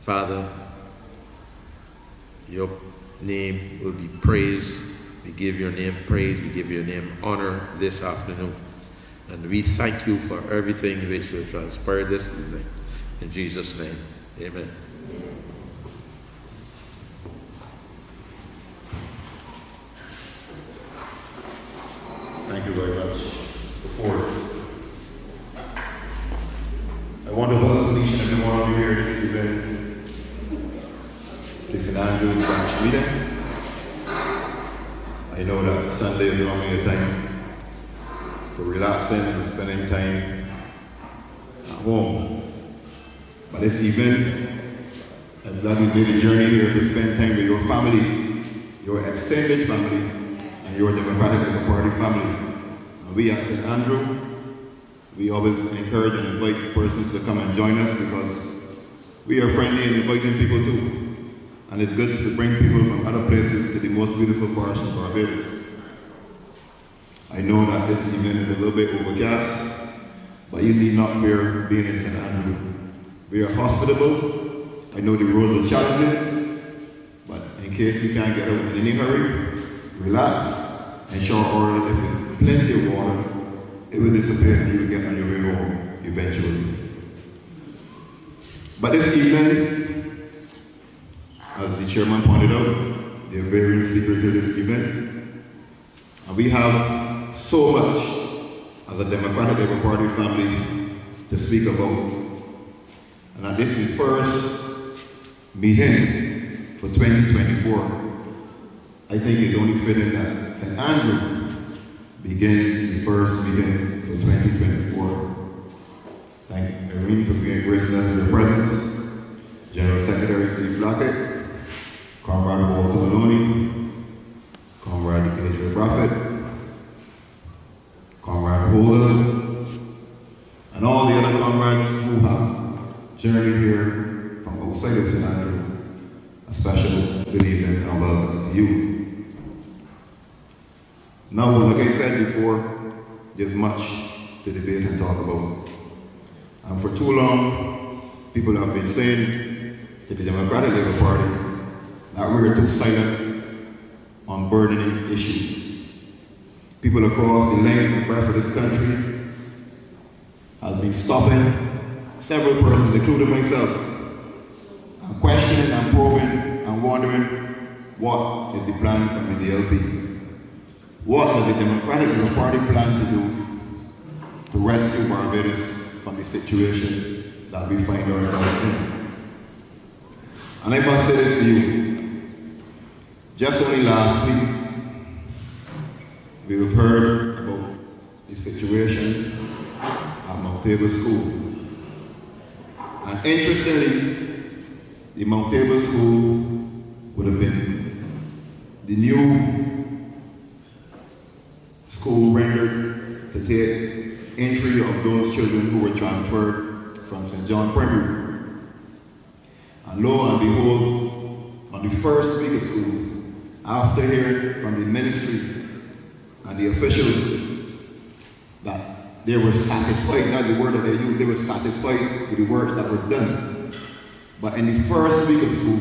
Father, your name will be praised. We give your name praise, we give your name honor this afternoon. And we thank you for everything which will transpire this evening. In Jesus' name, amen. Thank you very much, Mr. Ford. I want to welcome each and every one of you here this evening to St.Andrew branch meeting. I know that Sunday is normally a time for relaxing and spending time at home. But this evening, I'm glad we made a journey here to spend time with your family, your extended family, and your Democratic Party family. And we at St.Andrew, we always encourage and invite persons to come and join us because we are friendly and inviting people too. And it's good to bring people from other places to the most beautiful parts of Barbados. I know that this evening is a little bit overcast, but you need not fear being in St.Andrew. We are hospitable. I know the roads are challenging, but in case you can't get out in any hurry, relax and shower oil. If there's plenty of water, it will disappear and you will get on your way home eventually. But this evening, as the chairman pointed out, there are various speakers here this evening, and we have so much as a Democratic Labour Party family to speak about. And at this is the first meeting for 2024. I think it's only fitting that St.Andrew begins the first meeting for 2024. Thank Irene for being gracing us with your presence, General Secretary Steve Blackett, Comrade Walter Maloney, Comrade ADRIEL BRATHWAITE, Comrade Holder, and all the other comrades who have journeyed here from outside of St.Andrew. A special good evening and welcome to you. Now, like I said before, there's much to debate and talk about. And for too long, people have been saying to the Democratic Labour Party that we're too silent on burdening issues. People across the length and breadth of this country have been stopping several persons, including myself, and questioning and probing and wondering what is the plan from the DLP. What does the Democratic Labour Party plan to do to rescue Barbados from the situation that we find ourselves in? And I must say this to you. Just only last week, we've heard about the situation at Mount Tabor School. And interestingly, the Mount Tabor School would have been the new school rendered to take entry of those children who were transferred from St. John Primary. And lo and behold, on the first week of school, after hearing from the ministry and the officials that they were satisfied, that's the word that they used, they were satisfied with the works that were done. But in the first week of school,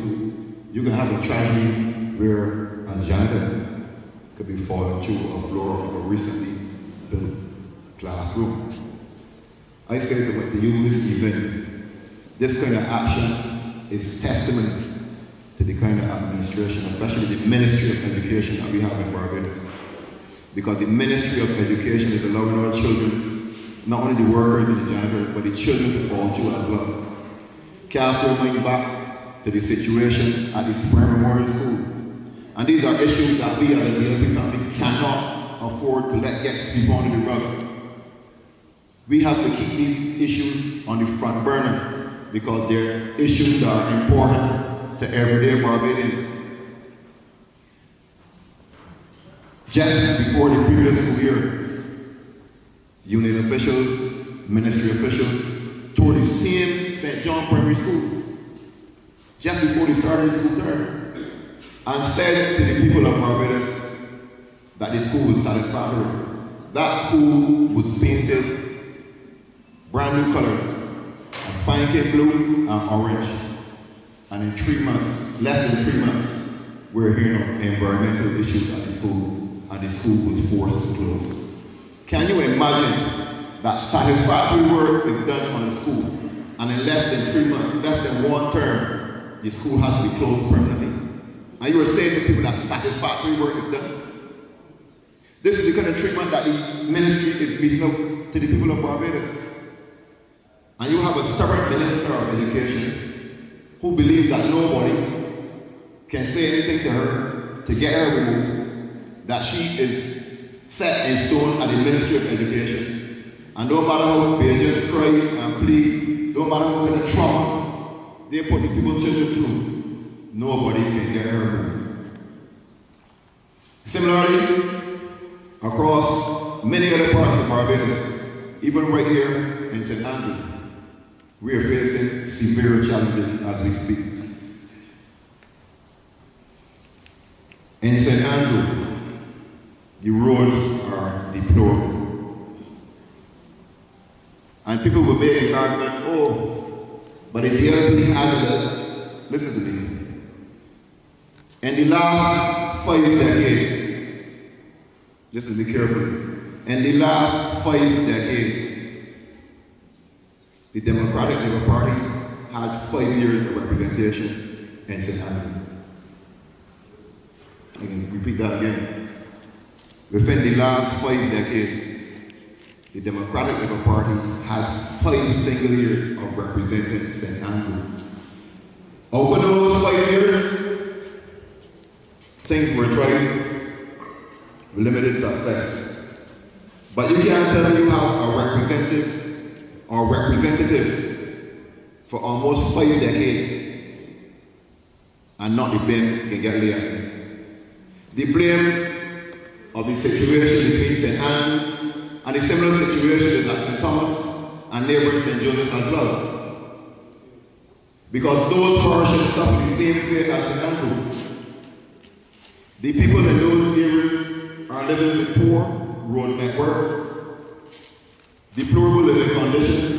you can have a tragedy where a janitor could be falling through a floor of a recently built classroom. I say to you this evening, this kind of action is testimony to the kind of administration, especially the Ministry of Education that we have in Barbados. Because the Ministry of Education is allowing our children, not only the workers and the janitors, but the children to fall through as well. Cast your mind back to the situation at the Spring Memorial School. And these are issues that we as a DLP family cannot afford to let get swept under the rug. We have to keep these issues on the front burner because they're issues that are important to everyday Barbadians. Just before the previous school year, union officials, ministry officials toured the same St. John Primary School just before they started the school term and said to the people of Barbados that the school was satisfactory. That school was painted brand new colors, a spanking blue and orange. And in 3 months, less than 3 months, we're hearing of environmental issues at the school, and the school was forced to close. Can you imagine that satisfactory work is done on the school, and in less than 3 months, less than 1 term, the school has to be closed permanently? And you are saying to people that satisfactory work is done? This is the kind of treatment that the ministry is meeting up to the people of Barbados. And you have a stubborn minister of education who believes that nobody can say anything to her to get her removed, that she is set in stone at the Ministry of Education. And no matter how pages cry and plead, no matter what kind of trauma they put the people's children through, nobody can get her removed. Similarly, across many other parts of Barbados, even right here in St. Andrew, we are facing severe challenges as we speak. In St. Andrew, the roads are deplorable. And people will make the argument, oh, but the DRP has listen to me. In the last 5 decades, listen to me carefully, in the last 5 decades, the Democratic Labour Party had 5 years of representation in St. Andrew. I can repeat that again. Within the last 5 decades, the Democratic Labour Party had 5 single years of representing St. Andrew. Over those 5 years, things were tried with limited success. But you can't tell me you have a representative or representatives for almost 5 decades and not the blame can get laid. The blame of the situation between St. Anne and the similar situation is at St. Thomas and neighboring St. Joseph as well. Because those parishes suffer the same fate as St. Andrew. The people in those areas are living with poor road network, deplorable living conditions.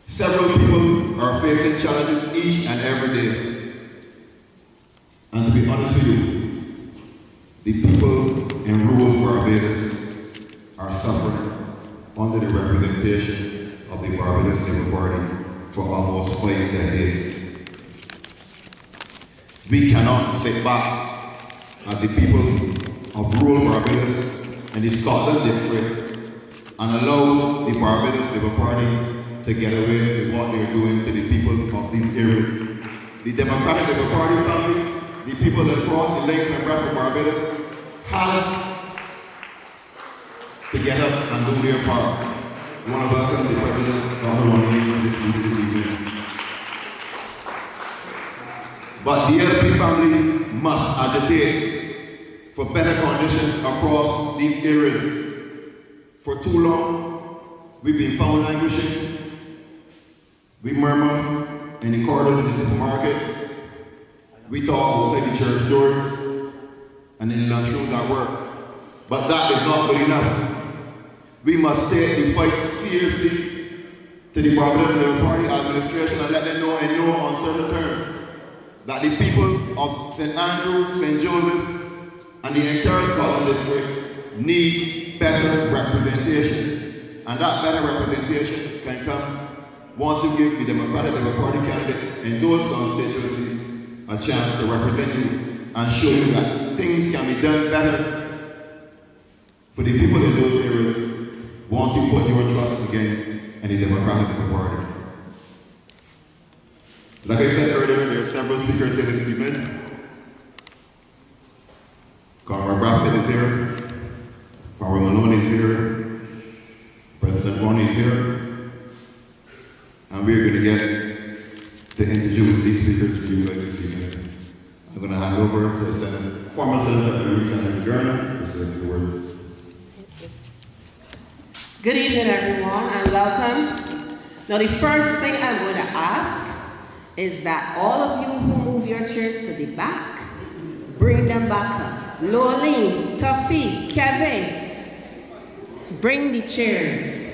Several people are facing challenges each and every day. And to be honest with you, the people in rural Barbados are suffering under the representation of the Barbados Labour Party for almost 5 decades. We cannot sit back as the people of rural Barbados in the Scotland district and allow the Barbados Labour Party to get away with what they're doing to the people of these areas. The Democratic Labour Party family, the people that cross the length and breadth of Barbados, has to get up and do their part. We want to welcome the President, DR.RONNE, this evening. But the LP family must agitate for better conditions across these areas. For too long, we've been found languishing. We murmur in the corridors of the supermarkets. We talk outside the church doors and in the lunchrooms at work. But that is not good enough. We must take the fight seriously to the Barbados Labour Party administration and let them know and know on certain terms that the people of St. Andrew, St. Joseph, and the entire Scotland district need better representation. And that better representation can come once you give the Democratic Labour Party candidates in those constituencies a chance to represent you and show you that things can be done better for the people in those areas once you put your trust again in the Democratic Labour Party. Like I said earlier, there are several speakers here this evening. Comrade BRATHWAITE is here, Comrade Maloney is here, President Ronnie is here, and we're going to get to introduce these speakers to you this evening. I'm going to hand over to the former Senator St.Andrew to say a few words. Good evening, everyone, and welcome. Now, the first thing I'm going to ask is that all of you who move your chairs to the back, bring them back up. Lolene, Tuffy, Kevin, bring the chairs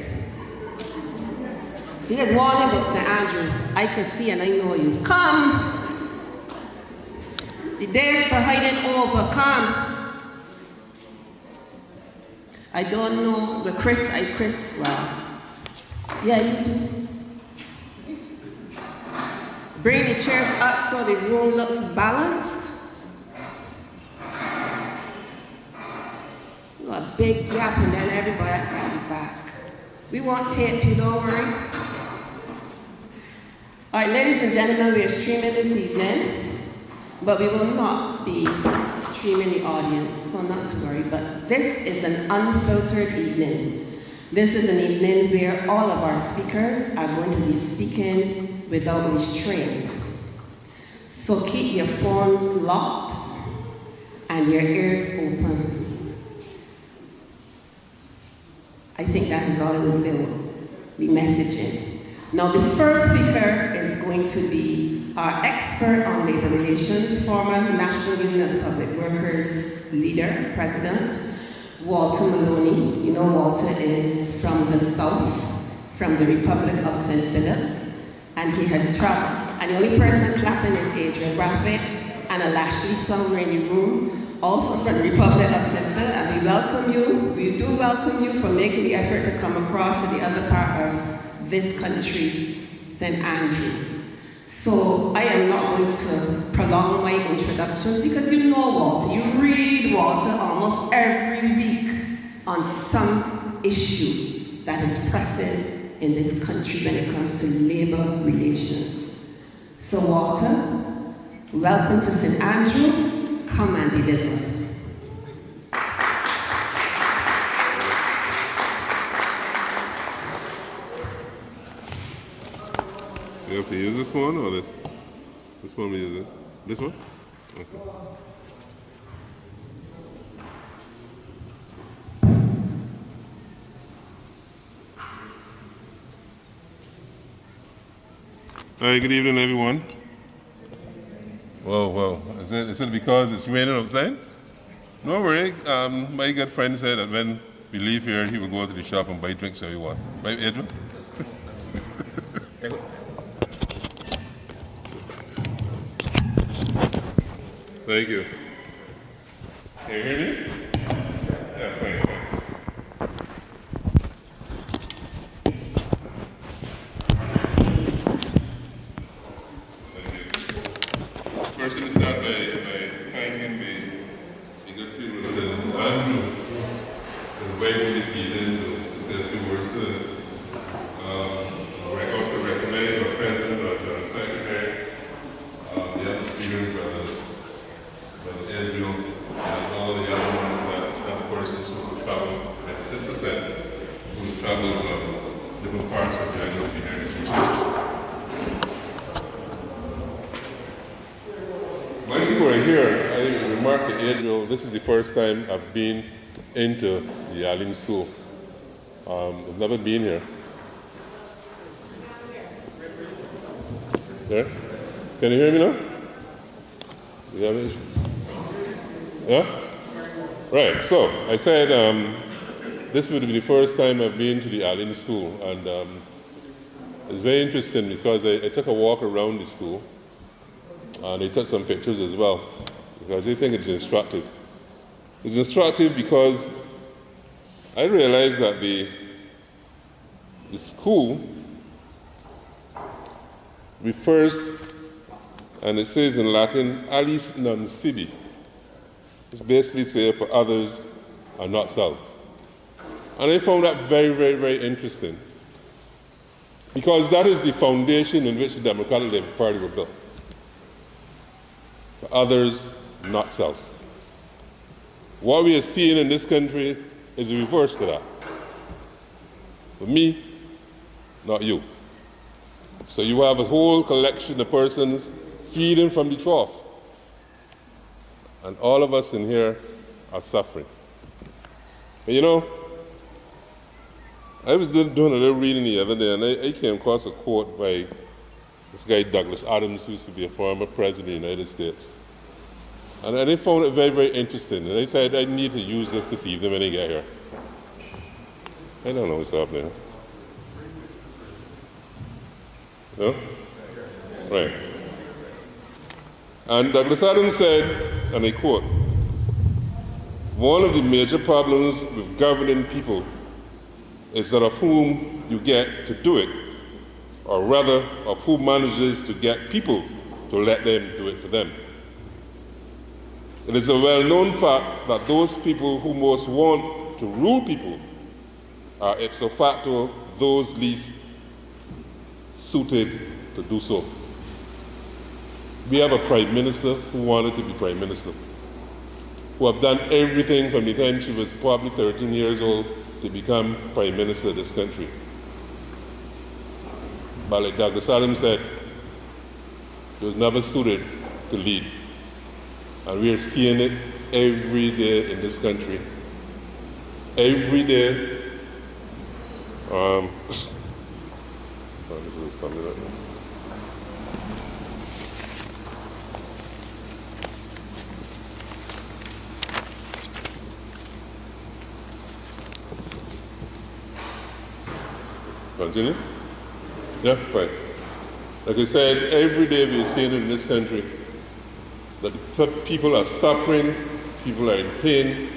See, it's warning about St.Andrew. I can see and I know you. Come! The days for hiding over, come! I don't know, but Chris, well, yeah, you do. Bring the chairs up so the room looks balanced. A big gap and then everybody else at the back. We won't tape you, don't worry. All right, ladies and gentlemen, we are streaming this evening, but we will not be streaming the audience, so not to worry. But this is an unfiltered evening. This is an evening where all of our speakers are going to be speaking without restraint. So keep your phones locked and your ears open. I think that is all it will say, the messaging. Now the first speaker is going to be our expert on labor relations, former National Union of Public Workers leader, president, Walter Maloney. You know Walter is from the South, from the Republic of St. Philip, and he has traveled. And the only person clapping is ADRIEL, BRATHWAITE, and Alashley somewhere in the room, also from the Republic of St. Philip, and we welcome you, we do welcome you for making the effort to come across to the other part of this country, St. Andrew. So I am not going to prolong my introductions because you know Walter, you read Walter almost every week on some issue that is pressing in this country when it comes to labor relations. So Walter, welcome to St. Andrew. Come and deliver. You have to use this one or this? This one we use it? This one? Okay. All right, good evening, everyone. Whoa. Is it because it's raining outside? No worry. My good friend said that when we leave here, he will go to the shop and buy drinks for everyone. Right, Adriel? Thank you. Can you hear me? Yeah, fine. First, let me start by thanking the good people of St. Andrew for inviting me this evening to say a few words to them. I also recognize our President, our General Secretary, the other speakers, Brother ADRIEL, and all the other ones that persons who travel, and Sister said, who travel from different parts of the island behind the scenes. While you were here, I remarked to ADRIEL, this is the first time I've been into the Allen School. I've never been here. There? Can you hear me now? Do you have an issue? Yeah? Right, so I said this would be the first time I've been to the Allen School, and it's very interesting because I took a walk around the school. And they took some pictures as well, because they think it's instructive. It's instructive because I realized that the school refers, and it says in Latin, aliis non sibi, which basically says for others are not self. And I found that very, very, very interesting, because that is the foundation in which the Democratic Labour Party was built. For others, not self. What we are seeing in this country is the reverse to that. For me, not you. So you have a whole collection of persons feeding from the trough. And all of us in here are suffering. And you know, I was doing a little reading the other day, and I came across a quote by this guy Douglas Adams, who used to be a former president of the United States. And I found it very, very interesting. And I said, I need to use this evening when I get here. I don't know what's happening. No? Right. And Douglas Adams said, and I quote, "One of the major problems with governing people is that of whom you get to do it, or rather of who manages to get people to let them do it for them. It is a well-known fact that those people who most want to rule people are ipso facto those least suited to do so." We have a prime minister who wanted to be prime minister, who have done everything from the time she was probably 13 years old to become prime minister of this country. But like Douglas Adams said, she was never suited to lead. And we are seeing it every day in this country. Every day. Continue? Yeah, right. Like I said, every day we are seeing it in this country that people are suffering, people are in pain,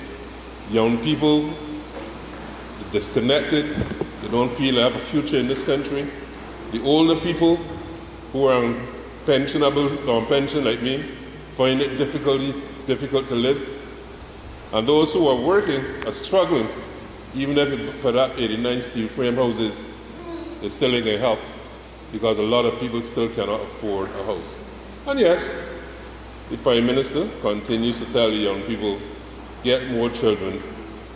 young people disconnected, they don't feel they have a future in this country. The older people who are on pension like me find it difficult to live. And those who are working are struggling, even if you put up 89 steel frame houses, it's still ain't gonna help because a lot of people still cannot afford a house. And yes, the Prime Minister continues to tell the young people, get more children,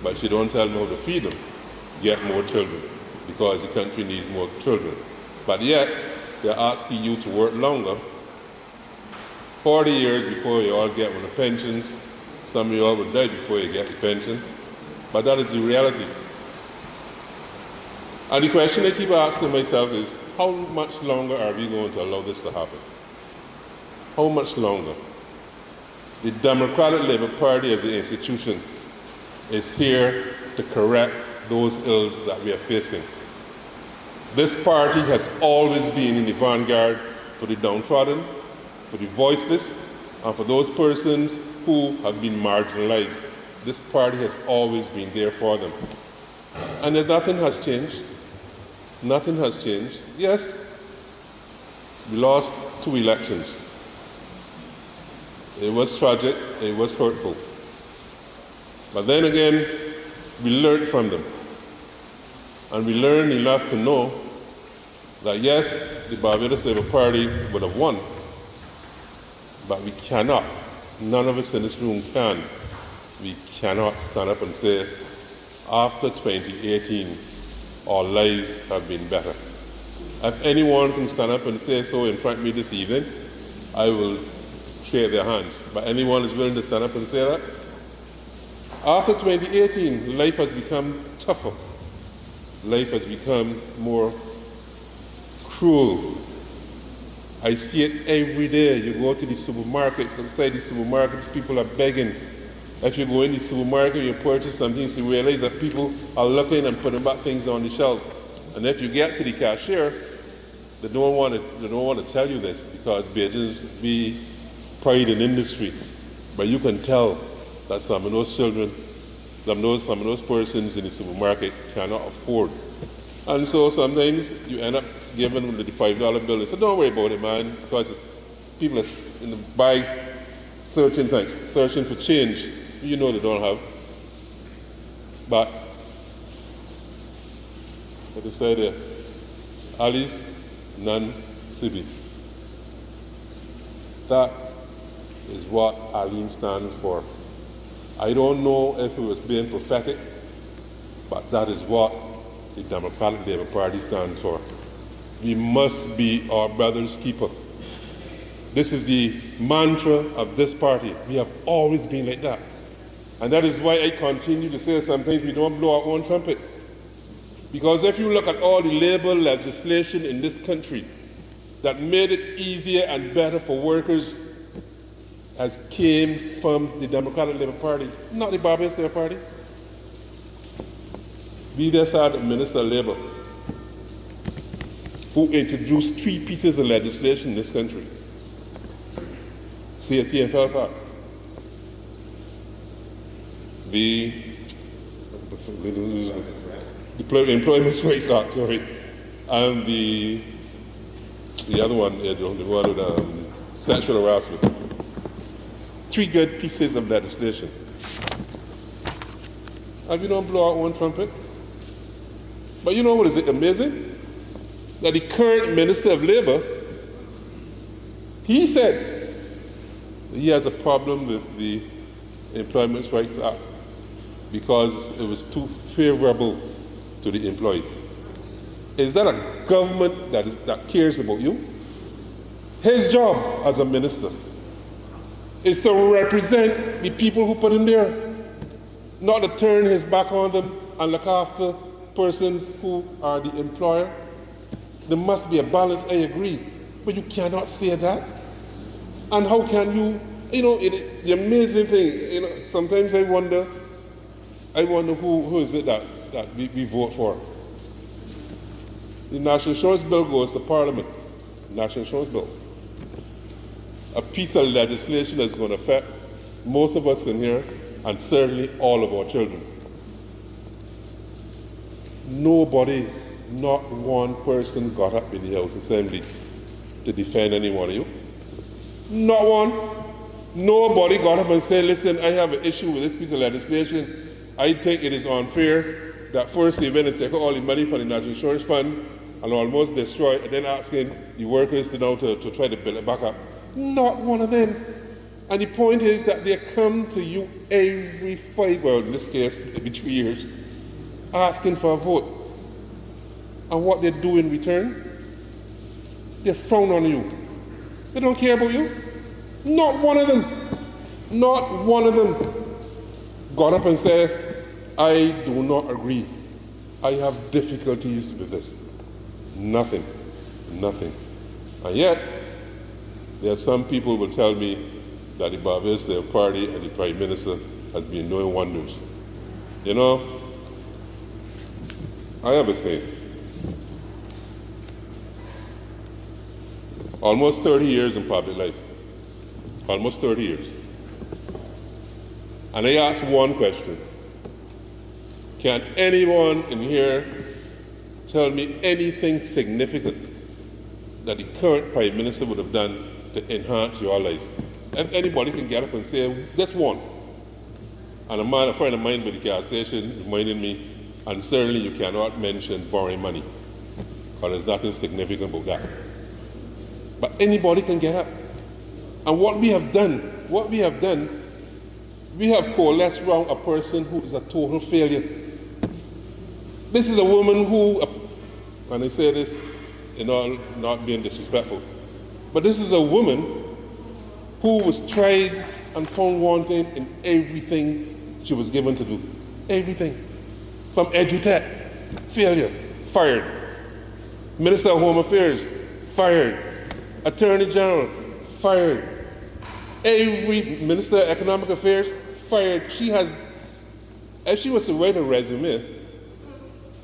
but she don't tell them how to feed them. Get more children, because the country needs more children. But yet, they're asking you to work longer, 40 years before you all get one of the pensions. Some of you all will die before you get the pension. But that is the reality. And the question I keep asking myself is, how much longer are we going to allow this to happen? How much longer? The Democratic Labour Party as an institution is here to correct those ills that we are facing. This party has always been in the vanguard for the downtrodden, for the voiceless, and for those persons who have been marginalized. This party has always been there for them. And if nothing has changed. Nothing has changed. Yes, we lost 2 elections. It was tragic, it was hurtful. But then again, we learned from them. And we learned enough to know that yes, the Barbados Labour Party would have won, but we cannot, none of us in this room can, we cannot stand up and say, after 2018, our lives have been better. If anyone can stand up and say so in front of me this evening, I will shake their hands. But anyone is willing to stand up and say that? After 2018, life has become tougher. Life has become more cruel. I see it every day. You go to the supermarkets, outside the supermarkets, people are begging. If you go in the supermarket, you purchase something, you realize that people are looking and putting back things on the shelf. And if you get to the cashier, they don't want to tell you this because be pride in industry. But you can tell that some of those children, some of those persons in the supermarket cannot afford. And so sometimes you end up giving them the $5 bill and say, don't worry about it, man, because people are in the bags searching for change. You know they don't have. But, what they say there, Alice non sibi. That is what Aline stands for. I don't know if it was being prophetic, but that is what the Democratic Labour Party stands for. We must be our brother's keeper. This is the mantra of this party. We have always been like that. And that is why I continue to say sometimes we don't blow our own trumpet. Because if you look at all the labor legislation in this country that made it easier and better for workers as came from the Democratic Labour Party, not the Barbados Labour Party. We just had a Minister of Labour who introduced 3 pieces of legislation in this country. CFT and fell apart. The Employment Rights Act, sorry, and the other one, the one with sexual harassment. 3 good pieces of legislation. And we don't blow out one trumpet. But you know what is amazing? That the current Minister of Labor, he said that he has a problem with the Employment Rights Act because it was too favorable to the employee. Is that a government that cares about you? His job as a minister is to represent the people who put him there, not to turn his back on them and look after persons who are the employer. There must be a balance, I agree, but you cannot say that. And how can you, the amazing thing, sometimes I wonder who is it that we vote for. The National Insurance Bill goes to Parliament, National Insurance Bill. A piece of legislation that's going to affect most of us in here and certainly all of our children. Nobody, not one person got up in the House Assembly to defend any one of you. Not one. Nobody got up and said, listen, I have an issue with this piece of legislation. I think it is unfair that first they went and take all the money from the National Insurance Fund and almost destroy it, and then asking the workers to try to build it back up. Not one of them. And the point is that they come to you every 5, well in this case, every 3 years, asking for a vote. And what they do in return, they frown on you. They don't care about you. Not one of them, not one of them got up and said, I do not agree. I have difficulties with this. Nothing, nothing. And yet, there are some people who will tell me that the Barbados, their party, and the Prime Minister has been doing wonders. You know, I have a thing. Almost 30 years in public life. Almost 30 years. And I ask one question. Can anyone in here tell me anything significant that the current Prime Minister would have done to enhance your lives? If anybody can get up and say, this one. And a friend of mine with the gas station reminded me, and certainly you cannot mention borrowing money, because there's nothing significant about that. But anybody can get up. And what we have done, we have coalesced around a person who is a total failure. This is a woman who, and I say this in all not being disrespectful, but this is a woman who was tried and found wanting in everything she was given to do. Everything. From edutech, failure, fired. Minister of Home Affairs, fired. Attorney General, fired. Every Minister of Economic Affairs, fired. She has, if she was to write a resume,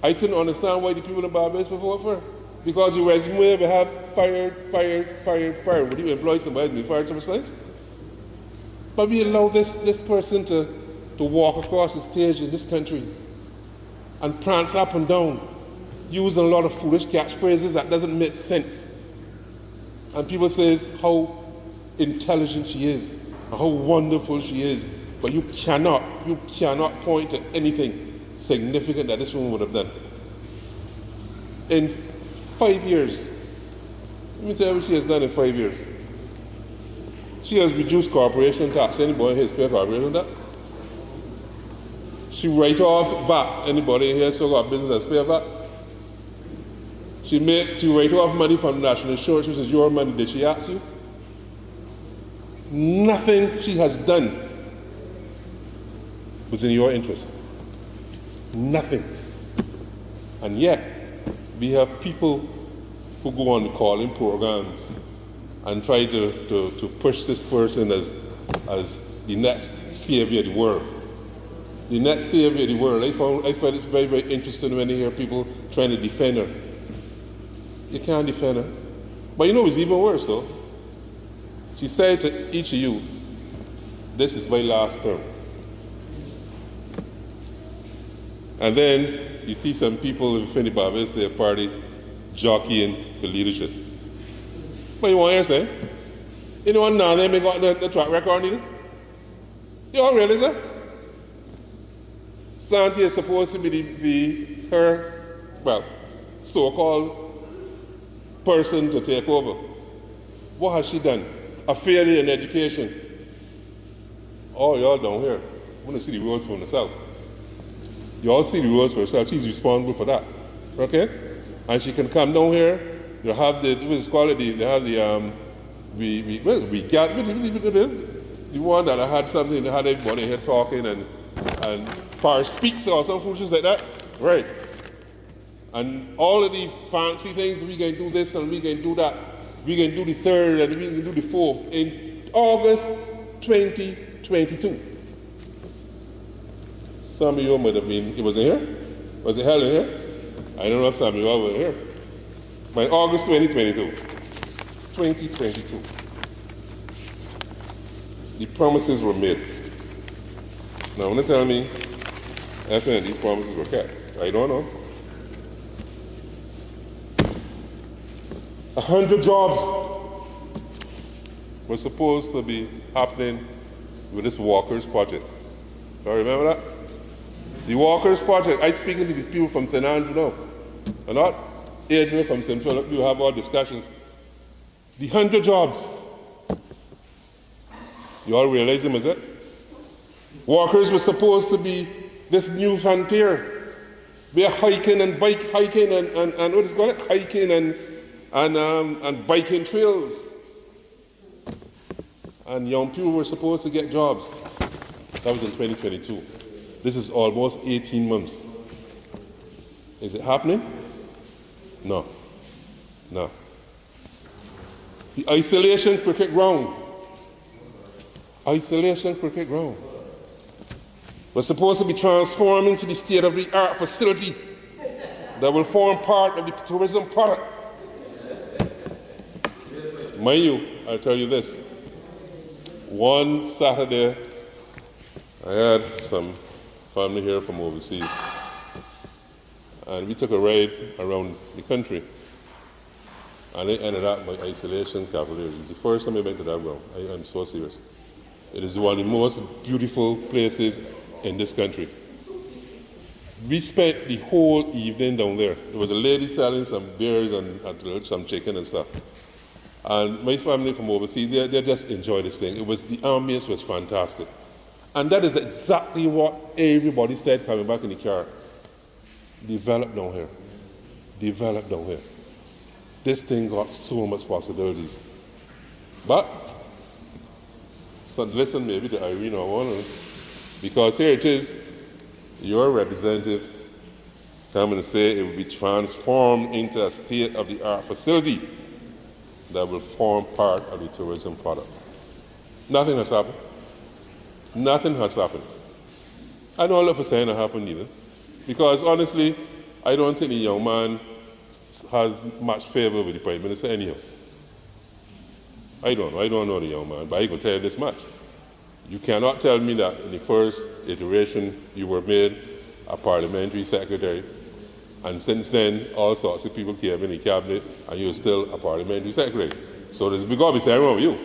I couldn't understand why the people in Barbados would vote for her. Because the resume would have fired, fired, fired, fired. Would you employ somebody and be fired several times? But we allow this person to walk across the stage in this country and prance up and down, using a lot of foolish catchphrases that doesn't make sense. And people say how intelligent she is, and how wonderful she is, but you cannot point to anything significant that this woman would have done. In 5 years, let me tell you what she has done in 5 years. She has reduced corporation tax. Anybody here pay corporation tax? She write off VAT. Anybody here still got business that's pay VAT? She write off money from national insurance, which is your money. Did she ask you? Nothing she has done was in your interest. Nothing. And yet, we have people who go on the calling programs and try to push this person as the next savior of the world. The next savior of the world. I find it's very, very interesting when I hear people trying to defend her. You can't defend her. But you know it's even worse though. She said to each of you, this is my last term. And then you see some people in Finny Barber's their party jockeying for leadership. But you want to hear say? You know what now they may got the track record either? You all realize that? Santi is supposed to be her, well, so-called person to take over. What has she done? A failure in education. Oh, y'all down here. I want to see the roads from the south. You all see the roads for herself. She's responsible for that. Okay? And she can come down here. You have the, what's it called? They have the, we got, the one that I had something, they had everybody here talking and Paris speaks or some foolishness like that. Right. And all of the fancy things, we can do this and we can do that. We can do the third and we can do the fourth in August 2022. Some of you might have been, it wasn't here? Was it held in here? I don't know if some of you all were here. But in August 2022. 2022. The promises were made. Now, when they tell me, after these promises were kept, I don't know. 100 jobs were supposed to be happening with this Walker's project. Do you remember that? The Walker's project, I'm speaking to the people from St.Andrew now. And not ADRIEL from St. Philip, you have all discussions. The 100 jobs. You all realize them, is it? Walkers were supposed to be this new frontier. We are hiking and hiking and what is it called? Hiking and biking trails. And young people were supposed to get jobs. That was in 2022. This is almost 18 months. Is it happening? No. No. The isolation cricket ground. Isolation cricket ground was supposed to be transformed into the state-of-the-art facility that will form part of the tourism product. Mind you, I'll tell you this. One Saturday, I had some family here from overseas, and we took a ride around the country, and it ended up my isolation capital. It was the first time I went to that ground. I'm so serious. It is one of the most beautiful places in this country. We spent the whole evening down there. There was a lady selling some beers and some chicken and stuff. And my family from overseas, they just enjoyed this thing. The ambience was fantastic. And that is exactly what everybody said coming back in the car. Develop down here. Develop down here. This thing got so much possibilities. But, so listen maybe to Irene or one, because here it is, your representative coming to say it will be transformed into a state-of-the-art facility that will form part of the tourism product. Nothing has happened. Nothing has happened. I don't look for saying it happened either, because honestly, I don't think the young man has much favor with the Prime Minister anyhow. I don't know the young man, but I can tell you this much. You cannot tell me that in the first iteration you were made a parliamentary secretary, and since then all sorts of people came in the cabinet and you're still a parliamentary secretary. So there's got to be something wrong with you.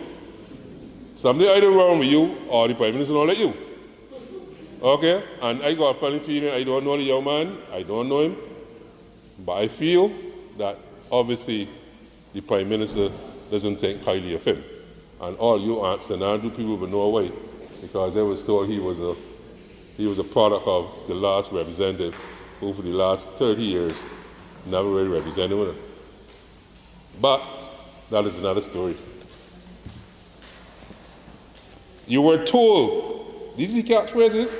Something either wrong with you or the Prime Minister don't let you. Okay? And I got a funny feeling I don't know the young man, I don't know him, but I feel that obviously the Prime Minister doesn't think highly of him. And all you St.Andrew people will know why, because they was told he was a product of the last representative who for the last 30 years never really represented with him. But that is another story. You were told, these are the catchphrases,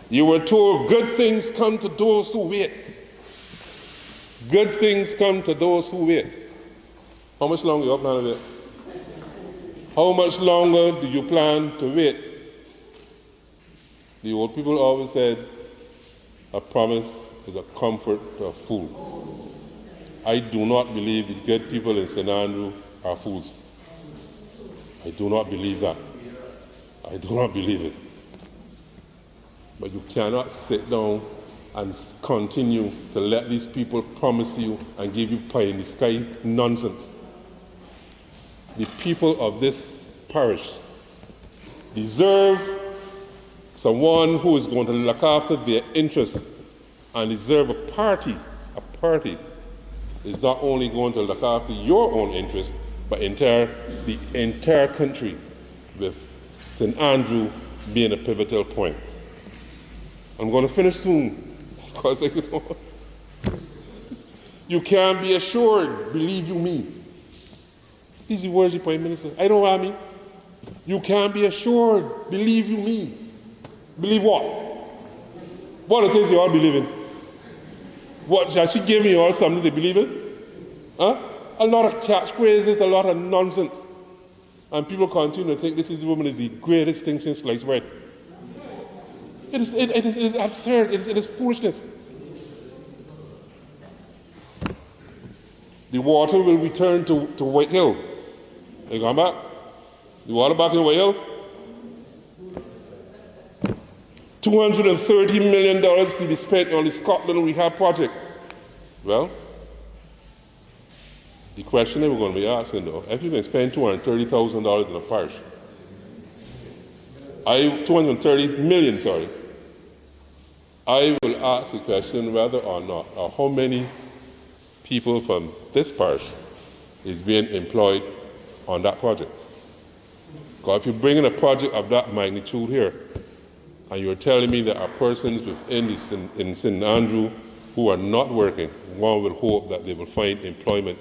you were told good things come to those who wait. Good things come to those who wait. How much longer you plan to wait? How much longer do you plan to wait? The old people always said, a promise is a comfort to a fool. I do not believe the good people in St. Andrew are fools. I do not believe that. I do not believe it. But you cannot sit down and continue to let these people promise you and give you pie in the sky nonsense. The people of this parish deserve someone who is going to look after their interests, and deserve a party is not only going to look after your own interests, but the entire country, with St. Andrew being a pivotal point. I'm going to finish soon, because you can be assured, believe you me. These are the words of the Prime Minister. I know what I mean. You can be assured, believe you me. Believe what? What it is you all believe in? What, has she given you all something to believe in? Huh? A lot of catchphrases, a lot of nonsense. And people continue to think this woman is the greatest thing since sliced bread. It is absurd, it is foolishness. The water will return to White Hill. They come back. The water back in White Hill. $230 million to be spent on the Scotland rehab project. Well, the question that we're going to be asking though, if you can spend $230,000 in a parish, 230 million, sorry, I will ask the question whether or not, or how many people from this parish is being employed on that project. Because if you bring in a project of that magnitude here, and you're telling me there are persons in St. Andrew who are not working, one will hope that they will find employment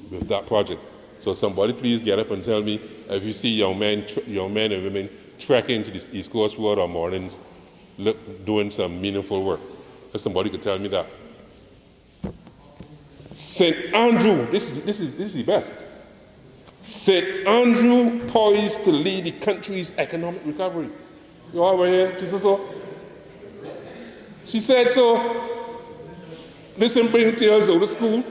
with that project. So somebody please get up and tell me if you see young men and women trekking to the East Coast Road on mornings, doing some meaningful work. If somebody could tell me that. St. Andrew, this is the best. St. Andrew poised to lead the country's economic recovery. You all were here? She said so. She said so. Listen, bring tears out of school.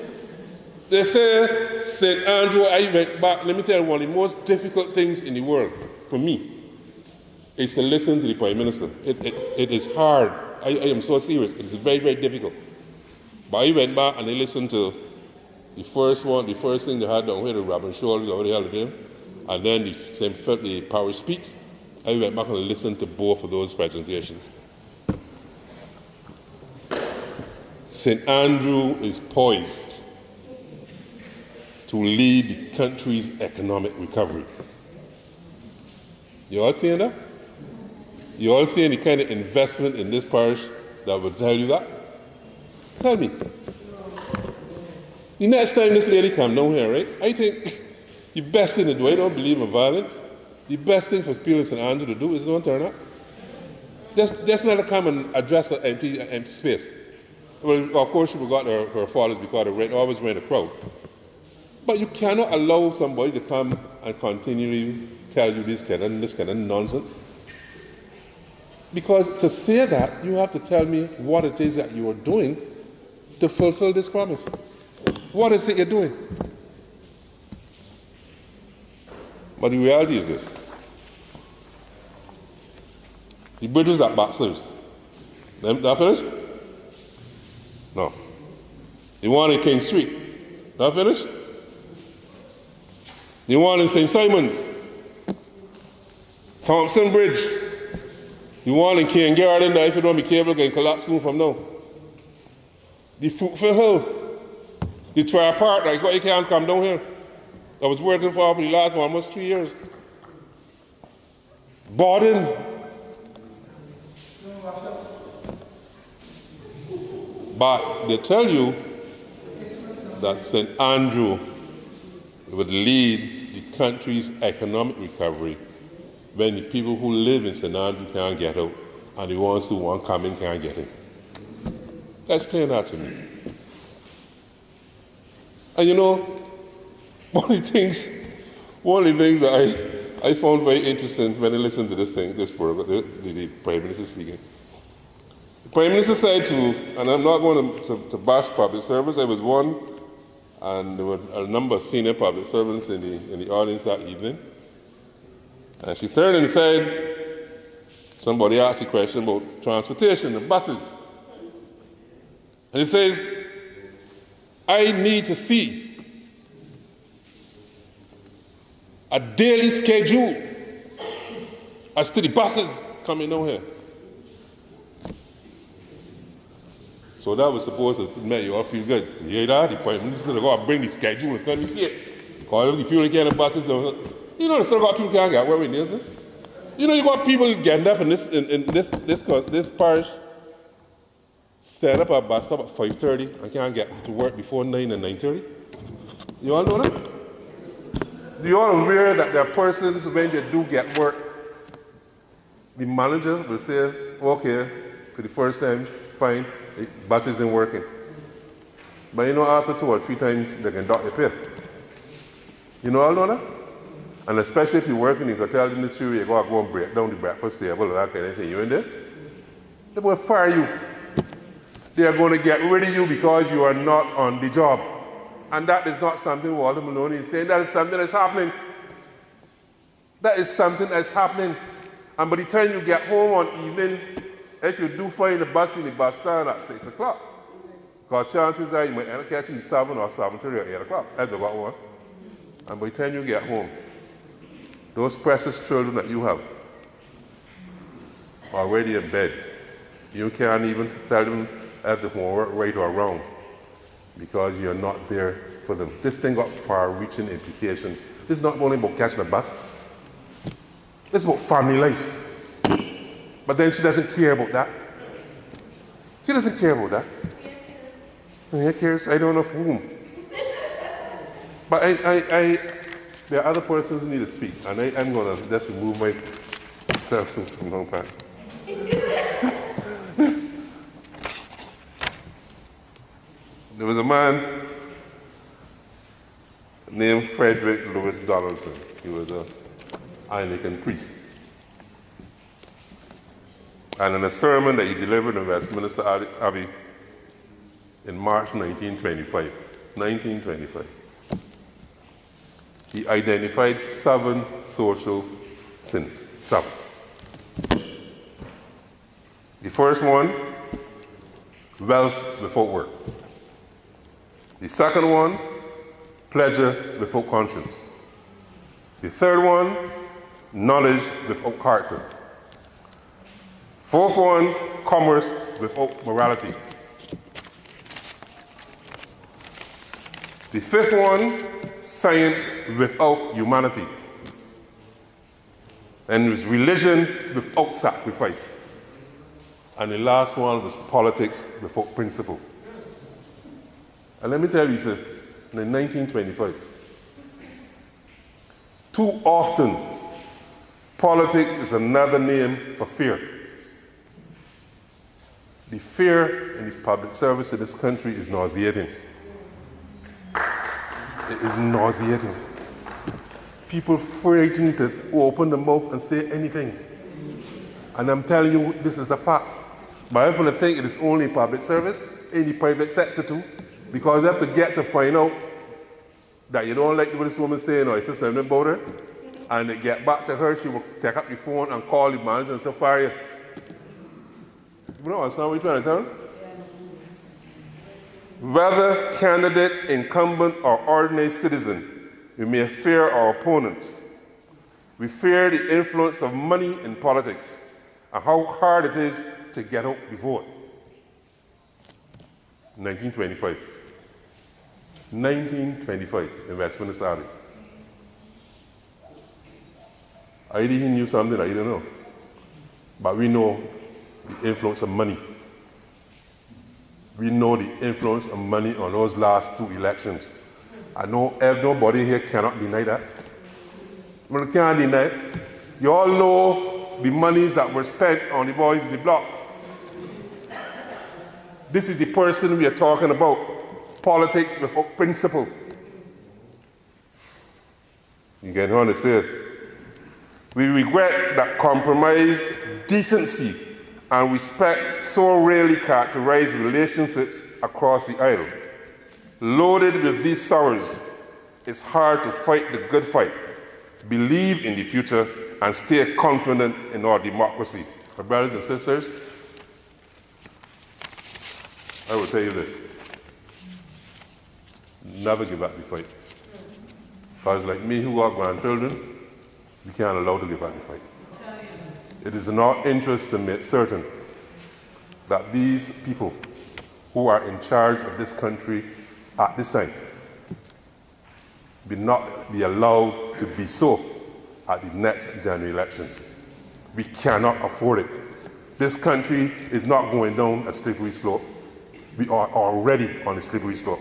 They say, St. Andrew, I went back. Let me tell you, one of the most difficult things in the world for me is to listen to the Prime Minister. It is hard. I am so serious. It is very, very difficult. But I went back and I listened to the first thing they had down here, the Robin Shawley, over the hell of him, and then the Power Speech. I went back and listened to both of those presentations. St. Andrew is poised to lead the country's economic recovery. You all seeing that? You all seeing the kind of investment in this parish that would tell you that? Tell me. The next time this lady comes down here, right, I think the best thing to do, I don't believe in violence, the best thing for people in St. Andrew to do is don't turn up. Just let her come and address an empty space. Well, of course she forgot her fault is because it always ran a crowd. But you cannot allow somebody to come and continually tell you this kind of nonsense. Because to say that, you have to tell me what it is that you are doing to fulfill this promise. What is it you're doing? But the reality is this. The bridges at Backslers. That finished? No. The one in King Street. That finished? The one in St. Simon's. Thompson Bridge. The one in King Garden that if you don't be careful can collapse soon from now. The Fruitful Hill. The TYRA part that you can't come down here. I was working for the last one, almost 3 years. Borden. But they tell you that St. Andrew would lead the country's economic recovery when the people who live in St. Andrew can't get out and the ones who want to come in can't get in. Explain that to me. And you know, one of the things that I found very interesting when I listened to this program, the Prime Minister speaking. The Prime Minister said and I'm not going to bash public service, I was one And there were a number of senior public servants in the audience that evening. And she turned and said, somebody asked a question about transportation, the buses. And he says, I need to see a daily schedule as to the buses coming down here. So that was supposed to make you all feel good. You hear that? The Prime Minister go and bring the schedule and let me see it. Because the people getting the buses, you know, the still got people can't get where it is. You know, you got people getting up in this parish, set up a bus stop at 5:30 and can't get to work before 9 and 9:30. You all know that? You all aware that there are persons when they do get work, the manager will say, okay, for the first time, fine, the bus isn't working. But you know, after 2 or 3 times, they can dock your pay. You know all know that? And especially if you work in the hotel industry, you go and break down the breakfast table or that kind of thing. You in there? They will fire you. They are going to get rid of you because you are not on the job. And that is not something Walter Maloney is saying. That is something that's happening. That is something that's happening. And by the time you get home on evenings, if you do find a bus in the bus stand at 6 o'clock, because chances are you might end up catching 7 or 7:30 or 8 o'clock. That's the one. And by the time you get home, those precious children that you have are already in bed. You can't even tell them if the homework right or wrong because you're not there for them. This thing got far-reaching implications. This is not only about catching a bus. It's about family life. But then she doesn't care about that. She doesn't care about that. Who cares? I don't know for whom. But there are other persons who need to speak, and I'm going to just remove myself from the part. There was a man named Frederick Lewis Donaldson. He was an Anglican priest. And in a sermon that he delivered in Westminster Abbey in March 1925, he identified 7 social sins. 7. The first one, wealth without work. The second one, pleasure without conscience. The third one, knowledge without character. Fourth one, commerce without morality. The fifth one, science without humanity. And it was religion without sacrifice. And the last one was politics without principle. And let me tell you, sir, in 1925, too often, politics is another name for fear. The fear in the public service in this country is nauseating. It is nauseating. People frightened to open their mouth and say anything. And I'm telling you, this is a fact. But I often think it is only public service, in the private sector too, because you have to get to find out that you don't like what this woman saying or you say something about her, and they get back to her, she will take up the phone and call the manager and say, fire you. You know, that's not what you're trying to tell them. Whether candidate, incumbent, or ordinary citizen, we may fear our opponents. We fear the influence of money in politics and how hard it is to get out the vote. 1925. 1925 in Westminster Abbey. I even knew something I didn't know. But we know the influence of money. We know the influence of money on those last 2 elections. I know nobody here cannot deny that. Well, you can't deny it. You all know the monies that were spent on the boys in the block. This is the person we are talking about. Politics without principle. You can understand. We regret that compromise, decency, and respect so rarely characterize relationships across the aisle. Loaded with these sorrows, it's hard to fight the good fight, believe in the future, and stay confident in our democracy. My brothers and sisters, I will tell you this. Never give up the fight. Because like me who are grandchildren, we can't allow to give up the fight. It is in our interest to make certain that these people who are in charge of this country at this time will not be allowed to be so at the next January elections. We cannot afford it. This country is not going down a slippery slope. We are already on a slippery slope.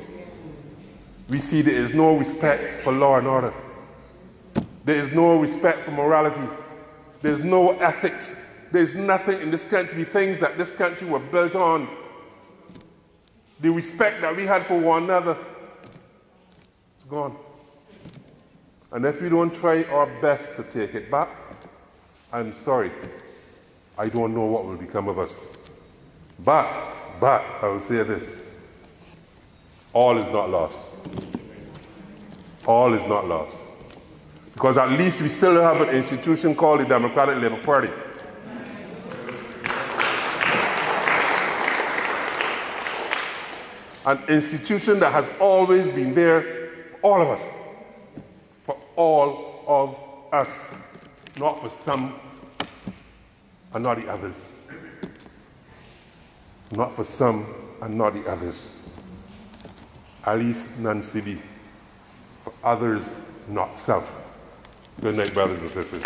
We see there is no respect for law and order. There is no respect for morality. There's no ethics. There's nothing in this country, things that this country were built on. The respect that we had for one another, it's gone. And if we don't try our best to take it back, I'm sorry, I don't know what will become of us. But I will say this, all is not lost. All is not lost. Because at least we still have an institution called the Democratic Labour Party. An institution that has always been there for all of us. For all of us. Not for some and not the others. Not for some and not the others. At least none city. For others, not self. Good night, brothers and sisters.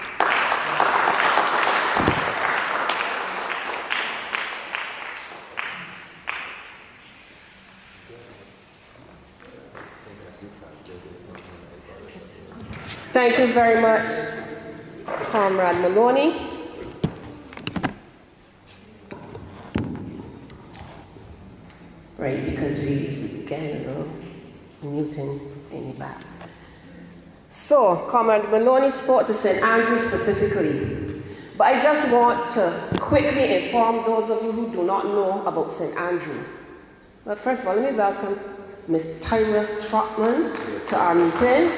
Thank you very much, Comrade Maloney. Right, because we get a little muting in the back. So, Comrade Maloney spoke to St. Andrew specifically, but I just want to quickly inform those of you who do not know about St. Andrew. Well, first of all, let me welcome Ms. TYRA TROTMAN to our meeting.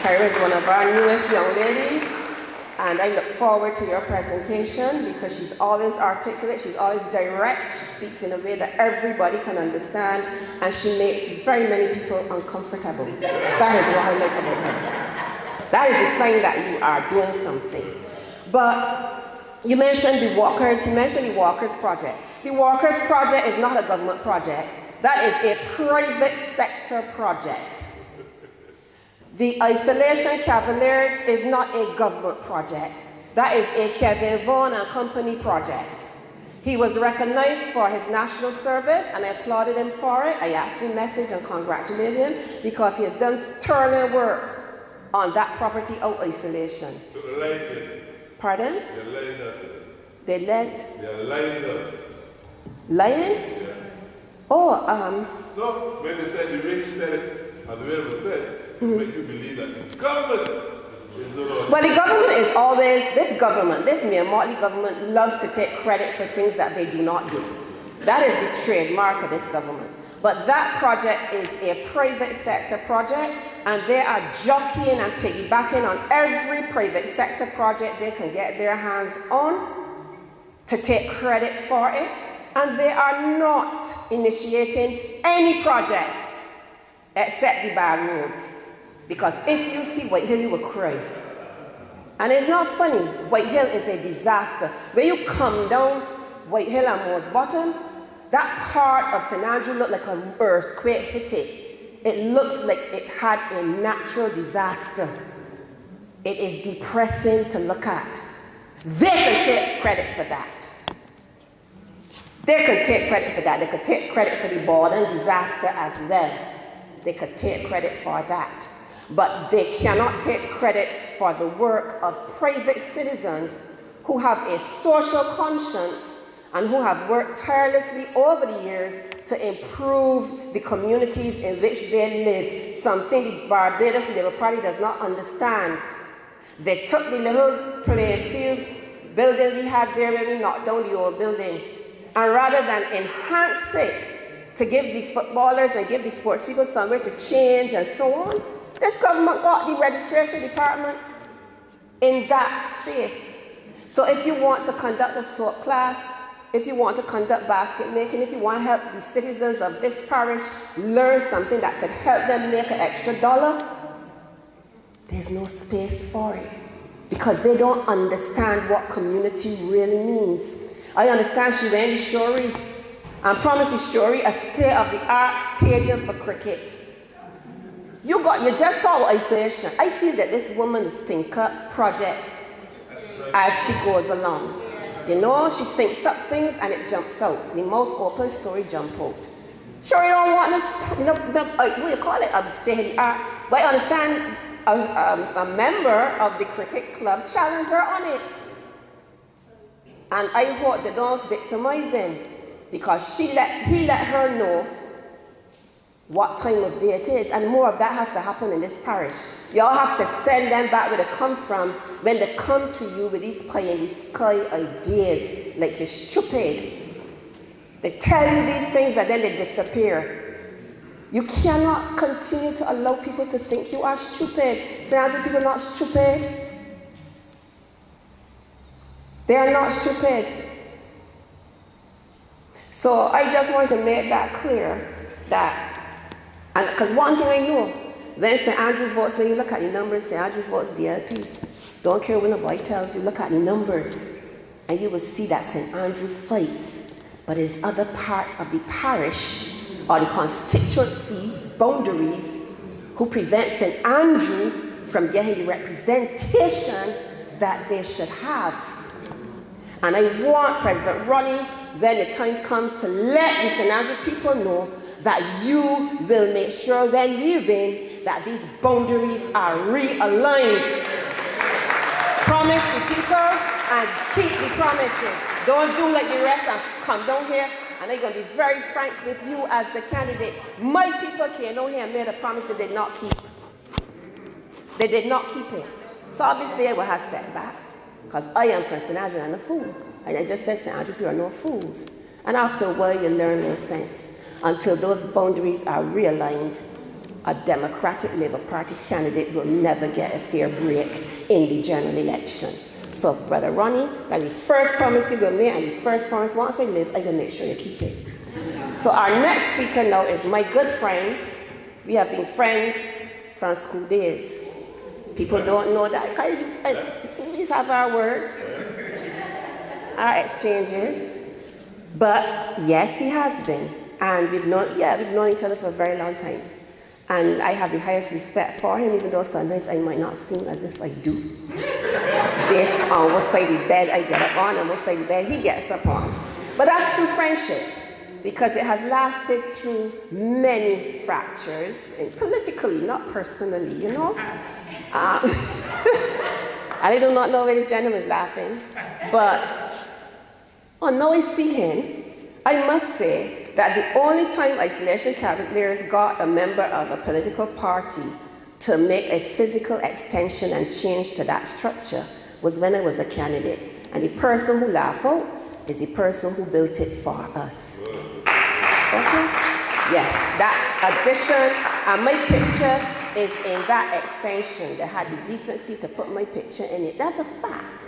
TYRA is one of our newest young ladies, and I look forward to your presentation because she's always articulate, she's always direct, she speaks in a way that everybody can understand, and she makes very many people uncomfortable. That is what I like about her. That is a sign that you are doing something. But you mentioned the Walkers, Project. The Walkers Project is not a government project. That is a private sector project. The Isolation Cavaliers is not a government project. That is a Kevin Vaughan and Company project. He was recognized for his national service, and I applauded him for it. I actually messaged and congratulated him because he has done sterling work on that property of isolation. Pardon? They lied us. They led? They lied us. Lying? Yeah. Oh, No, when they said, the way he said it, and the way it was said, make you believe that the government is the wrong. But the government is always, this mere motley government loves to take credit for things that they do not do. That is the trademark of this government. But that project is a private sector project, and they are jockeying and piggybacking on every private sector project they can get their hands on to take credit for it. And they are not initiating any projects except the bad roads. Because if you see White Hill, you will cry. And it's not funny. White Hill is a disaster. When you come down White Hill and Moore's Bottom, that part of St. Andrew looked like an earthquake hit it. It looks like it had a natural disaster. It is depressing to look at. They can take credit for that. They could take credit for that. They could take credit for the Borden disaster as well. They could take credit for that. But they cannot take credit for the work of private citizens who have a social conscience and who have worked tirelessly over the years to improve the communities in which they live, something the Barbados Labour Party does not understand. They took the little playing field building we had there when we knocked down the old building, and rather than enhance it to give the footballers and give the sports people somewhere to change and so on. This government got the registration department in that space. So if you want to conduct a sport class, if you want to conduct basket making, if you want to help the citizens of this parish learn something that could help them make an extra $1, there's no space for it because they don't understand what community really means. I understand she went to Shorey and promised the Shorey a state-of-the-art stadium for cricket. You just talk about isolation. I feel that this woman is thinking up projects as she goes along. You know, she thinks up things and it jumps out. The mouth open, story jump out. Sure, you don't want this, what you call it, a state-of-the-art. But I understand a member of the cricket club challenged her on it. And I hope they don't victimize him because he let her know what time of day it is. And more of that has to happen in this parish. Y'all have to send them back where they come from when they come to you with these pie-in-the-sky ideas like you're stupid. They tell you these things and then they disappear. You cannot continue to allow people to think you are stupid. St. Andrew people are not stupid. They are not stupid. So I just want to make that clear that, because one thing I know, when St. Andrew votes, when you look at the numbers, St. Andrew votes DLP. Don't care when the boy tells you, look at the numbers, and you will see that St. Andrew fights. But there's other parts of the parish or the constituency boundaries who prevent St. Andrew from getting the representation that they should have. And I want President Ronnie, when the time comes, to let the St. Andrew people know that you will make sure when we win that these boundaries are realigned. Promise the people and keep the promises. Don't do like the rest and come down here. And I'm going to be very frank with you as the candidate. My people came down here and made a promise they did not keep. They did not keep it. So obviously I will have to step back because I am from St. Andrew and a fool. And I just said St. Andrew people are no fools. And after a while you learn no sense. Until those boundaries are realigned, a Democratic Labour Party candidate will never get a fair break in the general election. So, Brother Ronnie, that's the first promise you will make, and the first promise, once I live, I'm going to make sure you keep it. So our next speaker now is my good friend. We have been friends from school days. People don't know that. We just have our words, our exchanges. But yes, he has been. And we've known each other for a very long time. And I have the highest respect for him, even though sometimes I might not seem as if I do. Based on what side of the bed I get up on and what side of the bed he gets up on. But that's true friendship, because it has lasted through many fractures, and politically, not personally, you know? And I do not know where this gentleman is laughing, but now I see him, I must say that the only time Isolation Cavaliers got a member of a political party to make a physical extension and change to that structure was when I was a candidate. And the person who laughed out is the person who built it for us. Okay? Yes, that addition, and my picture is in that extension. They had the decency to put my picture in it. That's a fact.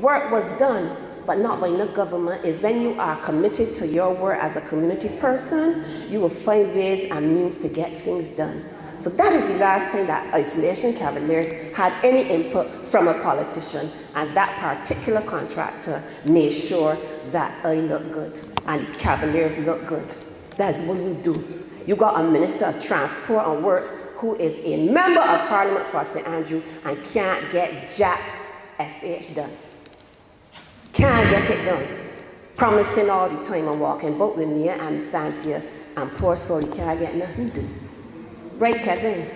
Work was done, but not by the government. Is when you are committed to your work as a community person, you will find ways and means to get things done. So that is the last time that Isolation Cavaliers had any input from a politician, and that particular contractor made sure that I look good and the Cavaliers look good. That's what you do. You got a Minister of Transport and Works who is a member of Parliament for St. Andrew and can't get Jack SH done. Can't get it done. Promising all the time and walking both with me and Santia, and poor soul, you can't get nothing to do. Right, Kevin?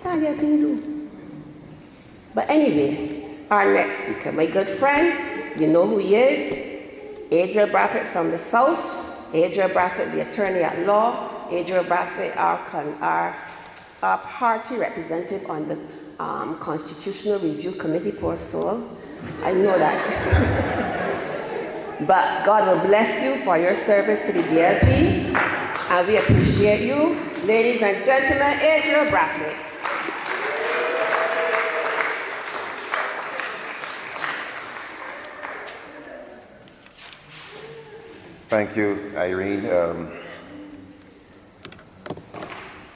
Can't get anything to do. But anyway, our next speaker, my good friend, you know who he is, Adriel Bradford from the South, Adriel Bradford, the attorney at law, Adriel Bradford, our party representative on the Constitutional Review Committee, poor soul. I know that. But God will bless you for your service to the DLP. And we appreciate you. Ladies and gentlemen, ADRIEL BRATHWAITE. Thank you, Irene.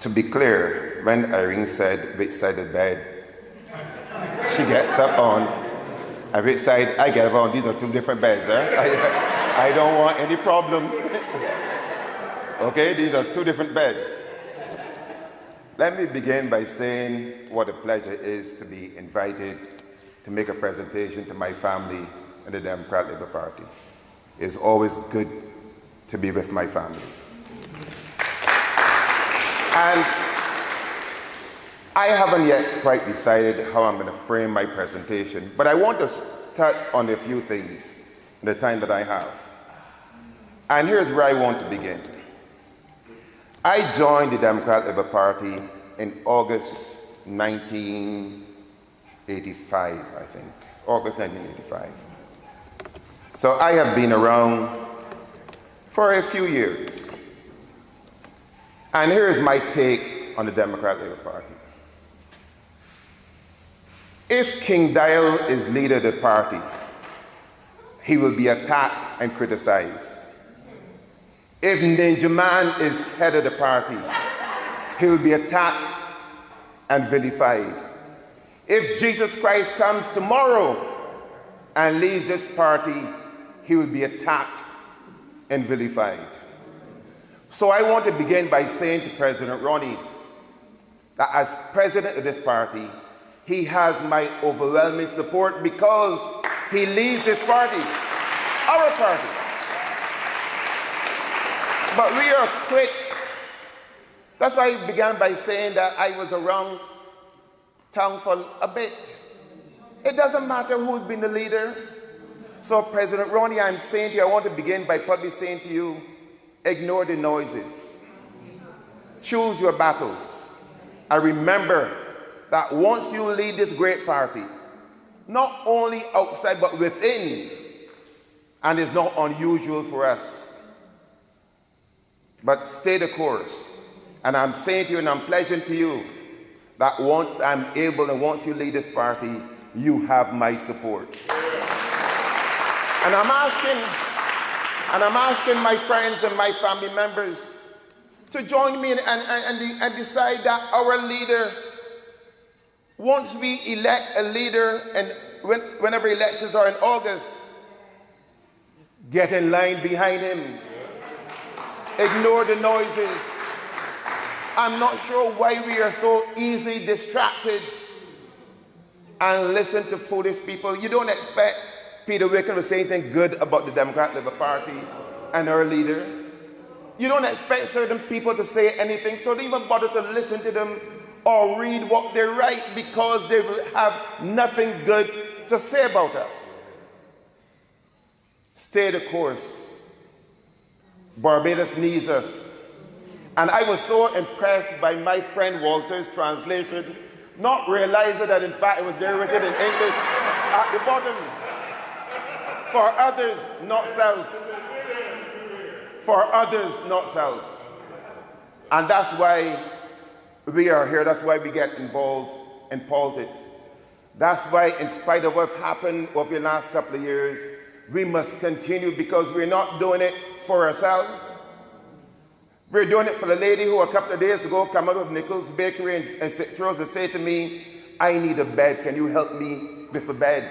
To be clear, when Irene said which side of the bed she gets up on, and which side I get up on, these are two different beds. I don't want any problems. Okay, these are two different beds. Let me begin by saying what a pleasure it is to be invited to make a presentation to my family and the Democratic Labour Party. It's always good to be with my family. And I haven't yet quite decided how I'm going to frame my presentation, but I want to touch on a few things in the time that I have. And here's where I want to begin. I joined the Democratic Labour Party in August 1985, I think. August 1985. So I have been around for a few years. And here's my take on the Democratic Labour Party. If King Dial is leader of the party, he will be attacked and criticized. If Ninja Man is head of the party, he will be attacked and vilified. If Jesus Christ comes tomorrow and leads this party, he will be attacked and vilified. So I want to begin by saying to President Ronnie that as president of this party, he has my overwhelming support because he leads this party, our party. But we are quick. That's why I began by saying that I was around town for a bit. It doesn't matter who's been the leader. So President Ronnie, I'm saying to you, I want to begin by probably saying to you, ignore the noises. Choose your battles. And remember that once you lead this great party, not only outside but within, and it's not unusual for us, but stay the course. And I'm saying to you and I'm pledging to you that once I'm able and once you lead this party, you have my support. And I'm asking my friends and my family members to join me and decide that our leader, once we elect a leader, and whenever elections are in August, get in line behind him. Ignore the noises. I'm not sure why we are so easily distracted and listen to foolish people. You don't expect Peter Wickham to say anything good about the Democratic Labour Party and our leader. You don't expect certain people to say anything, so don't even bother to listen to them or read what they write because they will have nothing good to say about us. Stay the course. Barbados needs us. And I was so impressed by my friend Walter's translation, not realizing that in fact it was there written in English at the bottom. For others, not self. For others, not self. And that's why we are here. That's why we get involved in politics. That's why, in spite of what happened over the last couple of years, we must continue because we're not doing it for ourselves. We're doing it for the lady who a couple of days ago came out of Nichols Bakery and 6 Rose and said to me, I need a bed. Can you help me with a bed?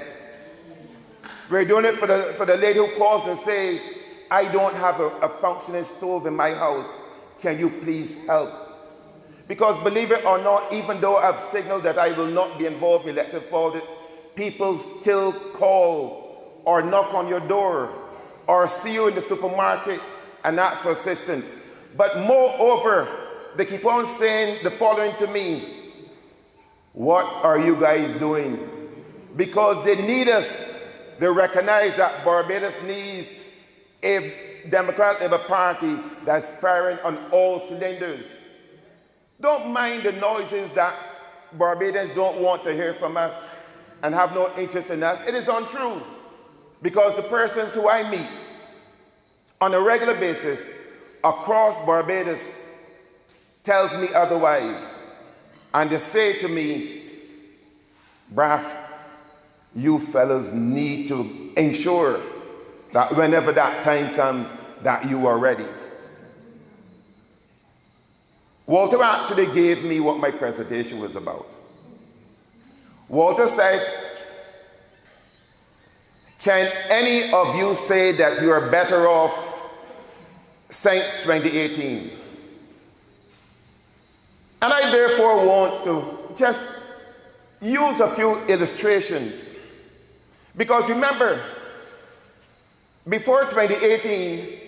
We're doing it for the lady who calls and says, I don't have a functioning stove in my house. Can you please help? Because believe it or not, even though I've signaled that I will not be involved in elective politics, people still call or knock on your door or see you in the supermarket and ask for assistance. But moreover, they keep on saying the following to me: what are you guys doing? Because they need us. They recognize that Barbados needs a Democratic Labour Party that's firing on all cylinders. Don't mind the noises that Barbadians don't want to hear from us and have no interest in us. It is untrue. Because the persons who I meet on a regular basis across Barbados tells me otherwise. And they say to me, Brath, you fellows need to ensure that whenever that time comes, that you are ready. Walter actually gave me what my presentation was about. Walter said, can any of you say that you are better off since 2018? And I therefore want to just use a few illustrations. Because remember, before 2018,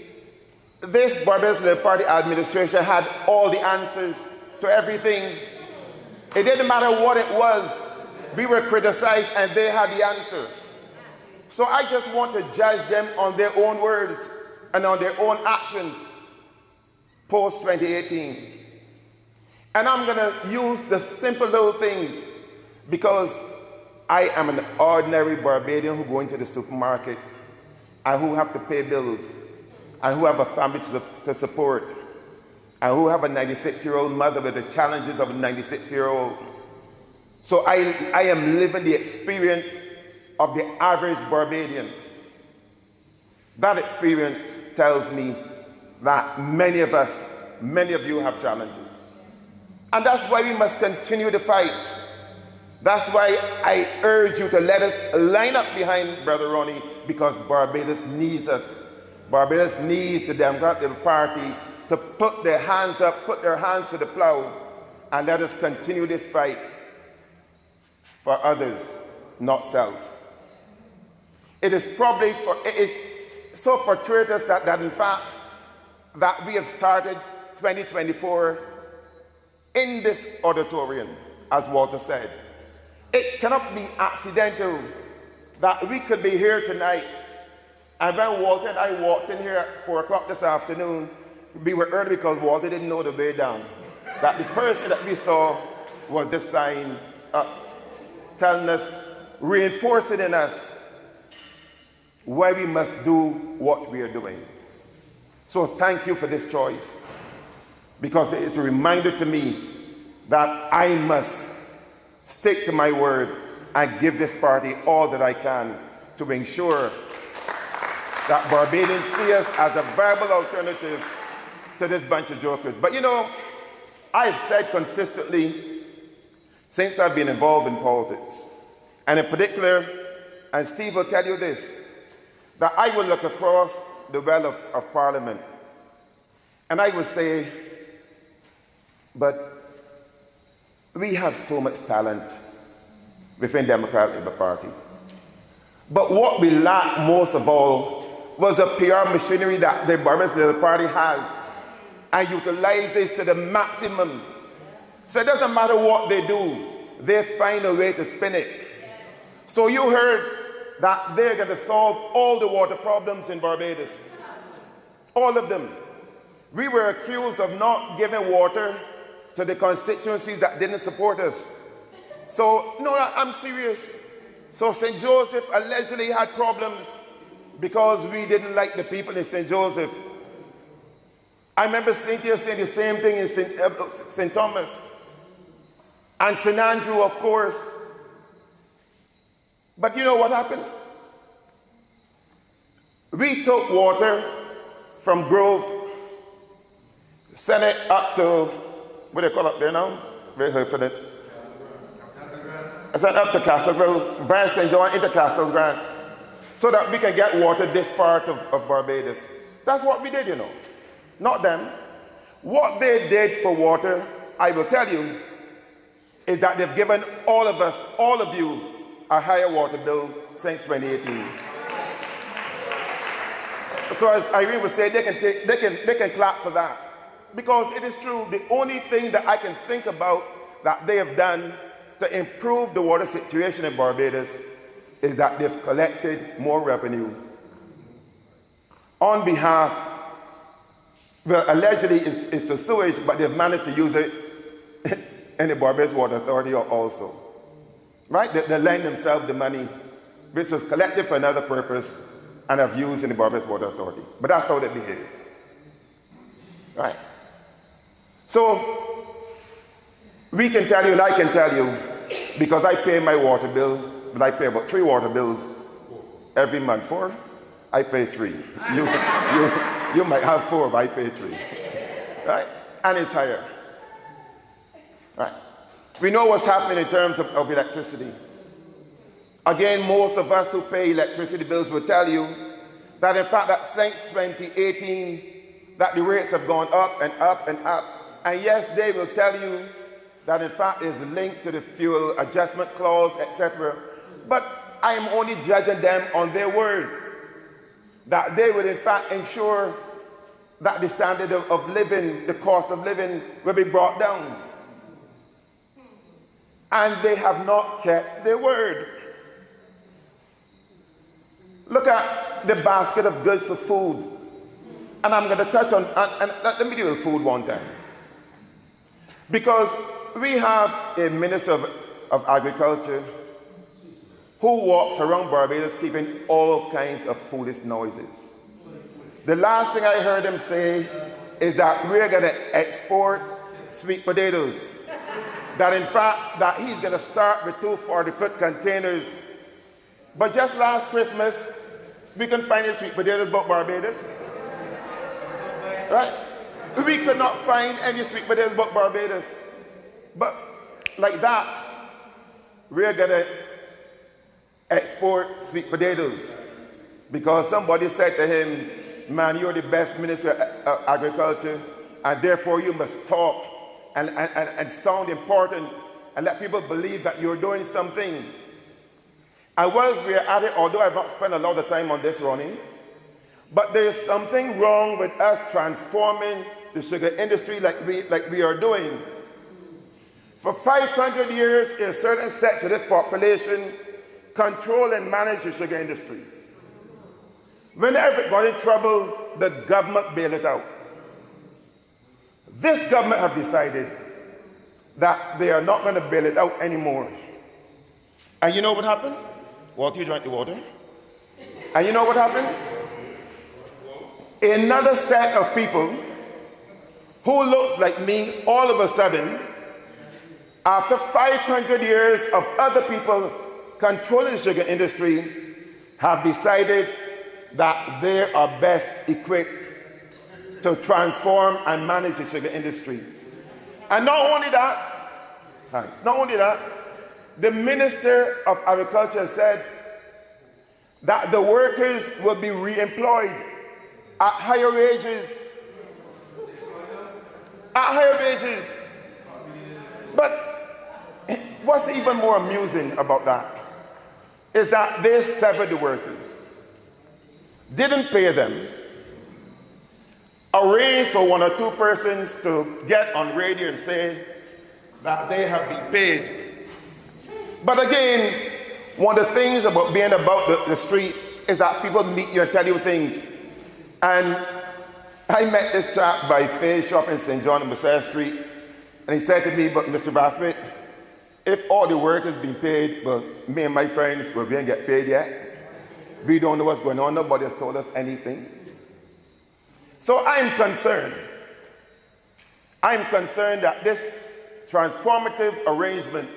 this Barbados Labour Party administration had all the answers to everything. It didn't matter what it was. We were criticized and they had the answer. So I just want to judge them on their own words and on their own actions post 2018. And I'm going to use the simple little things because I am an ordinary Barbadian who go into the supermarket and who have to pay bills and who have a family to support and who have a 96-year-old mother with the challenges of a 96-year-old. So I am living the experience of the average Barbadian. That experience tells me that many of us, many of you have challenges. And that's why we must continue to fight. That's why I urge you to let us line up behind Brother Ronnie, because Barbados needs us. Barbados needs the Democratic Party to put their hands up, put their hands to the plow, and let us continue this fight for others, not self. It is so fortuitous that in fact, that we have started 2024 in this auditorium, as Walter said. It cannot be accidental that we could be here tonight. And when Walter and I walked in here at 4 o'clock this afternoon, we were early because Walter didn't know the way down. That the first thing that we saw was this sign telling us, reinforcing in us why we must do what we are doing. So thank you for this choice, because it is a reminder to me that I must stick to my word and give this party all that I can to ensure that Barbadians see us as a viable alternative to this bunch of jokers. But you know, I've said consistently since I've been involved in politics, and in particular, and Steve will tell you this, that I will look across the well of Parliament and I will say, but we have so much talent within Democratic Labour Party. But what we lack most of all was a PR machinery that the Barbados Labour Party has and utilizes to the maximum. So it doesn't matter what they do, they find a way to spin it. So you heard that they're going to solve all the water problems in Barbados. All of them. We were accused of not giving water to the constituencies that didn't support us. So, no, I'm serious. So St. Joseph allegedly had problems because we didn't like the people in St. Joseph. I remember Cynthia saying the same thing in St. Thomas. And St. Andrew, of course. But you know what happened? We took water from Grove, sent it up to, what do they call up there now? Very heard for that. I sent up to Castle Grove, via St. John into Castle Grant, so that we can get water this part of Barbados. That's what we did, you know. Not them. What they did for water, I will tell you, is that they've given all of us, all of you, a higher water bill since 2018. So as Irene was saying, they can clap for that. Because it is true, the only thing that I can think about that they have done to improve the water situation in Barbados is that they've collected more revenue on behalf, well, allegedly it's for sewage, but they've managed to use it in the Barbados Water Authority also. Right? They lend themselves the money, which was collected for another purpose and have used in the Barbados Water Authority. But that's how they behave. Right. So, we can tell you, and I can tell you, because I pay my water bill, but I pay about 3 water bills every month. 4? I pay 3. You might have 4, but I pay 3. Right? And it's higher. Right? We know what's happening in terms of electricity. Again, most of us who pay electricity bills will tell you that in fact that since 2018, that the rates have gone up and up and up. And yes, they will tell you that in fact is linked to the fuel adjustment clause, etc. But I am only judging them on their word, that they will in fact ensure that the standard of living, the cost of living will be brought down. And they have not kept their word. Look at the basket of goods for food. And I'm going to touch on, and let me deal with food one time. Because we have a minister of agriculture who walks around Barbados keeping all kinds of foolish noises. The last thing I heard him say is that we're going to export sweet potatoes. That in fact, that he's going to start with 2 40-foot containers. But just last Christmas, we couldn't find any sweet potatoes but Barbados. Right? We could not find any sweet potatoes but Barbados. But like that, we're going to export sweet potatoes. Because somebody said to him, man, you're the best minister of agriculture, and therefore you must talk and sound important and let people believe that you're doing something. And whilst we're at it, although I've not spent a lot of time on this, Ronnie, but there is something wrong with us transforming the sugar industry like we are doing. For 500 years, a certain section of this population control and manage the sugar industry. Whenever it got in trouble, the government bailed it out. This government have decided that they are not going to bail it out anymore. And you know what happened? Walter, you drank the water. And you know what happened? Another set of people who looks like me all of a sudden, after 500 years of other people controlling the sugar industry, have decided that they are best equipped to transform and manage the sugar industry. And not only that, thanks, not only that, the Minister of Agriculture said that the workers will be re-employed at higher wages. At higher wages. But what's even more amusing about that is that they severed the workers, didn't pay them, arranged for 1 or 2 persons to get on radio and say that they have been paid. But again, one of the things about being about the streets is that people meet you and tell you things. And I met this chap by Faye's shop in St. John on Messiah Street, and he said to me, but Mr. Brathwaite, if all the work has been paid, but me and my friends, we didn't get paid yet. We don't know what's going on. Nobody has told us anything. So I'm concerned. I'm concerned that this transformative arrangement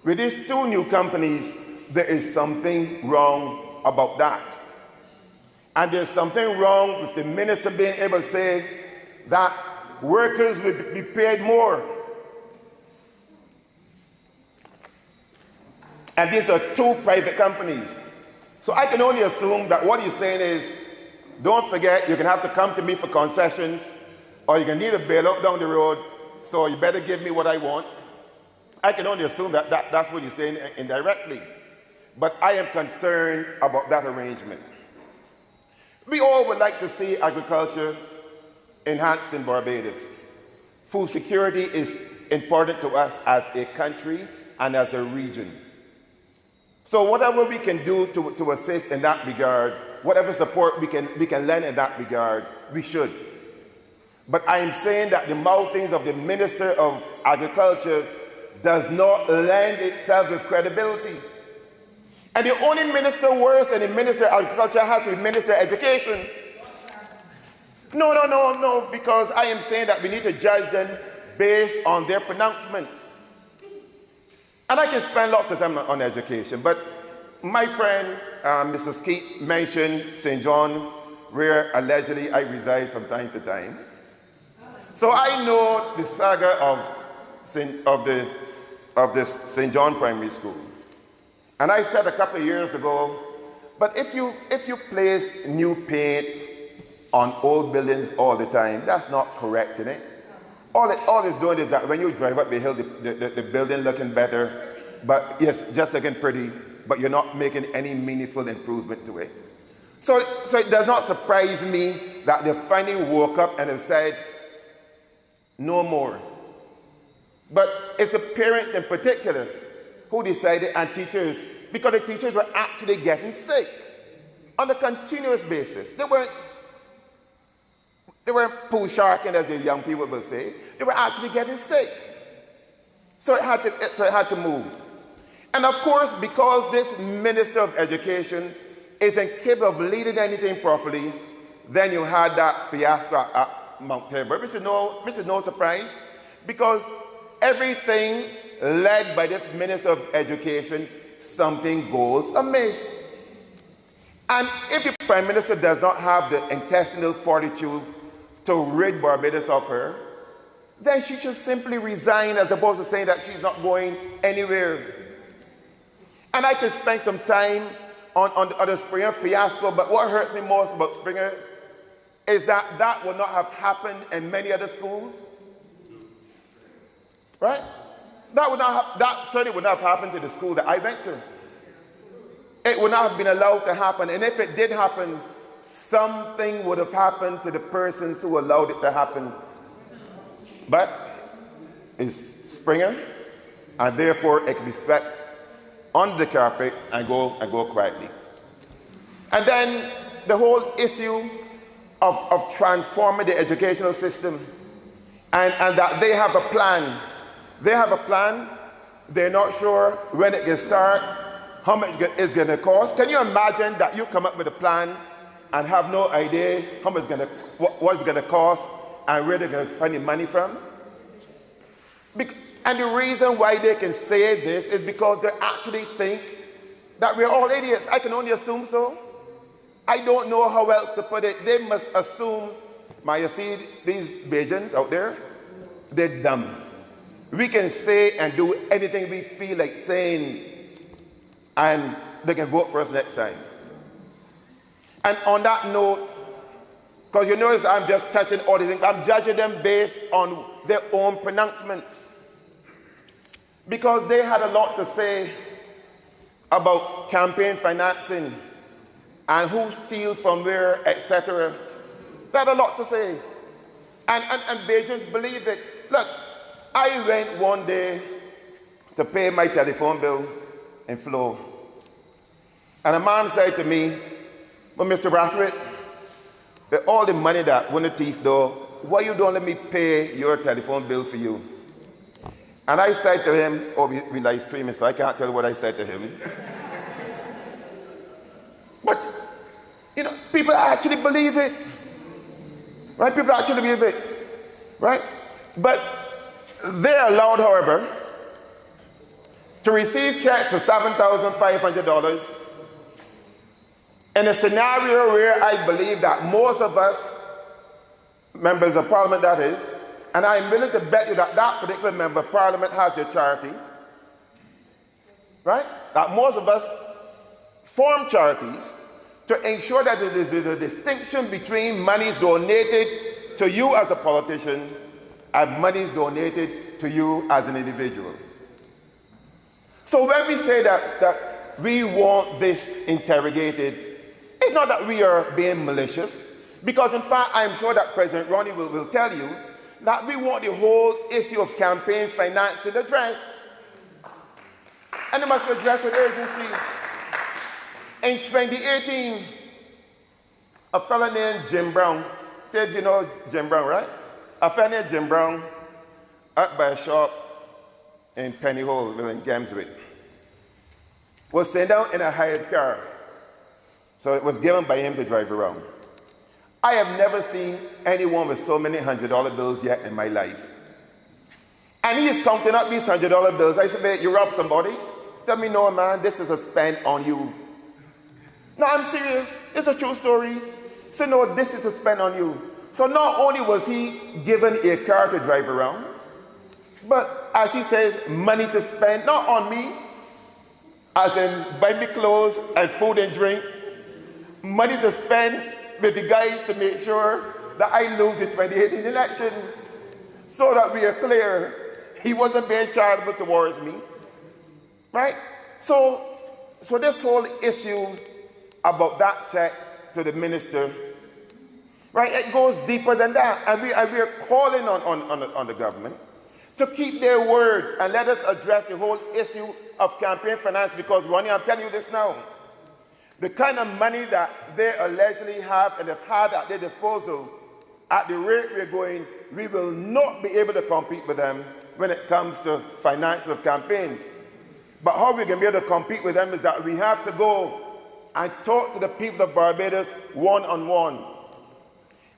with these 2 new companies, there is something wrong about that. And there's something wrong with the minister being able to say that workers will be paid more. And these are 2 private companies. So I can only assume that what he's saying is, don't forget, you're going to have to come to me for concessions, or you're going to need a bailout down the road, so you better give me what I want. I can only assume that that's what he's saying indirectly. But I am concerned about that arrangement. We all would like to see agriculture enhanced in Barbados. Food security is important to us as a country and as a region. So whatever we can do to assist in that regard, whatever support we can lend in that regard, we should. But I am saying that the mouthings of the Minister of Agriculture does not lend itself with credibility. And the only minister worse than the Minister of Agriculture has to be Minister of Education. No, because I am saying that we need to judge them based on their pronouncements. And I can spend lots of time on education, but my friend, Mrs. Keat, mentioned St. John, where allegedly I reside from time to time. So I know the saga of the St. John Primary School. And I said a couple of years ago, but if you place new paint on old buildings all the time, that's not correct, isn't it? All it's doing is that when you drive up the hill, the building looking better, but yes, just looking pretty, but you're not making any meaningful improvement to it. So it does not surprise me that they finally woke up and have said, no more. But it's the parents in particular who decided, and teachers, because the teachers were actually getting sick on a continuous basis. They weren't pool sharking, as the young people will say. They were actually getting sick. So it had to move. And of course, because this Minister of Education isn't capable of leading anything properly, then you had that fiasco at Mount TYRA, which is no surprise, because everything led by this Minister of Education, something goes amiss. And if the Prime Minister does not have the intestinal fortitude to rid Barbados of her, then she should simply resign, as opposed to saying that she's not going anywhere. And I could spend some time on the Springer fiasco, but what hurts me most about Springer is that that would not have happened in many other schools. Right? That certainly would not have happened to the school that I went to. It would not have been allowed to happen. And if it did happen, something would have happened to the persons who allowed it to happen. But it's Springer, and therefore it can be swept under the carpet and go quietly. And then the whole issue of transforming the educational system, and that they have a plan. They have a plan. They're not sure when it can start, how much it's going to cost. Can you imagine that you come up with a plan and have no idea how much what it's going to cost and where they're going to find the money from? And the reason why they can say this is because they actually think that we're all idiots. I can only assume so. I don't know how else to put it. They must assume, you see these Bajans out there? They're dumb. We can say and do anything we feel like saying, and they can vote for us next time. And on that note, because you notice I'm just touching all these things, I'm judging them based on their own pronouncements. Because they had a lot to say about campaign financing and who steals from where, etc. They had a lot to say. And Bajans believe it. Look, I went one day to pay my telephone bill in Flow. And a man said to me, "Well, Mr. Brathwaite, with all the money that won the thief though, why you don't let me pay your telephone bill for you?" And I said to him, we live streaming, so I can't tell what I said to him. But, you know, people actually believe it. Right? People actually believe it. Right? But they're allowed, however, to receive checks for $7,500 in a scenario where I believe that most of us, members of Parliament that is, and I'm willing to bet you that that particular member of Parliament has your charity, right? That most of us form charities to ensure that there is a distinction between monies donated to you as a politician and monies donated to you as an individual. So when we say that we want this interrogated, it's not that we are being malicious, because in fact I'm sure that President Ronnie will tell you that we want the whole issue of campaign financing addressed. And it must be addressed with urgency. In 2018, a fellow named Jim Brown, did you know Jim Brown, right? A fellow named Jim Brown, up by a shop in Pennyhole, in Gamswood, was sent down in a hired car. So it was given by him to drive around. I have never seen anyone with so many $100 bills yet in my life. And he is counting up these $100 bills. I said, "Mate, you robbed somebody?" Tell me, "No, man, this is a spend on you." No, I'm serious. It's a true story. He said, "No, this is a spend on you." So not only was he given a car to drive around, but as he says, money to spend, not on me, as in buy me clothes and food and drink, money to spend with the guys to make sure that I lose the 2018 election. So that we are clear, he wasn't being charitable towards me, right? So this whole issue about that check to the minister, right, it goes deeper than that. And we are calling on the government to keep their word and let us address the whole issue of campaign finance, because, Ronnie, I'm telling you this now, the kind of money that they allegedly have and have had at their disposal, at the rate we're going, we will not be able to compete with them when it comes to finance of campaigns. But how we can be able to compete with them is that we have to go and talk to the people of Barbados one-on-one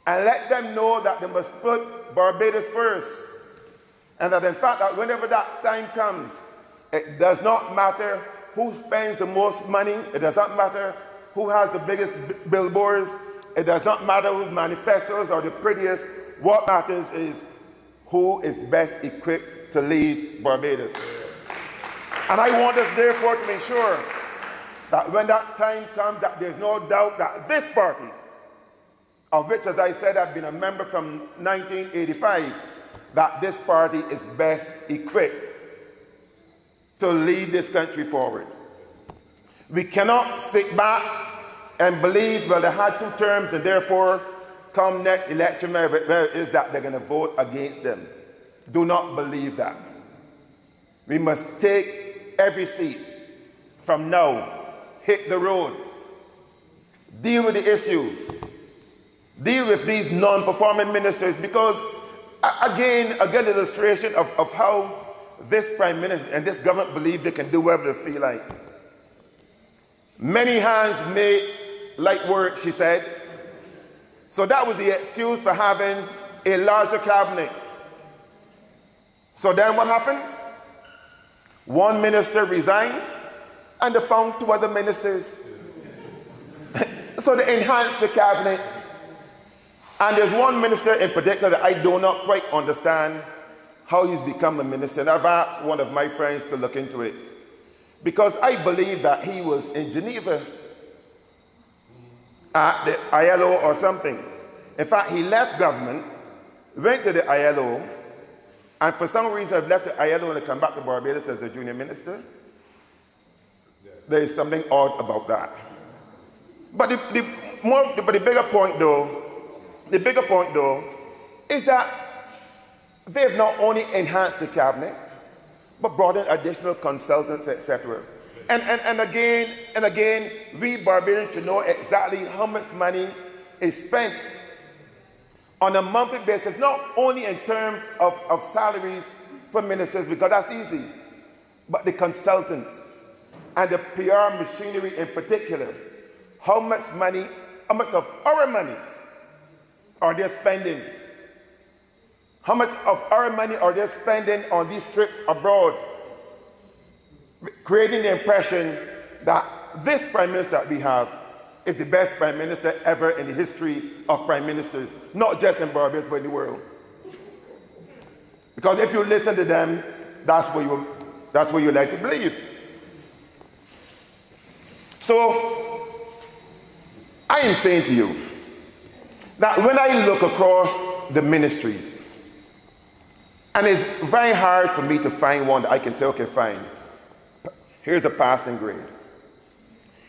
and let them know that they must put Barbados first, and that in fact that whenever that time comes, it does not matter who spends the most money, it does not matter who has the biggest billboards, it does not matter whose manifestos are the prettiest. What matters is who is best equipped to lead Barbados. And I want us therefore to make sure that when that time comes, that there's no doubt that this party, of which, as I said, I've been a member from 1985, that this party is best equipped to lead this country forward. We cannot sit back and believe, well, they had 2 terms and therefore come next election, where it is that they're going to vote against them. Do not believe that. We must take every seat from now, hit the road, deal with the issues, deal with these non-performing ministers, because again, illustration of how this Prime Minister and this government believe they can do whatever they feel like. Many hands make light work, she said. So that was the excuse for having a larger cabinet. So then what happens? One minister resigns and they found 2 other ministers. So they enhanced the cabinet. And there's one minister in particular that I do not quite understand how he's become a minister. And I've asked one of my friends to look into it, because I believe that he was in Geneva at the ILO or something. In fact, he left government, went to the ILO, and for some reason have left the ILO and come back to Barbados as a junior minister. There is something odd about that. But the bigger point though, is that they've not only enhanced the cabinet, but brought in additional consultants, etc. And again, we Barbadians should know exactly how much money is spent on a monthly basis, not only in terms of salaries for ministers, because that's easy, but the consultants and the PR machinery in particular. How much of our money are they spending? How much of our money are they spending on these trips abroad? Creating the impression that this Prime Minister that we have is the best Prime Minister ever in the history of Prime Ministers, not just in Barbados, but in the world. Because if you listen to them, that's what you like to believe. So, I am saying to you that when I look across the ministries, and it's very hard for me to find one that I can say, okay, fine, here's a passing grade.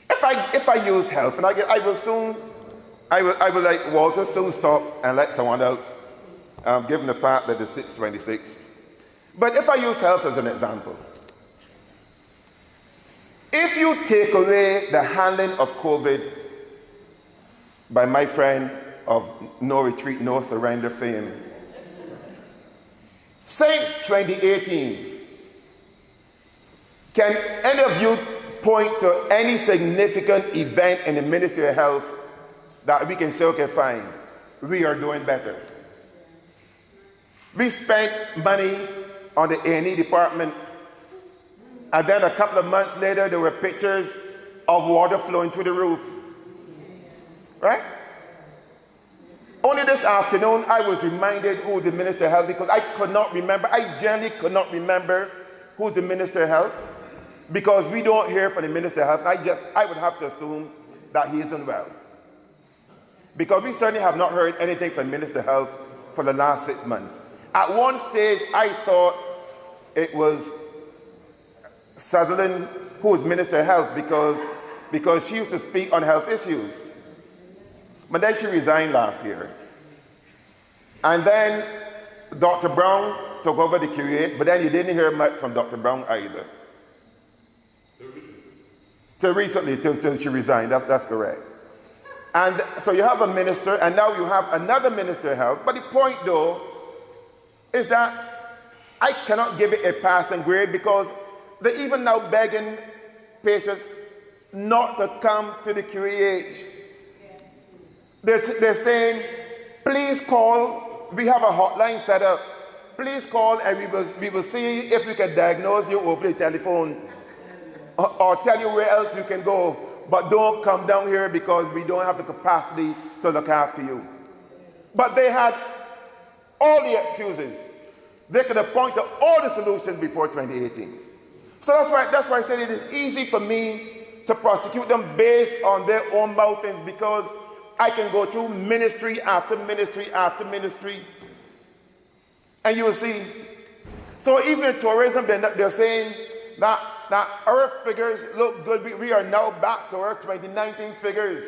If I use health, and I will like Walter soon stop and let someone else, given the fact that it's 6:26. But if I use health as an example, if you take away the handling of COVID by my friend of No Retreat, No Surrender fame, since 2018, can any of you point to any significant event in the Ministry of Health that we can say, okay, fine, we are doing better. We spent money on the A&E department, and then a couple of months later, there were pictures of water flowing through the roof. Right? Only this afternoon, I was reminded who the Minister of Health, because I could not remember, I genuinely could not remember who's the Minister of Health, because we don't hear from the Minister of Health. I would have to assume that he isn't well. Because we certainly have not heard anything from the Minister of Health for the last 6 months. At one stage, I thought it was Sutherland who was Minister of Health because she used to speak on health issues. But then she resigned last year. And then Dr. Brown took over the QAH, but then you didn't hear much from Dr. Brown either. Till recently, till she resigned, that's correct. And so you have a minister, and now you have another Minister of Health. But the point, though, is that I cannot give it a passing grade, because they're even now begging patients not to come to the QEH. They're saying, please call, we have a hotline set up. Please call and we will see if we can diagnose you over the telephone or tell you where else you can go. But don't come down here because we don't have the capacity to look after you. But they had all the excuses. They could have pointed to all the solutions before 2018. So that's why I said it is easy for me to prosecute them based on their own mouthings, because I can go through ministry after ministry after ministry, and you will see. So even in tourism, they're saying that our figures look good. We are now back to our 2019 figures.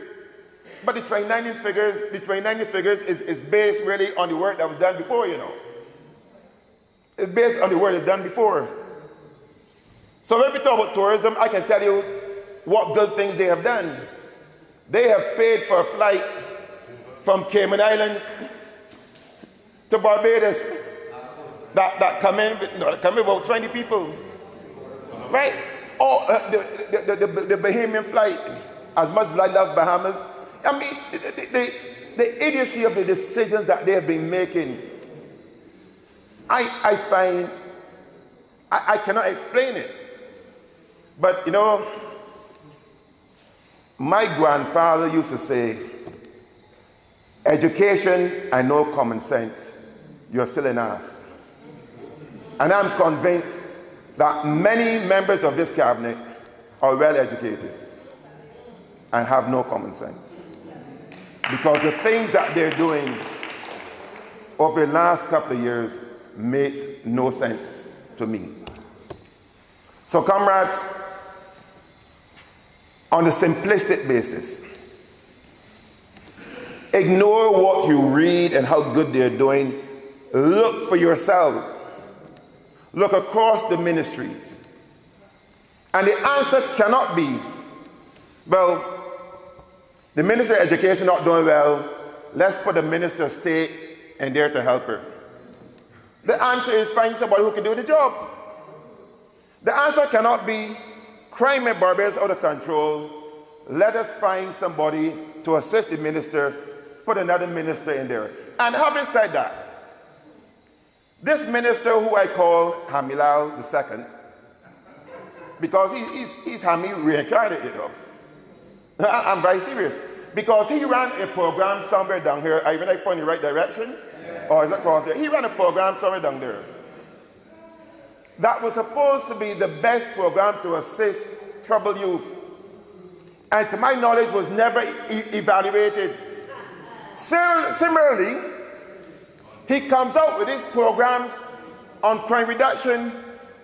But the 2019 figures is based really on the work that was done before, you know. It's based on the work that's done before. So when we talk about tourism, I can tell you what good things they have done. They have paid for a flight from Cayman Islands to Barbados that come in about 20 people. Right? Oh, the Bahamian flight, as much as I love Bahamas, I mean, the idiocy of the decisions that they have been making, I find, I cannot explain it. But, you know, my grandfather used to say, education and no common sense, you're still an ass. And I'm convinced that many members of this cabinet are well educated and have no common sense. Because the things that they're doing over the last couple of years makes no sense to me. So comrades, on a simplistic basis, ignore what you read and how good they're doing. Look for yourself. Look across the ministries. And the answer cannot be, well, the Minister of Education not doing well, let's put the Minister of State in there to help her. The answer is find somebody who can do the job. The answer cannot be crime in Barbados out of control, let us find somebody to assist the minister, put another minister in there. And having said that, this minister who I call Hamilal II, because he's Hami reincarnated, you know. I'm very serious. Because he ran a program somewhere down here, even I point in the right direction, or is it across there? He ran a program somewhere down there that was supposed to be the best program to assist troubled youth. And to my knowledge was never evaluated. Similarly, he comes out with his programs on crime reduction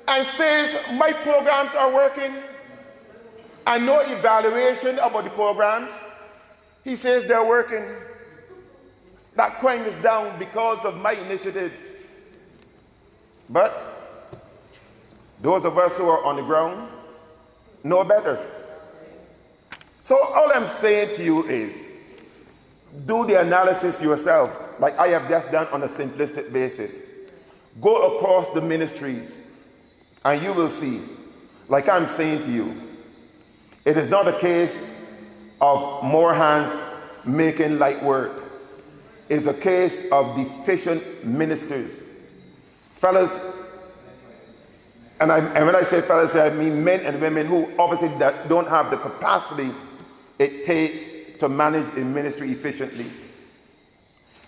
and says, my programs are working, and no evaluation about the programs. He says they're working. That crime is down because of my initiatives. But those of us who are on the ground know better. So all I'm saying to you is, do the analysis yourself, like I have just done on a simplistic basis. Go across the ministries, and you will see, like I'm saying to you, it is not a case of more hands making light work. is a case of deficient ministers. Fellas, and when I say fellas, I mean men and women who obviously don't have the capacity it takes to manage a ministry efficiently.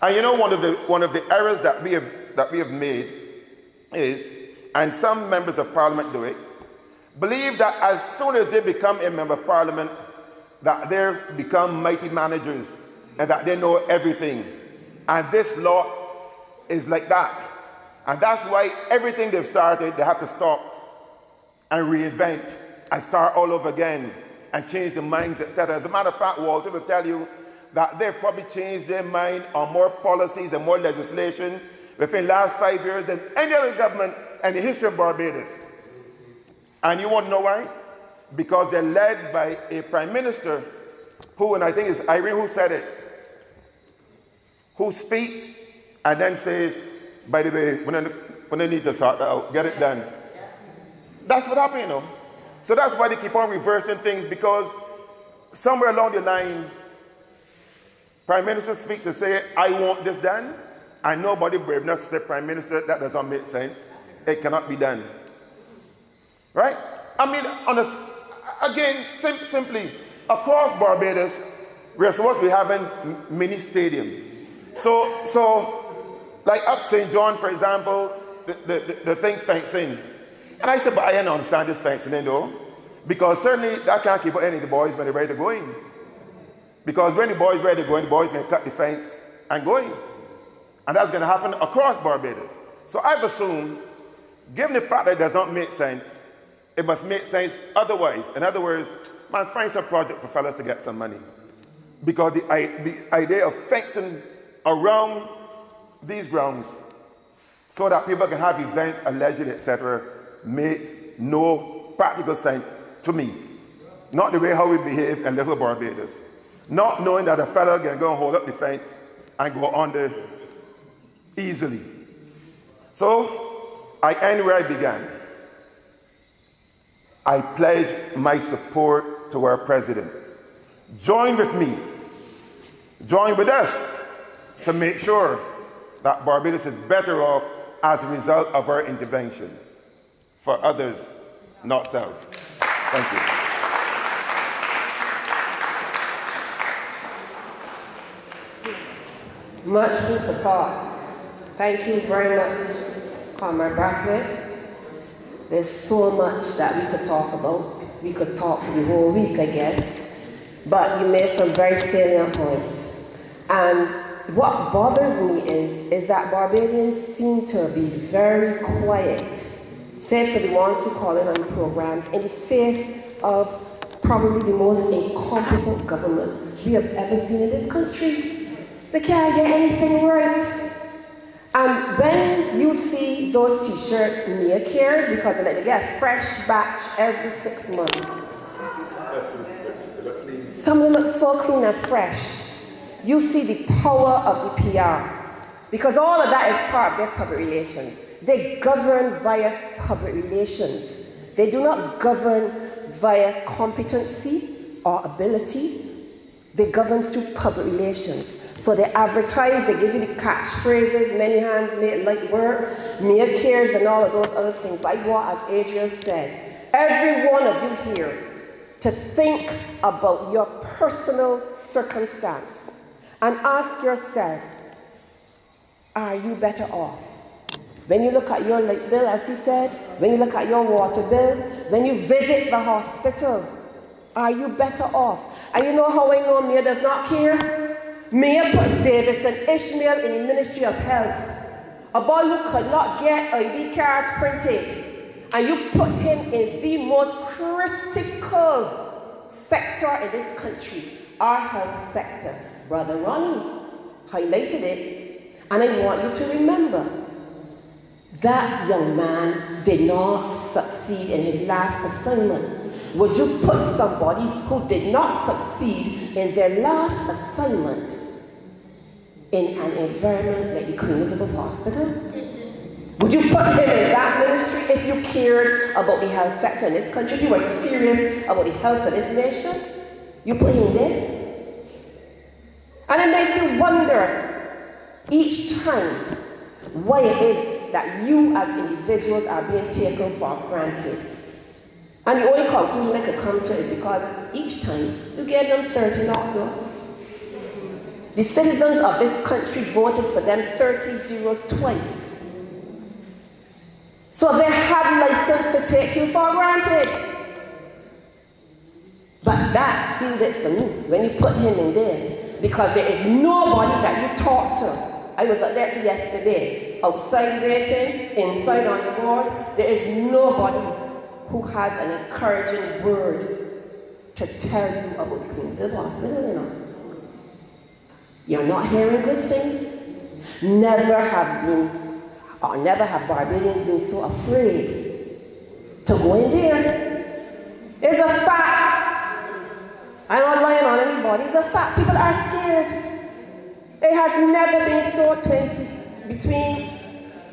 And you know, one of the errors that we have made is, and some members of parliament do it, believe that as soon as they become a member of parliament, that they become mighty managers and that they know everything. And this lot is like that. And that's why everything they've started, they have to stop and reinvent and start all over again and change the minds, etc. As a matter of fact, Walter will tell you that they've probably changed their mind on more policies and more legislation within the last 5 years than any other government in the history of Barbados. And you want to know why? Because they're led by a prime minister who, and I think it's Irene who said it, who speaks and then says, by the way, when I need to sort that out, get it done. That's what happened, you know. So that's why they keep on reversing things, because somewhere along the line, prime minister speaks and says, I want this done, and nobody brave enough to say, prime minister, that doesn't make sense. It cannot be done. Right? I mean, again, simply, across Barbados, we're supposed to be having mini stadiums. So like up St. John, for example, the thing fencing. And I said, but I don't understand this fencing, though, because certainly that can't keep any of the boys when they're ready to go in. Because when the boys are ready to go in, the boys are going to cut the fence and go in. And that's going to happen across Barbados. So I've assumed, given the fact that it does not make sense, it must make sense otherwise. In other words, man, find some project for fellas to get some money. Because the idea of fencing around these grounds so that people can have events, alleged, etc., makes no practical sense to me. Not the way how we behave in little Barbados. Not knowing that a fellow can go and hold up the fence and go under easily. So, I end where I began. I pledge my support to our president. Join with me, join with us to make sure that Barbados is better off as a result of our intervention. For others, not self. Thank you. Much food for thought. Thank you very much, Comrade Brathwaite. There's so much that we could talk about. We could talk for the whole week, I guess. But you made some very salient points. And what bothers me is that Barbadians seem to be very quiet, save for the ones who call in on programs, in the face of probably the most incompetent government we have ever seen in this country. They can't get anything right. And when you see those t-shirts near cares, because they get a fresh batch every 6 months. Some of them look so clean and fresh. You see the power of the PR. Because all of that is part of their public relations. They govern via public relations. They do not govern via competency or ability. They govern through public relations. So they advertise, they give you the catchphrases, many hands make light work, mere cares and all of those other things. But I want, as Adriel said, every one of you here to think about your personal circumstance and ask yourself, are you better off? When you look at your light bill, as he said, when you look at your water bill, when you visit the hospital, are you better off? And you know how I know Mayor does not care? Mayor put Davison Ishmael in the Ministry of Health, a boy who could not get ID cards printed, and you put him in the most critical sector in this country, our health sector. Brother Ronnie highlighted it, and I want you to remember that young man did not succeed in his last assignment. Would you put somebody who did not succeed in their last assignment in an environment like the Queen Elizabeth Hospital? Would you put him in that ministry if you cared about the health sector in this country, if you were serious about the health of this nation? You put him there? And it makes you wonder, each time why it is that you as individuals are being taken for granted. And the only conclusion I could come to is because each time you gave them $30. The citizens of this country voted for them 30-0 twice. So they had license to take you for granted. But that sealed it for me when you put him in there, because there is nobody that you talk to. I was up there yesterday, outside waiting, inside on the board. There is nobody who has an encouraging word to tell you about the Queensville Hospital, you know. You're not hearing good things. Never have Barbadians been so afraid to go in there. It's a fact. I'm not lying on anybody. It's a fact. People are scared. It has never been so between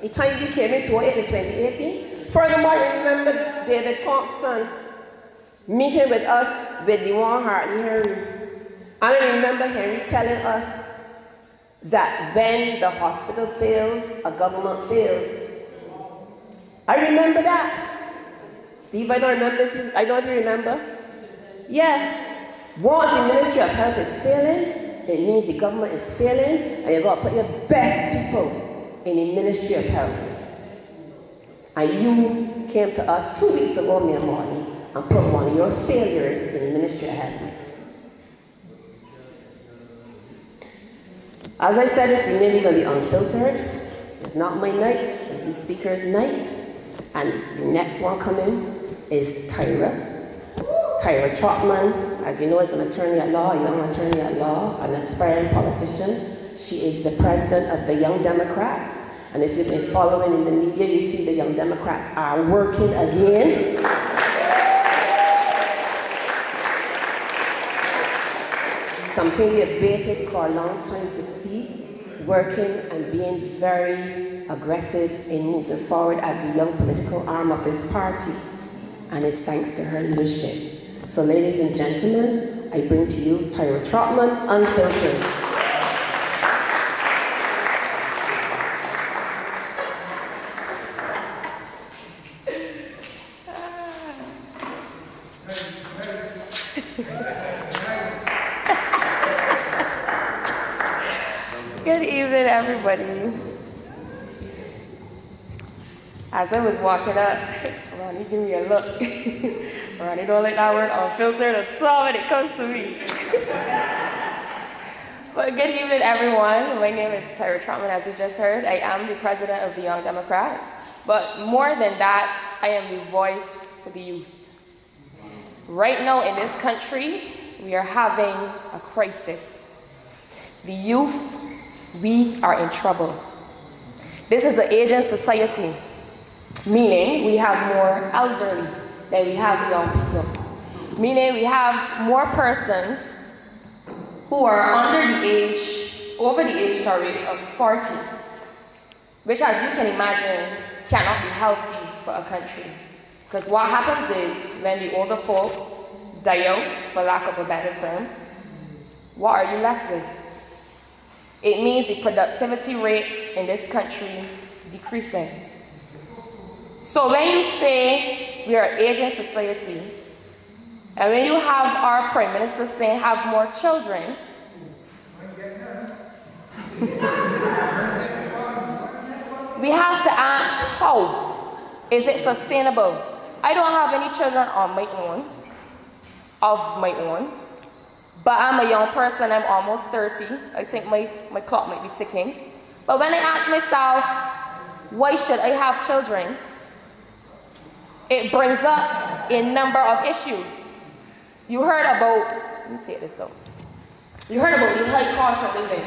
the time we came in 2008 and 2018. Furthermore, I remember David Thompson meeting with us with the one Hartley Henry. And I remember Henry telling us that when the hospital fails, a government fails. I remember that. Steve, I don't know if you remember. Yeah. Once the Ministry of Health is failing, it means the government is failing, and you've got to put your best people in the Ministry of Health. And you came to us 2 weeks ago, Mayor Maloney, and put one of your failures in the Ministry of Health. As I said, this evening we're going to be unfiltered. It's not my night, it's the speaker's night. And the next one coming is TYRA. TYRA TROTMAN, as you know, is an attorney at law, a young attorney at law, an aspiring politician. She is the president of the Young Democrats. And if you've been following in the media, you see the Young Democrats are working again. Something we have waited for a long time to see, working and being very aggressive in moving forward as the young political arm of this party. And it's thanks to her leadership. So ladies and gentlemen, I bring to you TYRA TROTMAN, Unfiltered. Good evening, everybody. As I was walking up, Ronnie gave me a look. Ronnie don't like that word unfiltered at all when it comes to me. But good evening, everyone. My name is TYRA TROTMAN, as you just heard. I am the president of the Young Democrats. But more than that, I am the voice for the youth. Right now in this country, we are having a crisis. The youth, we are in trouble. This is an aging society, meaning we have more elderly than we have young people. Meaning we have more persons who are over the age of 40, which, as you can imagine, cannot be healthy for a country. Because what happens is, when the older folks die out, for lack of a better term, what are you left with? It means the productivity rates in this country decreasing. So when you say we are an aging society, and when you have our Prime Minister saying have more children, we have to ask, how is it sustainable? I don't have any children of my own, but I'm a young person, I'm almost 30. I think my clock might be ticking. But when I ask myself, why should I have children? It brings up a number of issues. You heard about, let me take this out. You heard about the high cost of living.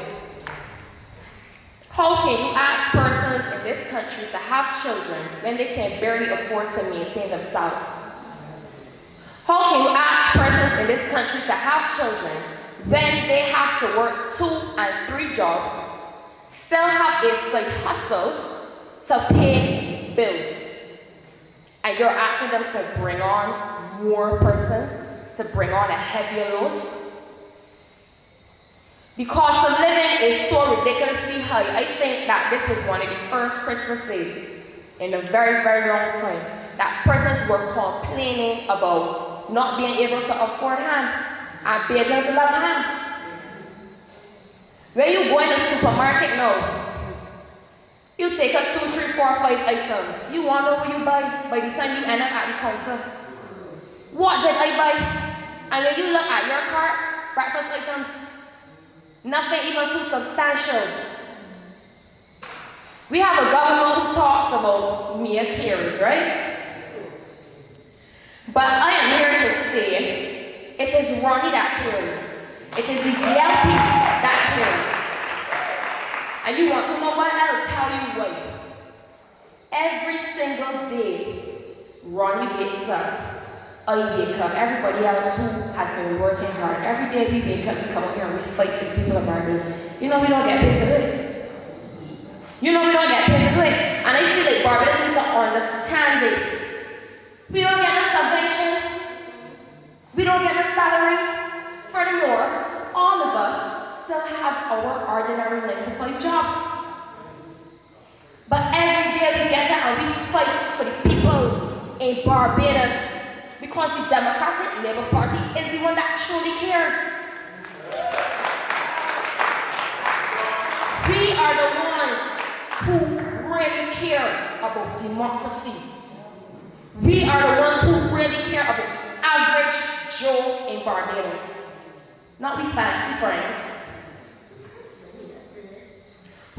How can you ask persons in this country to have children when they can barely afford to maintain themselves? How can you ask persons in this country to have children when they have to work 2 and 3 jobs, still have a side hustle to pay bills? And you're asking them to bring on more persons, to bring on a heavier load? The cost of living is so ridiculously high. I think that this was one of the first Christmases in a very, very long time that persons were complaining about not being able to afford ham, and they just love ham. When you go in the supermarket now, you take up 2, 3, 4, 5 items. You want to know what you buy by the time you end up at the counter. What did I buy? And when you look at your cart, breakfast items, nothing even too substantial. We have a government who talks about mere cares, right? But I am here to say it is Ronnie that cares. It is the DLP that cares. And you want to know what? I'll tell you why. Every single day, Ronnie wakes up. I wake up. Everybody else who has been working hard. Every day we wake up, we come up here and we fight for the people of Barbados. You know we don't get paid to do it. You know we don't get paid to do it. And I feel like Barbados need to understand this. We don't get a subvention. We don't get a salary. Furthermore, all of us still have our ordinary 9-to-5 jobs. But every day we get out and we fight for the people in Barbados because the Democratic Labour Party is the one that truly cares. We are the ones who really care about democracy. We are the ones who really care about average Joe in Barbados. Not we fancy friends.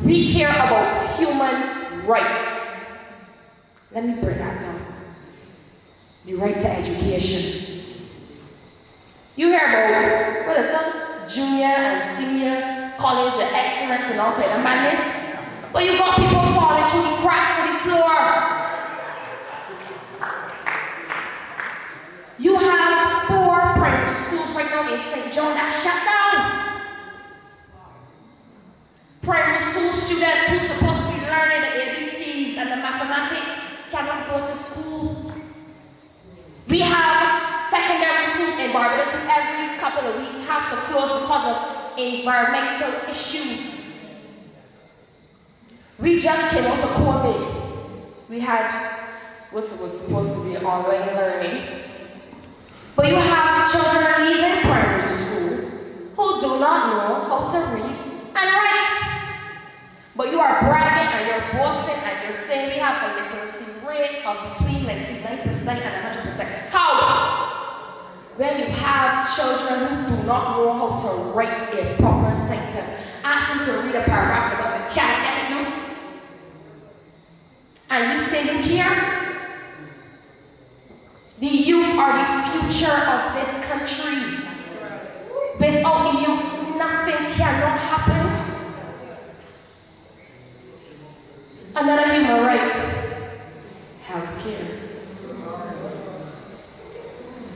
We care about human rights. Let me break that down. The right to education. You hear about, what is that? Junior and senior college of excellence and all kind of madness. But you got people falling through the cracks of the floor. You have 4 primary schools right now in St. John that shut down. Primary school students who are supposed to be learning the ABCs and the mathematics cannot go to school. We have secondary schools in Barbados who every couple of weeks have to close because of environmental issues. We just came out of COVID. We had what was supposed to be online learning. But you have children leaving primary school who do not know how to read and write. But you are bragging and you're boasting and you're saying we have a literacy rate of between 99% and 100%. How? When you have children who do not know how to write a proper sentence, ask them to read a paragraph about the chat at you, and you say you care? The youth are the future of this country. Without the youth, nothing cannot happen. Another human right, health care.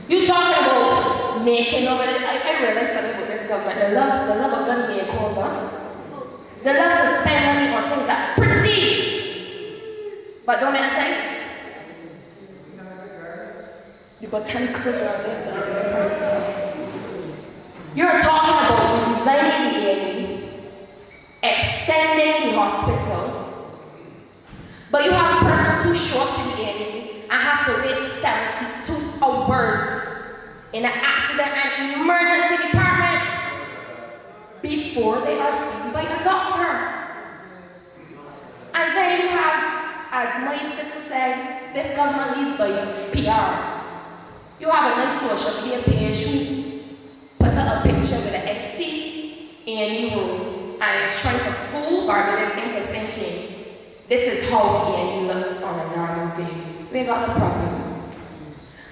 You talking about making over it. I realize something about this government. They love a gun makeover. They love to spend money on things that are pretty, but don't make sense. The botanical gardens as we refer to. You're talking about redesigning the A&E, extending the hospital, but you have persons who show up to the A&E and have to wait 72 hours in an accident and emergency department before they are seen by a doctor. And then you have, as my sister said, this government leads by PR. You have a nice social media page who puts up a picture with an empty A&E room and is trying to fool Barbados into thinking this is how the A&E looks on a normal day. We ain't got no problem.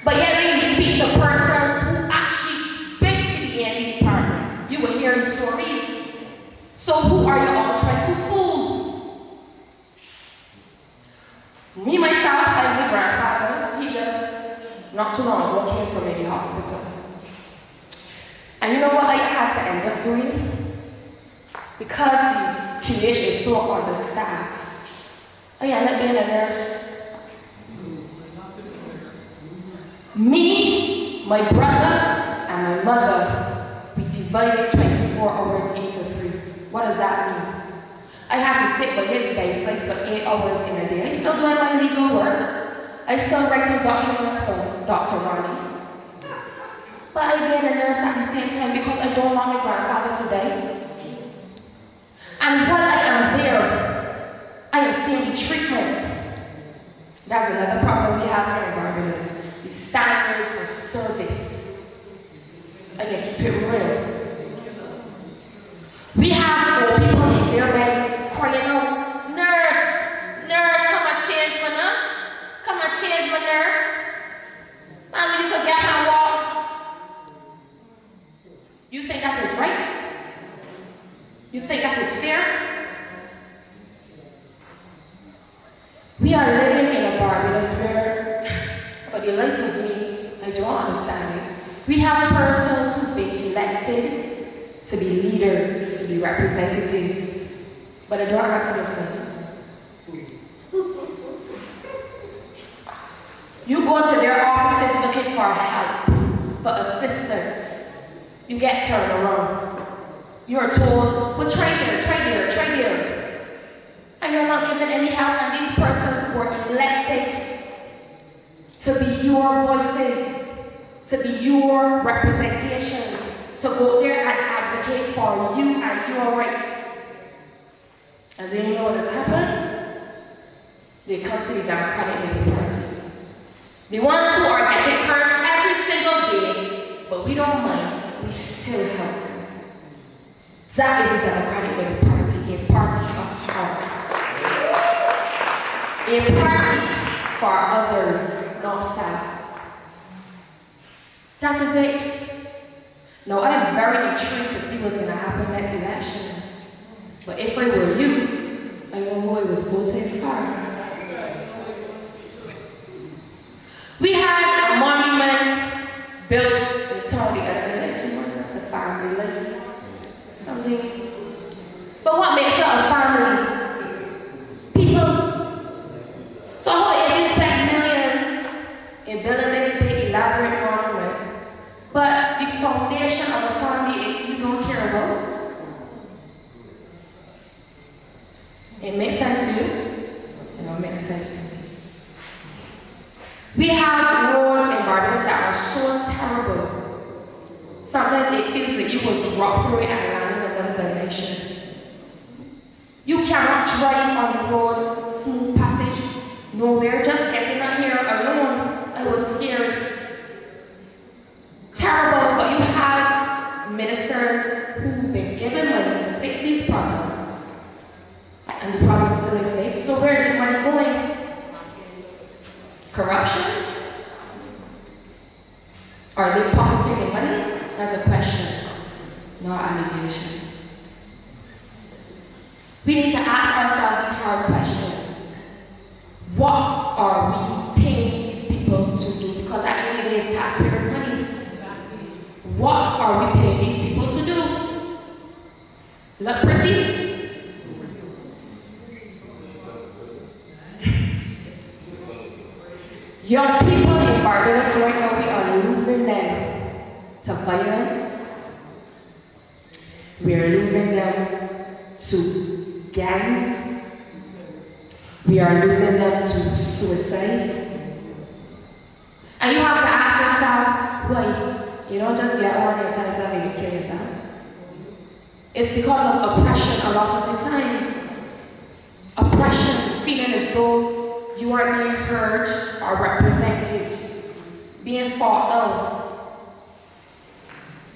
But yet when you speak to persons who actually been to the A&E department, you will hear these stories. So who are you all trying to fool? Me, myself, and my grandfather, he just not too long ago came from the hospital. And you know what I had to end up doing? Because the community is so understaffed, I ended up being a nurse. Me, my brother, and my mother, we divided 24 hours into What does that mean? I had to sit by his bedside for 8 hours in a day. I still doing my legal work. I still writing documents for DR.RONNE. But I being a nurse at the same time because I don't want my grandfather to die. And while I am there, I am seeing the treatment. That's another problem we have here in Barbados. The standards of service. I can keep it real. We have old people in their beds crying out, nurse, nurse, come and change me now. Come and change my nurse. And when you could get and walk. You think that is right? You think that is fair? We are living in a Barbados where, for the life of me, I don't understand it. We have persons who've been elected to be leaders, to be representatives, but I don't ask them. You go to their offices looking for help, for assistance. You get turned around. You're told, well, try here, try here, try here. And you're not given any help, and these persons were elected to be your voices, to be your representations, to go there and advocate for you and your rights. And then you know what has happened? They come to the Democratic Labour Party. The ones who are getting cursed every single day, but we don't mind, we still help them. That is the Democratic Labour Party, a party of heart. A party for others, not self. That is it. Now, I am very intrigued to see what's going to happen next election. But if I were you, I know who I was voting for. We had a monument built in town the other day to family life. Something. But what makes it a family? People. So how is you spend millions in building this big elaborate monument, but the foundation of a family you don't care about? It makes sense to you? It don't make sense to me. We have roads in Barbados that are so terrible. Sometimes it feels like you will drop through it and land in another dimension. You cannot drive on the road, smooth passage, nowhere, just getting out here alone. I was scared. Terrible, but you have ministers who've been given money to fix these problems. And the problem's still in fix. So where is the money going? Corruption? Are they pocketing the money? That's a question, not allegation. We need to ask ourselves the hard question. What are we paying these people to do? Because at the end of the day, it's taxpayers' money. What are we paying these people to do? Look pretty? Young people in Barbados right now, we are losing them to violence. We are losing them to gangs. We are losing them to suicide. And you have to ask yourself, why? You don't just get on and tell yourself and you kill yourself. It's because of oppression a lot of the times. Oppression, feeling as though you aren't being heard or represented, being fought down.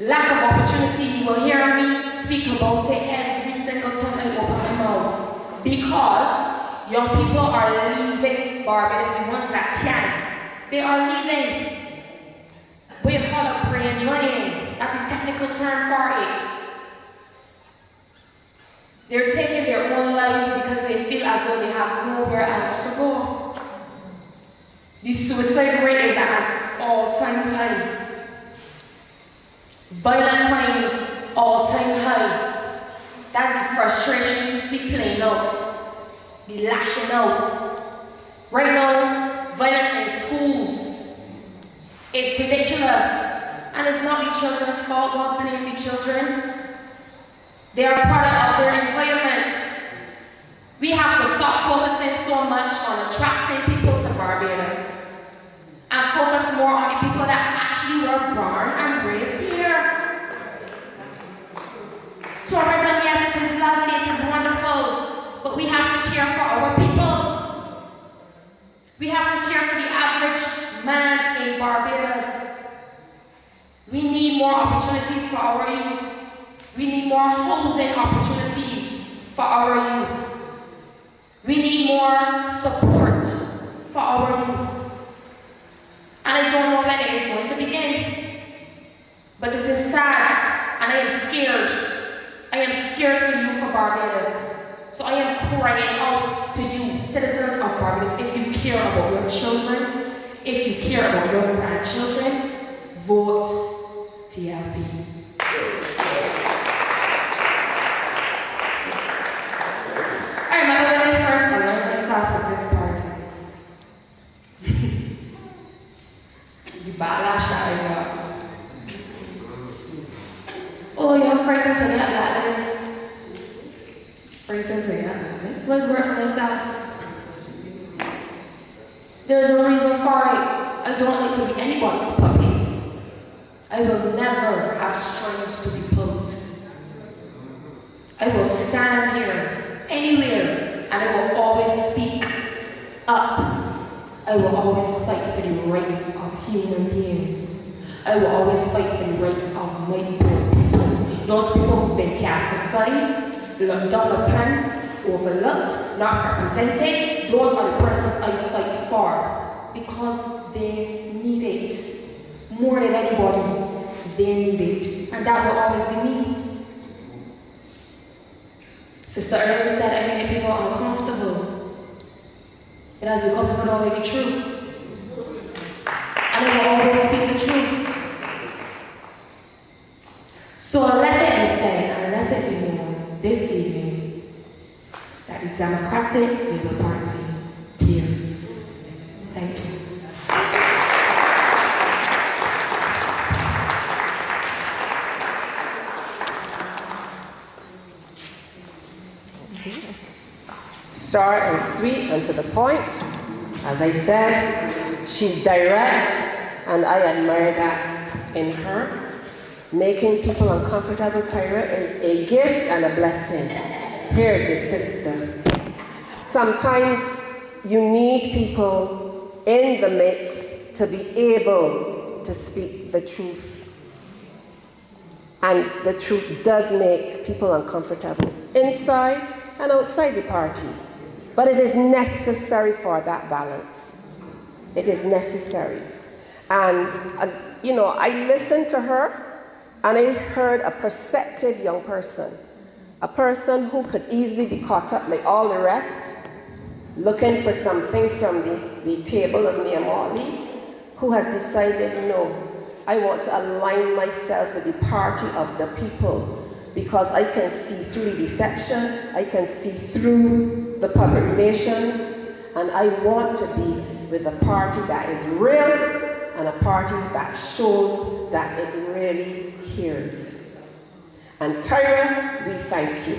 Lack of opportunity, you will hear me speak about it every single time I open my mouth. Because young people are leaving Barbados, the ones that can. They are leaving. We call it brain drain. That's a technical term for it. They're taking their own lives because they feel as though they have nowhere else to go. The suicide rate is at an all-time high. Violent crimes, all-time high. That's the frustration you see playing out. The lashing out. Right now, violence in schools. It's ridiculous. And it's not the children's fault. Don't blame the children. They are a product of their environment. We have to stop focusing so much on attracting people to Barbados and focus more on the people that actually were born and raised here. Tourism, yes, it is lovely, it is wonderful, but we have to care for our people. We have to care for the average man in Barbados. We need more opportunities for our youth. We need more housing opportunities for our youth. We need more support for our youth. And I don't know when it is going to begin. But it is sad, and I am scared. I am scared for you for Barbados. So I am crying out to you, citizens of Barbados, if you care about your children, if you care about your grandchildren, vote TLP. I remember when I first aligned myself with this party. The backlash that I got. Oh, you're frightened to get that list. Frightened to get that list. What's work for myself? There's a reason for it. I don't like to be anybody's puppy. I will never have strings to be pulled. I will stand here, anywhere, and I will always speak up. I will always fight for the rights of human beings. I will always fight for the rights of my people. Those people who've been cast aside, looked down upon, overlooked, not represented, those are the persons I fight for because they need it. More than anybody, they need it. And that will always be me. Sister earlier said I make people uncomfortable. It has become people don't like the truth. And I will always speak the truth. So let it be said and let it be known this evening that the Democratic Labour Party cares. Thank you. Short and sweet and to the point. As I said, she's direct, and I admire that in her. Making people uncomfortable, Tyra, is a gift and a blessing. Here's your sister. Sometimes you need people in the mix to be able to speak the truth. And the truth does make people uncomfortable, inside and outside the party. But it is necessary for that balance. It is necessary. And, you know, I listened to her, and I heard a perceptive young person, a person who could easily be caught up like all the rest, looking for something from the table of Mia Morley, who has decided, no, I want to align myself with the party of the people, because I can see through the deception, I can see through the public relations, and I want to be with a party that is real and a party that shows that it really cares. And Tyra, we thank you.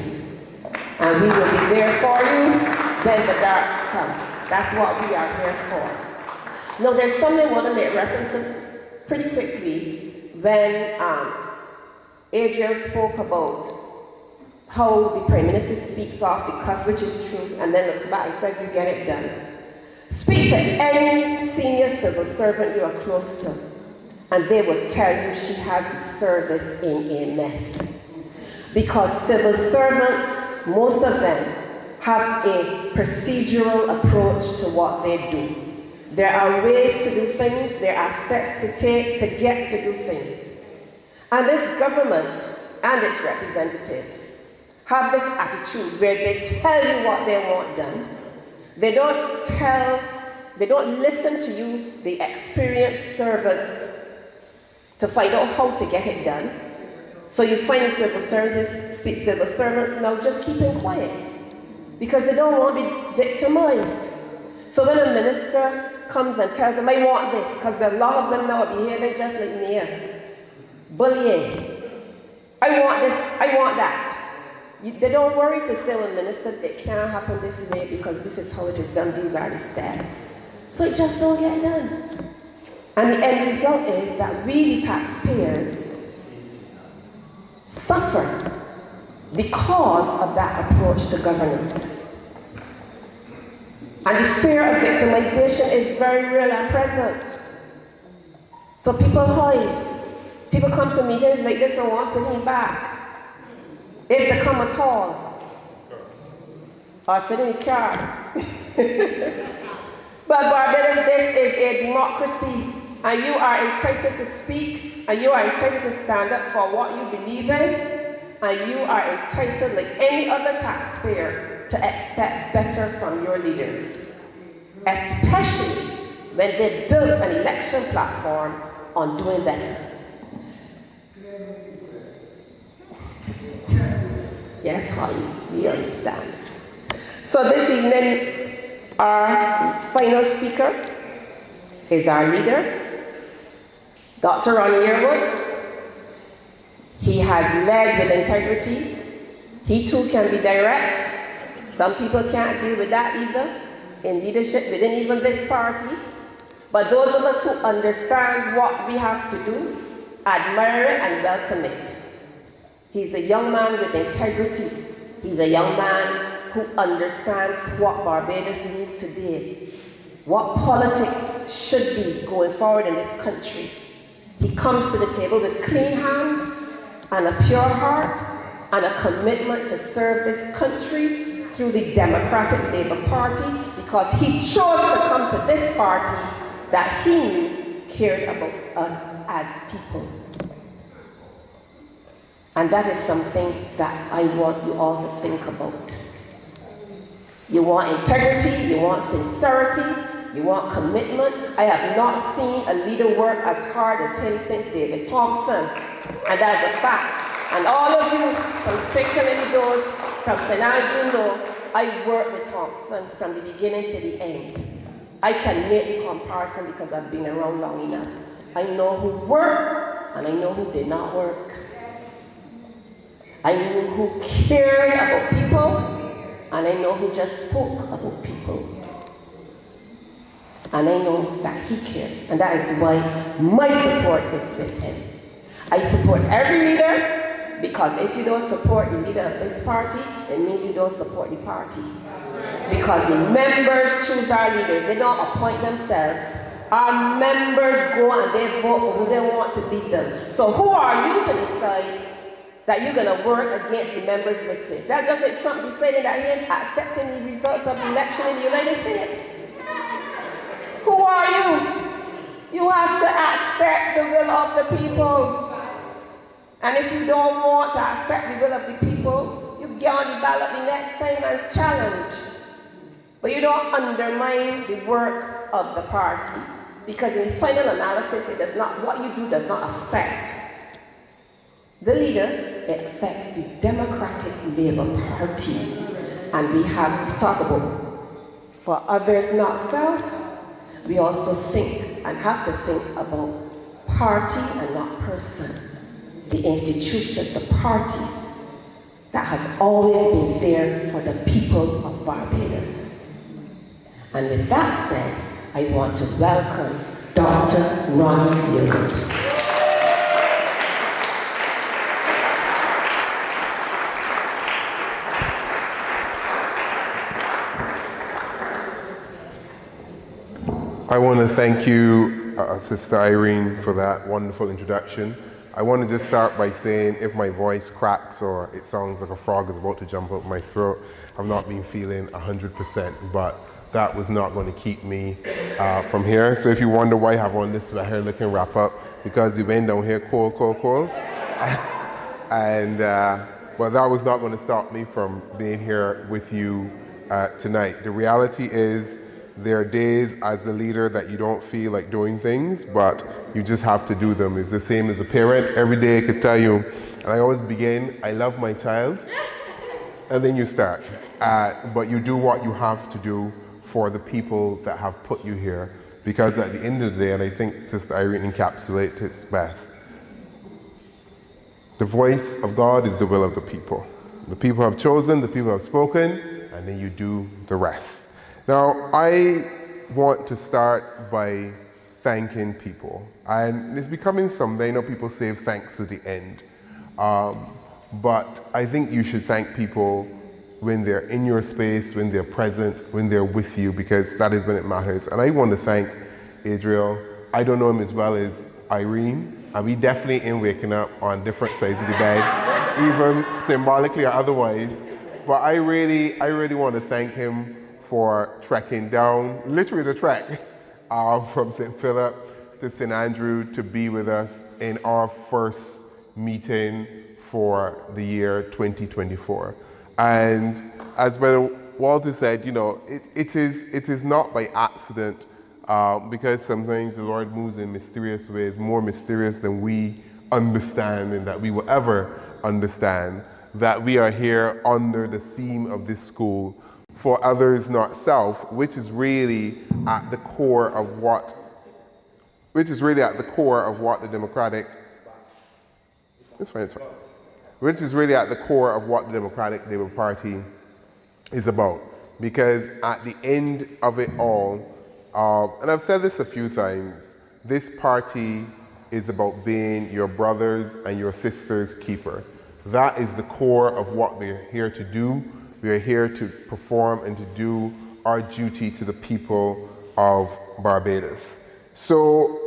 And we will be there for you when the darks come. That's what we are here for. Now there's something I want to make reference to pretty quickly when ADRIEL spoke about how the Prime Minister speaks off the cuff, which is true, and then looks back and says, you get it done. Speak to any senior civil servant you are close to, and they will tell you she has the service in a mess. Because civil servants, most of them, have a procedural approach to what they do. There are ways to do things, there are steps to take to get to do things. And this government and its representatives have this attitude where they tell you what they want done. They don't listen to you, the experienced servant, to find out how to get it done. So you find civil servants now just keeping quiet because they don't want to be victimized. So when a minister comes and tells them, I want this, because a lot of them now are behaving just like me, bullying. I want this, I want that. They don't worry to say, well, minister, it can't happen this way because this is how it is done, these are the steps. So it just don't get done. And the end result is that we, the taxpayers, suffer because of that approach to governance. And the fear of victimization is very real and present. So people hide. People come to meetings like this and want to lean back. If they come at all. Or sit in the car. But Barbados, this is a democracy. And you are entitled to speak. And you are entitled to stand up for what you believe in. And you are entitled, like any other taxpayer, to expect better from your leaders. Especially when they built an election platform on doing better. Yes, Holly, we understand. So this evening, our final speaker is our leader, DR.RONNE YEARWOOD. He has led with integrity. He too can be direct. Some people can't deal with that either in leadership within even this party. But those of us who understand what we have to do, admire it and welcome it. He's a young man with integrity. He's a young man who understands what Barbados needs today, what politics should be going forward in this country. He comes to the table with clean hands and a pure heart and a commitment to serve this country through the Democratic Labour Party because he chose to come to this party that he knew cared about us as people. And that is something that I want you all to think about. You want integrity, you want sincerity, you want commitment. I have not seen a leader work as hard as him since David Thompson. And that's a fact. And all of you, particularly those from St.Andrew, know I worked with Thompson from the beginning to the end. I can make the comparison because I've been around long enough. I know who worked and I know who did not work. I know who cared about people, and I know who just spoke about people. And I know that he cares, and that is why my support is with him. I support every leader, because if you don't support the leader of this party, it means you don't support the party. Because the members choose our leaders, they don't appoint themselves. Our members go and they vote for who they want to lead them. So who are you to decide that you're going to work against the members' wishes? That's just like Trump deciding that he ain't accepting the results of the election in the United States. Who are you? You have to accept the will of the people. And if you don't want to accept the will of the people, you get on the ballot the next time and challenge. But you don't undermine the work of the party. Because in final analysis, it does not, what you do does not affect the leader, it affects the Democratic Labour Party. And we have to talk about, for others not self, we also think and have to think about party and not person. The institution, the party, that has always been there for the people of Barbados. And with that said, I want to welcome DR.RONNE YEARWOOD. I want to thank you, Sister Irene, for that wonderful introduction. I want to just start by saying if my voice cracks or it sounds like a frog is about to jump out my throat, I've not been feeling 100%, but that was not going to keep me from here. So if you wonder why I have on this hair looking wrap up, because the wind down here cold. And, well, that was not going to stop me from being here with you tonight. The reality is, there are days as the leader that you don't feel like doing things, but you just have to do them. It's the same as a parent. Every day I could tell you, and I always begin, I love my child, and then you start. But you do what you have to do for the people that have put you here, because at the end of the day, and I think Sister Irene encapsulates it best, the voice of God is the will of the people. The people have chosen, the people have spoken, and then you do the rest. Now, I want to start by thanking people. And it's becoming something, I know people save thanks to the end. But I think you should thank people when they're in your space, when they're present, when they're with you, because that is when it matters. And I want to thank ADRIEL. I don't know him as well as Irene, and we definitely ain't waking up on different sides of the bed, even symbolically or otherwise. But I really want to thank him for trekking down, literally the trek, from St. Philip to St.Andrew to be with us in our first meeting for the year 2024. And as Brother Walter said, you know, it is not by accident, because sometimes the Lord moves in mysterious ways, more mysterious than we understand and that we will ever understand, that we are here under the theme of this school, for others not self, which is really at the core of what the Democratic, which is really at the core of what the Democratic Labour Party is about. Because at the end of it all, and I've said this a few times, this party is about being your brothers and your sisters' keeper. That is the core of what we're here to do. We are here to perform and to do our duty to the people of Barbados. So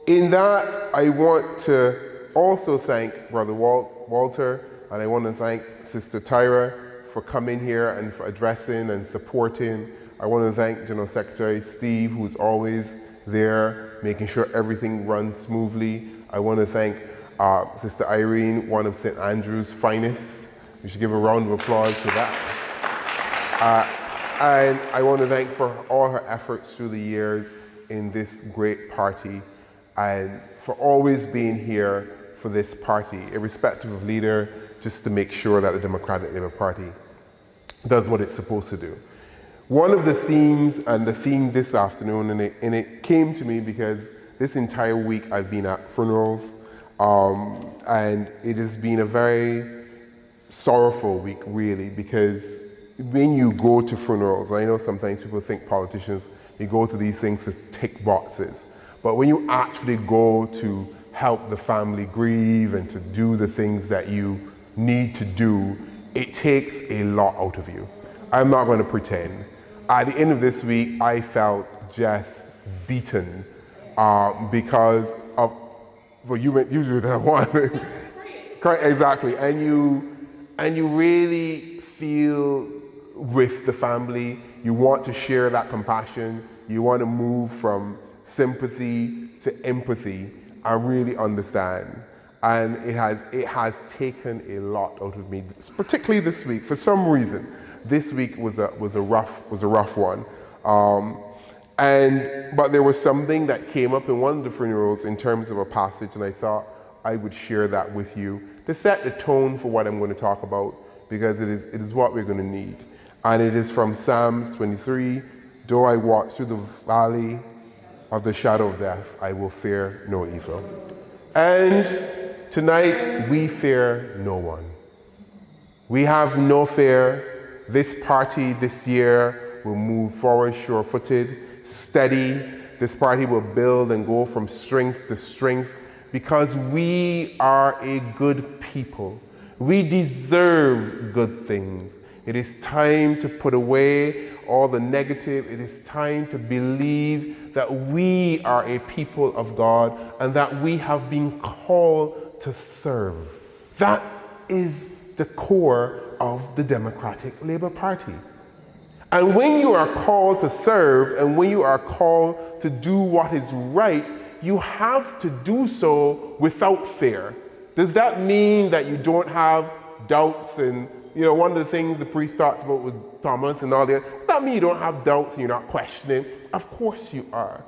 in that, I want to also thank Brother Walter, and I want to thank Sister TYRA for coming here and for addressing and supporting. I want to thank General Secretary Steve, who's always there, making sure everything runs smoothly. I want to thank Sister Irene, one of St. Andrew's finest. We should give a round of applause for that. And I want to thank for all her efforts through the years in this great party, and for always being here for this party, irrespective of leader, just to make sure that the Democratic Labour Party does what it's supposed to do. One of the themes, and the theme this afternoon, and it came to me because this entire week I've been at funerals, and it has been a very sorrowful week, really, because when you go to funerals, I know sometimes people think politicians, they go to these things to tick boxes, but when you actually go to help the family grieve and to do the things that you need to do, it takes a lot out of you. I'm not going to pretend. At the end of this week, I felt just beaten because of, well, you went usually that one. Correct, exactly. And you really feel with the family. You want to share that compassion. You want to move from sympathy to empathy. I really understand. And it has taken a lot out of me, particularly this week. For some reason, this week was a rough one. But there was something that came up in one of the funerals in terms of a passage, and I thought I would share that with you to set the tone for what I'm going to talk about, because it is what we're going to need. And it is from Psalms 23, though I walk through the valley of the shadow of death, I will fear no evil. And tonight, we fear no one. We have no fear. This party this year will move forward sure-footed, steady. This party will build and go from strength to strength, because we are a good people. We deserve good things. It is time to put away all the negative. It is time to believe that we are a people of God and that we have been called to serve. That is the core of the Democratic Labour Party. And when you are called to serve and when you are called to do what is right, you have to do so without fear. Does that mean that you don't have doubts? And one of the things the priest talked about with Thomas and all that, does that mean you don't have doubts and you're not questioning? Of course you are.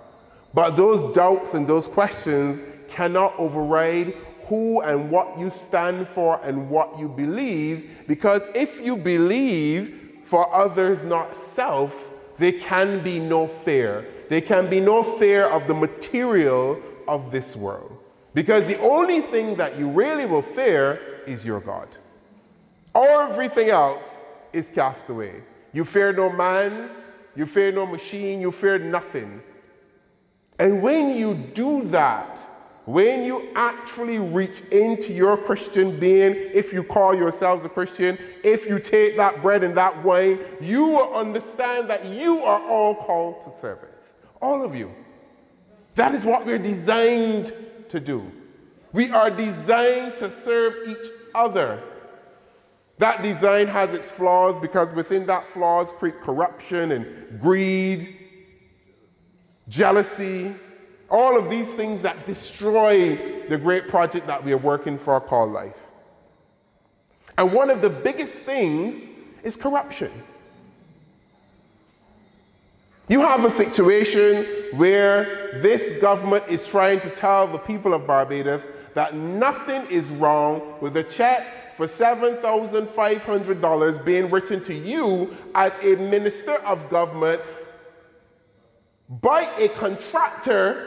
But those doubts and those questions cannot override who and what you stand for and what you believe, because if you believe for others, not self, there can be no fear. There can be no fear of the material of this world. Because the only thing that you really will fear is your God. Everything else is cast away. You fear no man, you fear no machine, you fear nothing. And when you do that, when you actually reach into your Christian being, if you call yourselves a Christian, if you take that bread and that wine, you will understand that you are all called to service. All of you. That is what we're designed to do. We are designed to serve each other. That design has its flaws because within that flaws create corruption and greed, jealousy, all of these things that destroy the great project that we are working for called life. And one of the biggest things is corruption. You have a situation where this government is trying to tell the people of Barbados that nothing is wrong with a check for $7,500 being written to you as a minister of government by a contractor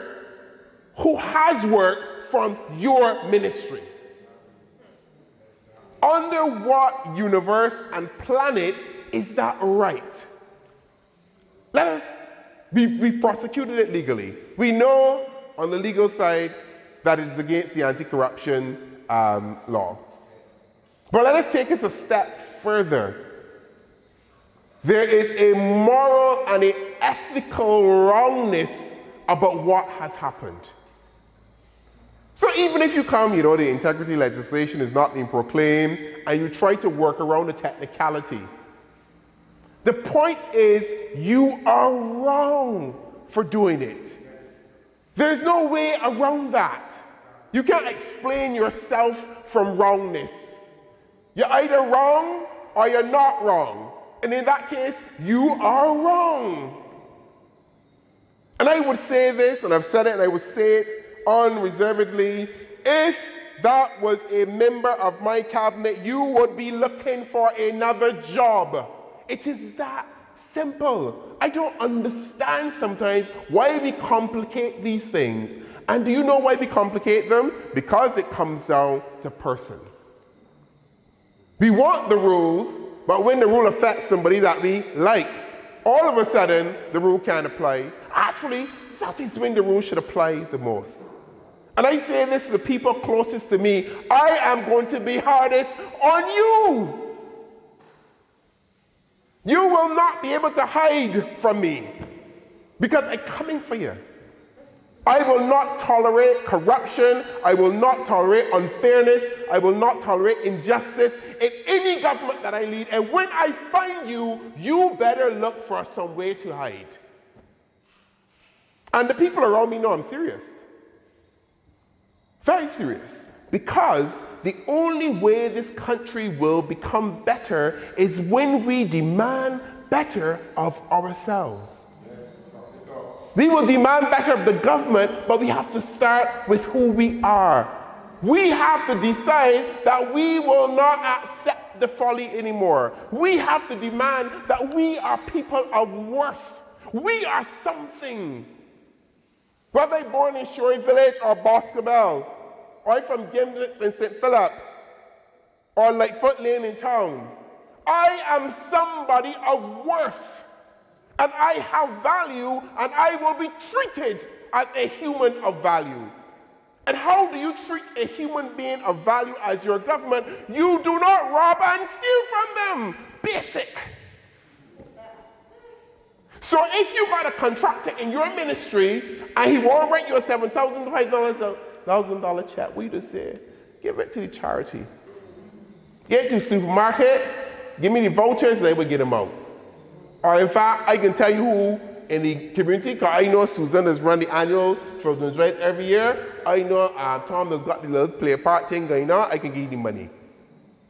who has work from your ministry. Under what universe and planet is that right? Let us, we prosecuted it legally. We know on the legal side that it is against the anti-corruption law. But let us take it a step further. There is a moral and an ethical wrongness about what has happened. So even if you come, the integrity legislation is not being proclaimed, and you try to work around the technicality, the point is you are wrong for doing it. There's no way around that. You can't explain yourself from wrongness. You're either wrong or you're not wrong. And in that case, you are wrong. And I would say this, and I've said it, and I would say it unreservedly, if that was a member of my cabinet, you would be looking for another job. It is that simple. I don't understand sometimes why we complicate these things. And do you know why we complicate them? Because it comes down to person. We want the rules, but when the rule affects somebody that we like, all of a sudden the rule can't apply. Actually, that is when the rule should apply the most. And I say this to the people closest to me, I am going to be hardest on you. You will not be able to hide from me because I'm coming for you. I will not tolerate corruption. I will not tolerate unfairness. I will not tolerate injustice in any government that I lead. And when I find you, you better look for some way to hide. And the people around me know I'm serious. Very serious. Because the only way this country will become better is when we demand better of ourselves. We will demand better of the government, but we have to start with who we are. We have to decide that we will not accept the folly anymore. We have to demand that we are people of worth. We are something. Whether I'm born in Shorey Village or Boscobel, or I'm from Gimblets and St. Philip, or Lightfoot Lane in town, I am somebody of worth. And I have value, and I will be treated as a human of value. And how do you treat a human being of value as your government? You do not rob and steal from them. Basic. So if you got a contractor in your ministry, and he won't write you a $7,500 check, we just say, give it to the charity. Get to supermarkets, give me the vouchers, they will get them out. Or in fact, I can tell you who in the community, because I know Susan has run the annual Children's Right every year. I know Tom has got the little play part thing going on. I can give you the money.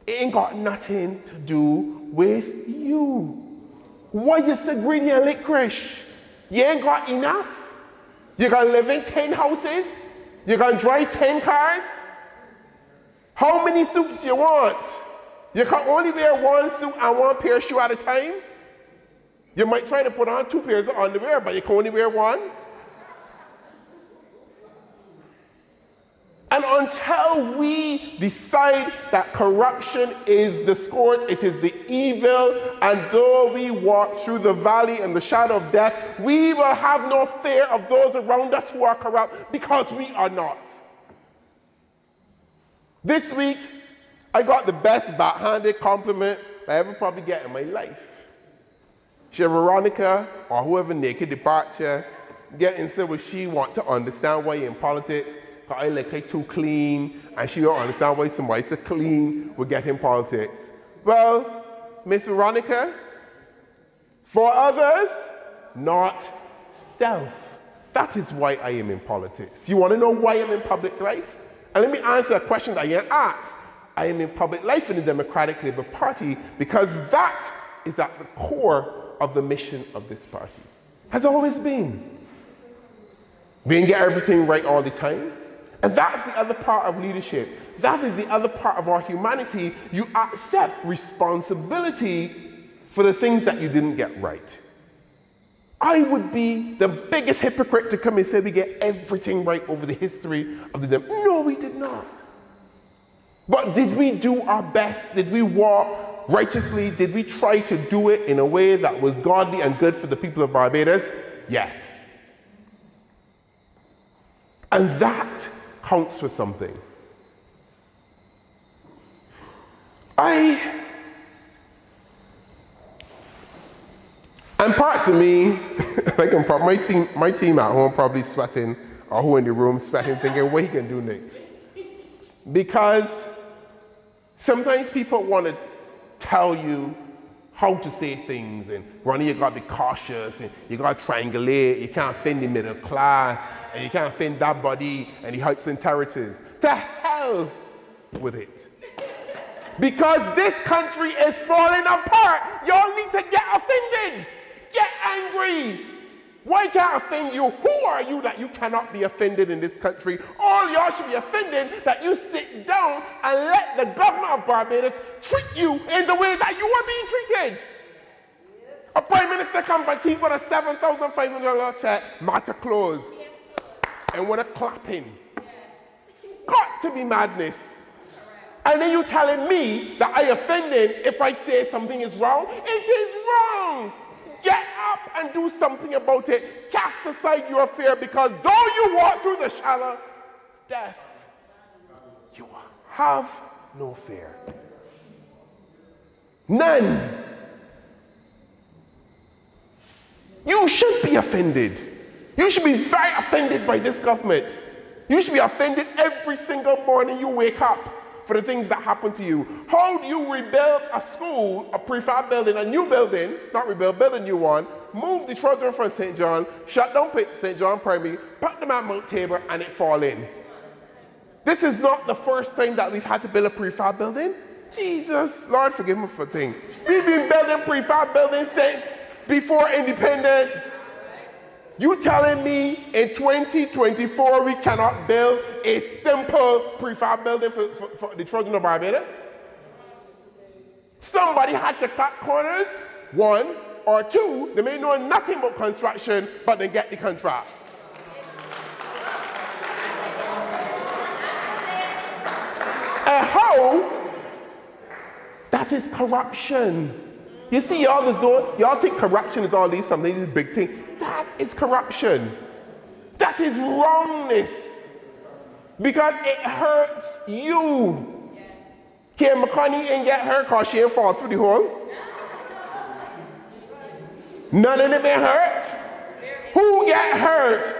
It ain't got nothing to do with you. Why you so greedy and licorice? You ain't got enough? You can live in 10 houses? You can drive 10 cars? How many suits you want? You can only wear one suit and one pair of shoes at a time? You might try to put on 2 pairs of underwear, but you can only wear one. And until we decide that corruption is the scourge, it is the evil, and though we walk through the valley and the shadow of death, we will have no fear of those around us who are corrupt, because we are not. This week, I got the best backhanded compliment I ever probably get in my life. Veronica, or whoever naked departure, getting said what she want to understand why you're in politics. I like her too clean, and she don't understand why somebody so clean will get in politics. Well, Miss Veronica, for others, not self. That is why I am in politics. You want to know why I'm in public life? And let me answer a question that I get asked. I am in public life in the Democratic Labour Party because that is at the core of the mission of this party. Has always been. We didn't get everything right all the time. And that's the other part of leadership. That is the other part of our humanity. You accept responsibility for the things that you didn't get right. I would be the biggest hypocrite to come and say we get everything right over the history of the Dem. No, we did not. But did we do our best? Did we walk righteously? Did we try to do it in a way that was godly and good for the people of Barbados? Yes. And that counts for something. And parts of me, like my team at home probably sweating, or who in the room sweating, thinking what he can do next. Because sometimes people want to tell you how to say things, and Ronnie, you gotta be cautious, and you gotta triangulate, you can't offend the middle class, and you can't offend that body and the heights and territories. To hell with it. Because this country is falling apart. Y'all need to get offended. Get angry. Why can't I offend you? Who are you that you cannot be offended in this country? All y'all should be offended that you sit down and let the government of Barbados treat you in the way that you are being treated. A prime minister comes back to you with a $7,500 check, matter closed, and with a clapping. Got to be madness. And then you telling me that I offended if I say something is wrong? It is wrong. Get up and do something about it. Cast aside your fear, because though you walk through the shadow of death, you have no fear. None. You should be offended. You should be very offended by this government. You should be offended every single morning you wake up for the things that happen to you. How do you rebuild a school, a prefab building, a new building, not rebuild, build a new one, move the children from St. John, shut down St. John Primary, put them at Mount Tabor, and it fall in? This is not the first time that we've had to build a prefab building. Jesus, Lord forgive me for things. We've been building prefab buildings since before independence. You telling me in 2024 we cannot build a simple prefab building for the children of Barbados? Somebody had to cut corners, one, or two, they may know nothing about construction, but they get the contract. And how? That is corruption. You see, y'all think corruption is all these something, these big things. That is corruption. That is wrongness. Because it hurts you. Kim McConney ain't get hurt because she ain't fall through the hole. None of them ain't hurt. Who get hurt?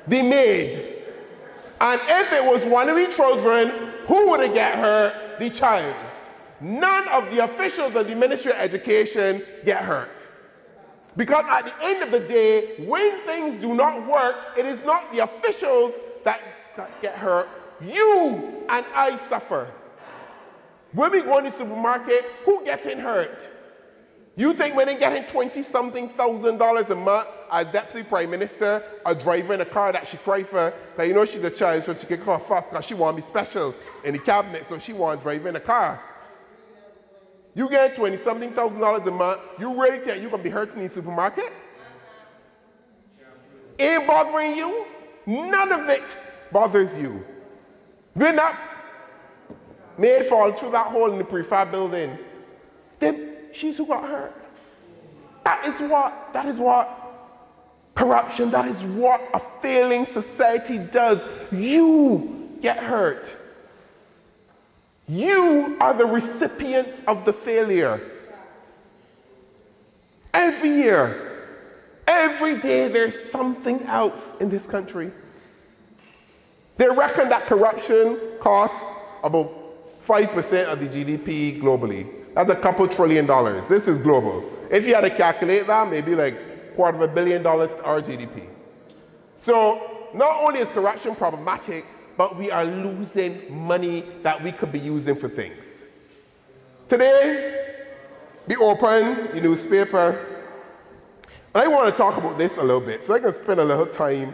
The maid. And if it was one of the children, who would have get hurt? The child. None of the officials of the Ministry of Education get hurt. Because at the end of the day, when things do not work, it is not the officials that get hurt. You and I suffer. When we go in the supermarket, who getting hurt? You think when they're getting $20-something thousand a month as Deputy Prime Minister or driving a car that she cry for, that you know she's a child, so she can come fast because she want to be special in the cabinet, so she want to drive in a car. You get $20-something thousand a month, you really think you're going to be hurting in the supermarket? Ain't bothering you? None of it bothers you. When that maid fall through that hole in the prefab building, then she's who got hurt. That is what corruption, that is what a failing society does. You get hurt. You are the recipients of the failure. Every year, every day, there's something else in this country. They reckon that corruption costs about 5% of the GDP globally. That's a couple $1 trillion. This is global. If you had to calculate that, maybe like $250 million to our GDP. So not only is corruption problematic, but we are losing money that we could be using for things. Today, we open the newspaper, and I want to talk about this a little bit, so I can spend a little time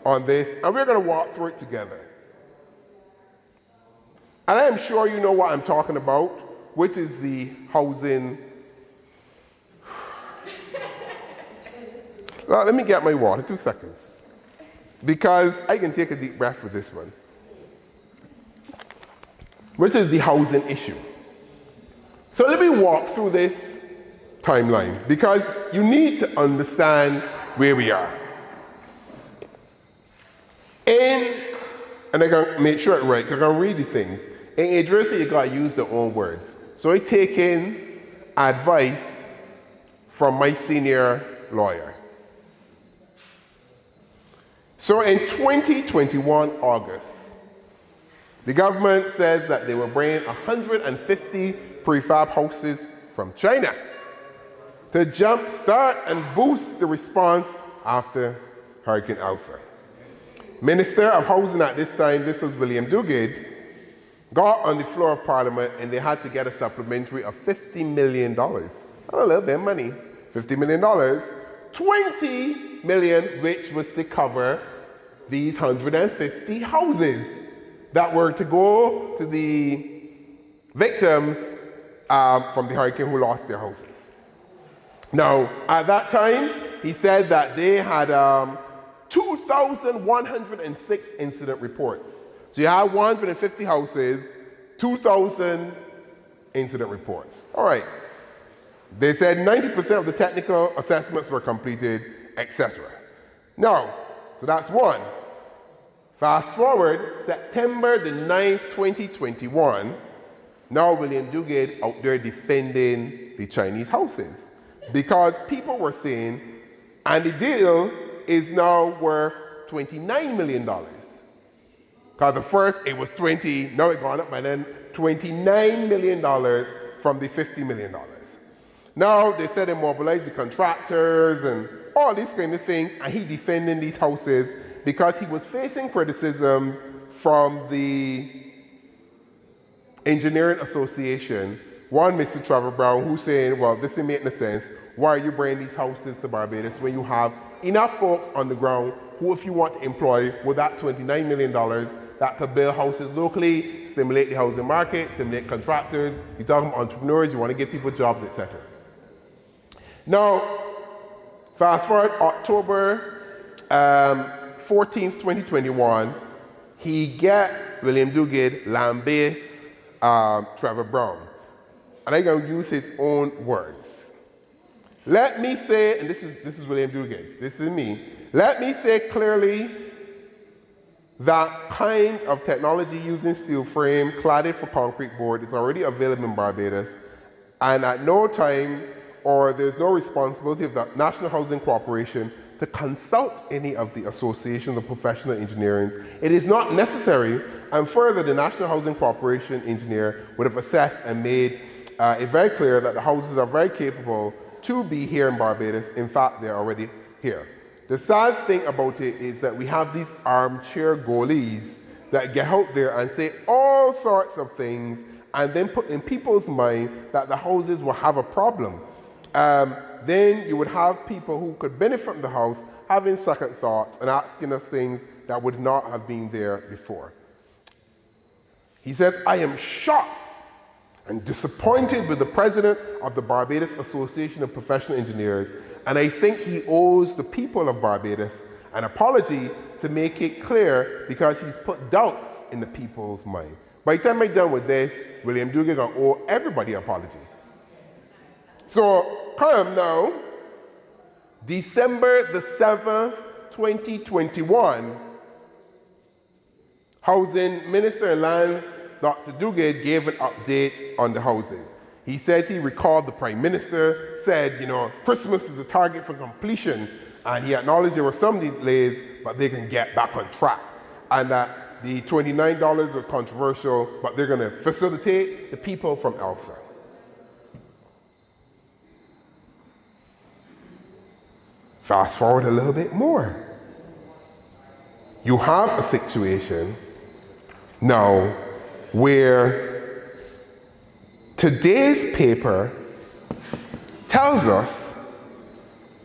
on this, and we're going to walk through it together. And I am sure you know what I'm talking about, which is the housing. Well, let me get my water, 2 seconds, because I can take a deep breath with this one, which is the housing issue. So let me walk through this timeline, because you need to understand where we are. And I can make sure it's right, because I can read the things. In ADRIEL, you got to use their own words. So I take in advice from my senior lawyer. So in 2021, August, the government says that they will bring 150 prefab houses from China to jumpstart and boost the response after Hurricane Elsa. Minister of Housing at this time, this was William Duguid, got on the floor of Parliament and they had to get a supplementary of $50 million. A little bit of money, $50 million. $20 million, which was to cover these 150 houses that were to go to the victims from the hurricane who lost their houses. Now, at that time, he said that they had 2,106 incident reports. So you have 150 houses, 2,000 incident reports. All right. They said 90% of the technical assessments were completed, etc. Now, so that's one. Fast forward, September the 9th, 2021, now William Duguid out there defending the Chinese houses, because people were saying, and the deal is now worth $29 million. Because the first, it was 20, now it's gone up by then $29 million from the $50 million. Now they said they mobilized the contractors and all these kind of things, and he defending these houses because he was facing criticisms from the Engineering Association. One, Mr. Trevor Brown, who's saying, well, this ain't making sense. Why are you bringing these houses to Barbados when you have enough folks on the ground who, if you want to employ with that $29 million, that could build houses locally, stimulate the housing market, stimulate contractors. You're talking about entrepreneurs, you want to give people jobs, etc. Now, fast forward October 14th, 2021, he get William Duguid lambaste Trevor Brown. And I'm going to use his own words. Let me say, and this is William Duguid, this is me. Let me say clearly that kind of technology using steel frame cladded for concrete board is already available in Barbados, and at no time or there's no responsibility of the National Housing Corporation to consult any of the associations of professional engineering. It is not necessary, and further, the National Housing Corporation engineer would have assessed and made it very clear that the houses are very capable to be here in Barbados. In fact, they're already here. The sad thing about it is that we have these armchair goalies that get out there and say all sorts of things and then put in people's mind that the houses will have a problem. Then you would have people who could benefit from the house having second thoughts and asking us things that would not have been there before. He says, I am shocked and disappointed with the president of the Barbados Association of Professional Engineers, and I think he owes the people of Barbados an apology to make it clear, because he's put doubts in the people's mind. By the time I'm done with this, William Dugan gonna owe everybody an apology. So come now, December the 7th, 2021, Housing Minister and Lands, Dr. Duguid, gave an update on the houses. He says he recalled the Prime Minister said, you know, Christmas is the target for completion, and he acknowledged there were some delays, but they can get back on track. And that the $29 are controversial, but they're going to facilitate the people from ELSA. Fast forward a little bit more. You have a situation now where today's paper tells us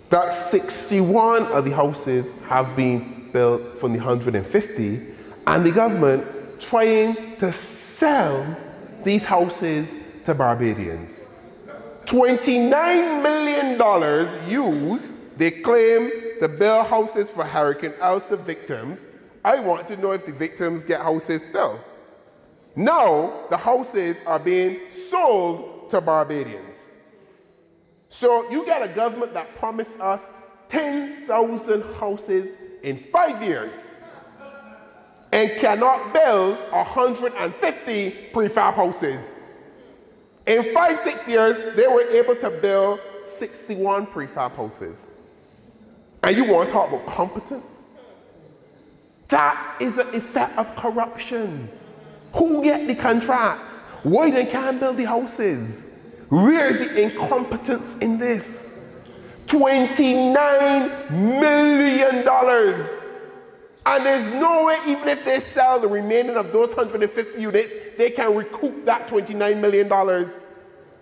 that 61 of the houses have been built from the 150, and the government trying to sell these houses to Barbadians. $29 million used, they claim, to build houses for Hurricane Elsa victims. I want to know if the victims get houses still. Now, the houses are being sold to Barbadians. So you get a government that promised us 10,000 houses in 5 years and cannot build 150 prefab houses. In 5-6 years, they were able to build 61 prefab houses. And you want to talk about competence? That is an effect of corruption. Who get the contracts? Why they can't build the houses? Where is the incompetence in this? $29 million. And there's no way, even if they sell the remaining of those 150 units, they can recoup that $29 million.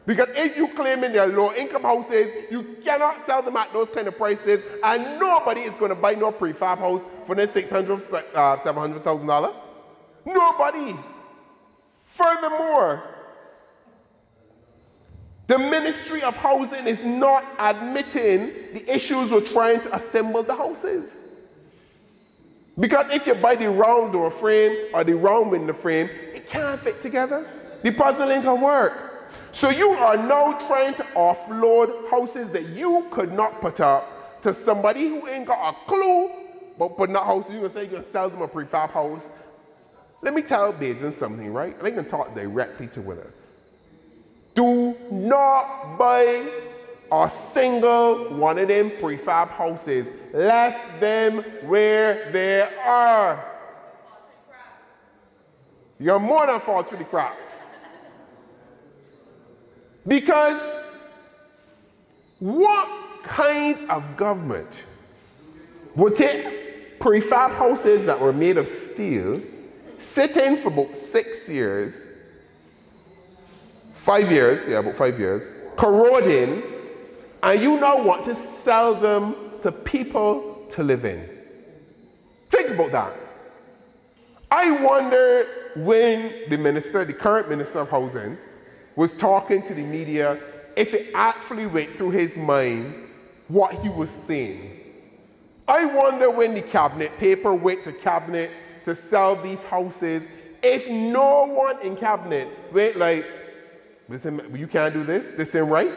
Because if you claim in their low-income houses, you cannot sell them at those kind of prices, and nobody is going to buy no prefab house for the $600,000, $700,000. Nobody. Furthermore, the Ministry of Housing is not admitting the issues with trying to assemble the houses. Because if you buy the round door frame or the round window frame, it can't fit together. The puzzle ain't gonna work. So you are now trying to offload houses that you could not put up to somebody who ain't got a clue about putting up houses. You're gonna say you're gonna sell them a prefab house. Let me tell Bajan something, right? And I can talk directly to Willa. Do not buy a single one of them prefab houses. Left them where they are. You're more than fall through the cracks. Because what kind of government would take prefab houses that were made of steel, sit in for about 6 years, 5 years, yeah, about 5 years, corroding, and you now want to sell them to people to live in? Think about that. I wonder when the minister, the current Minister of Housing, was talking to the media, if it actually went through his mind what he was saying. I wonder when the cabinet paper went to cabinet to sell these houses, if no one in cabinet went like, listen, you can't do this, this ain't right.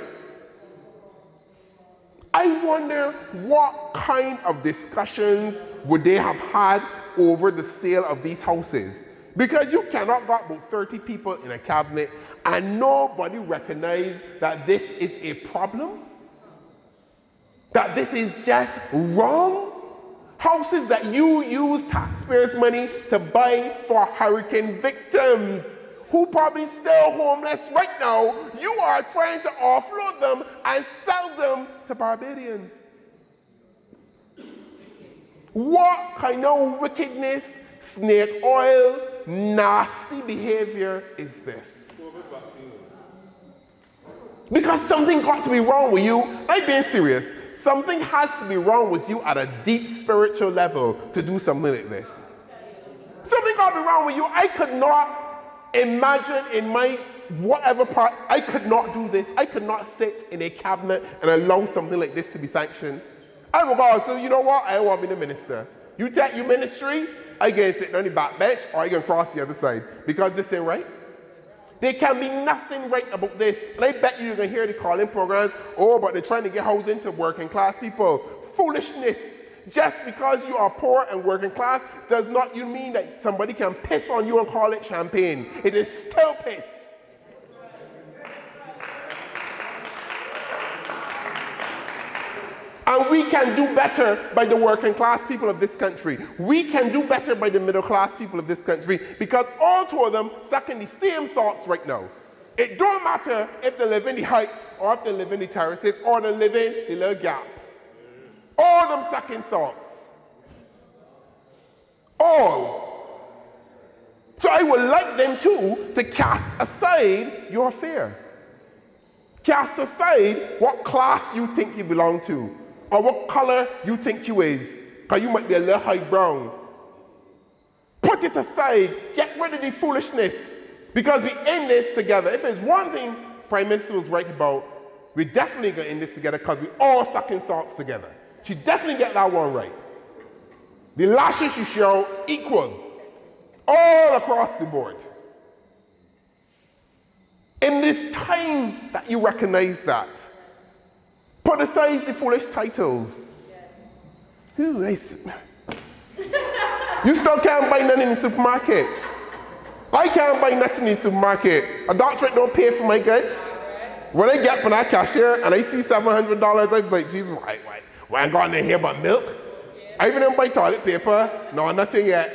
I wonder what kind of discussions would they have had over the sale of these houses. Because you cannot got about 30 people in a cabinet and nobody recognize that this is a problem, that this is just wrong. Houses that you use taxpayers' money to buy for hurricane victims who probably still homeless right now, you are trying to offload them and sell them to Barbadians. What kind of wickedness, snake oil, nasty behavior is this? Because something got to be wrong with you. I'm being serious. Something has to be wrong with you at a deep spiritual level to do something like this. Something got to be wrong with you. I could not imagine in my whatever part, I could not do this. I could not sit in a cabinet and allow something like this to be sanctioned. I will go, so you know what? I don't want to be the minister. You take your ministry, I can sit on the back bench or I can cross the other side because this ain't right. There can be nothing right about this. And I bet you're going to hear the calling programs, oh, but they're trying to get housing to working class people. Foolishness. Just because you are poor and working class does not mean that somebody can piss on you and call it champagne. It is still piss. And we can do better by the working class people of this country. We can do better by the middle class people of this country because all two of them suck in the same salts right now. It don't matter if they live in the heights or if they live in the terraces or they live in the little gap. All of them suck in salts. All. So I would like them too to cast aside your fear. Cast aside what class you think you belong to. Or what color you think you is. Because you might be a little high brown. Put it aside. Get rid of the foolishness. Because we in this together. If there's one thing Prime Minister was right about, we definitely going to end this together because we all suck in salts together. She definitely get that one right. The lashes you show equal. All across the board. In this time that you recognize that, put aside the foolish titles. Ooh, you still can't buy nothing in the supermarket. I can't buy nothing in the supermarket. A doctorate don't pay for my goods. When I get from that cashier and I see $700, I'm like, Jesus, why I got in here but milk? I even didn't buy toilet paper. No, nothing yet.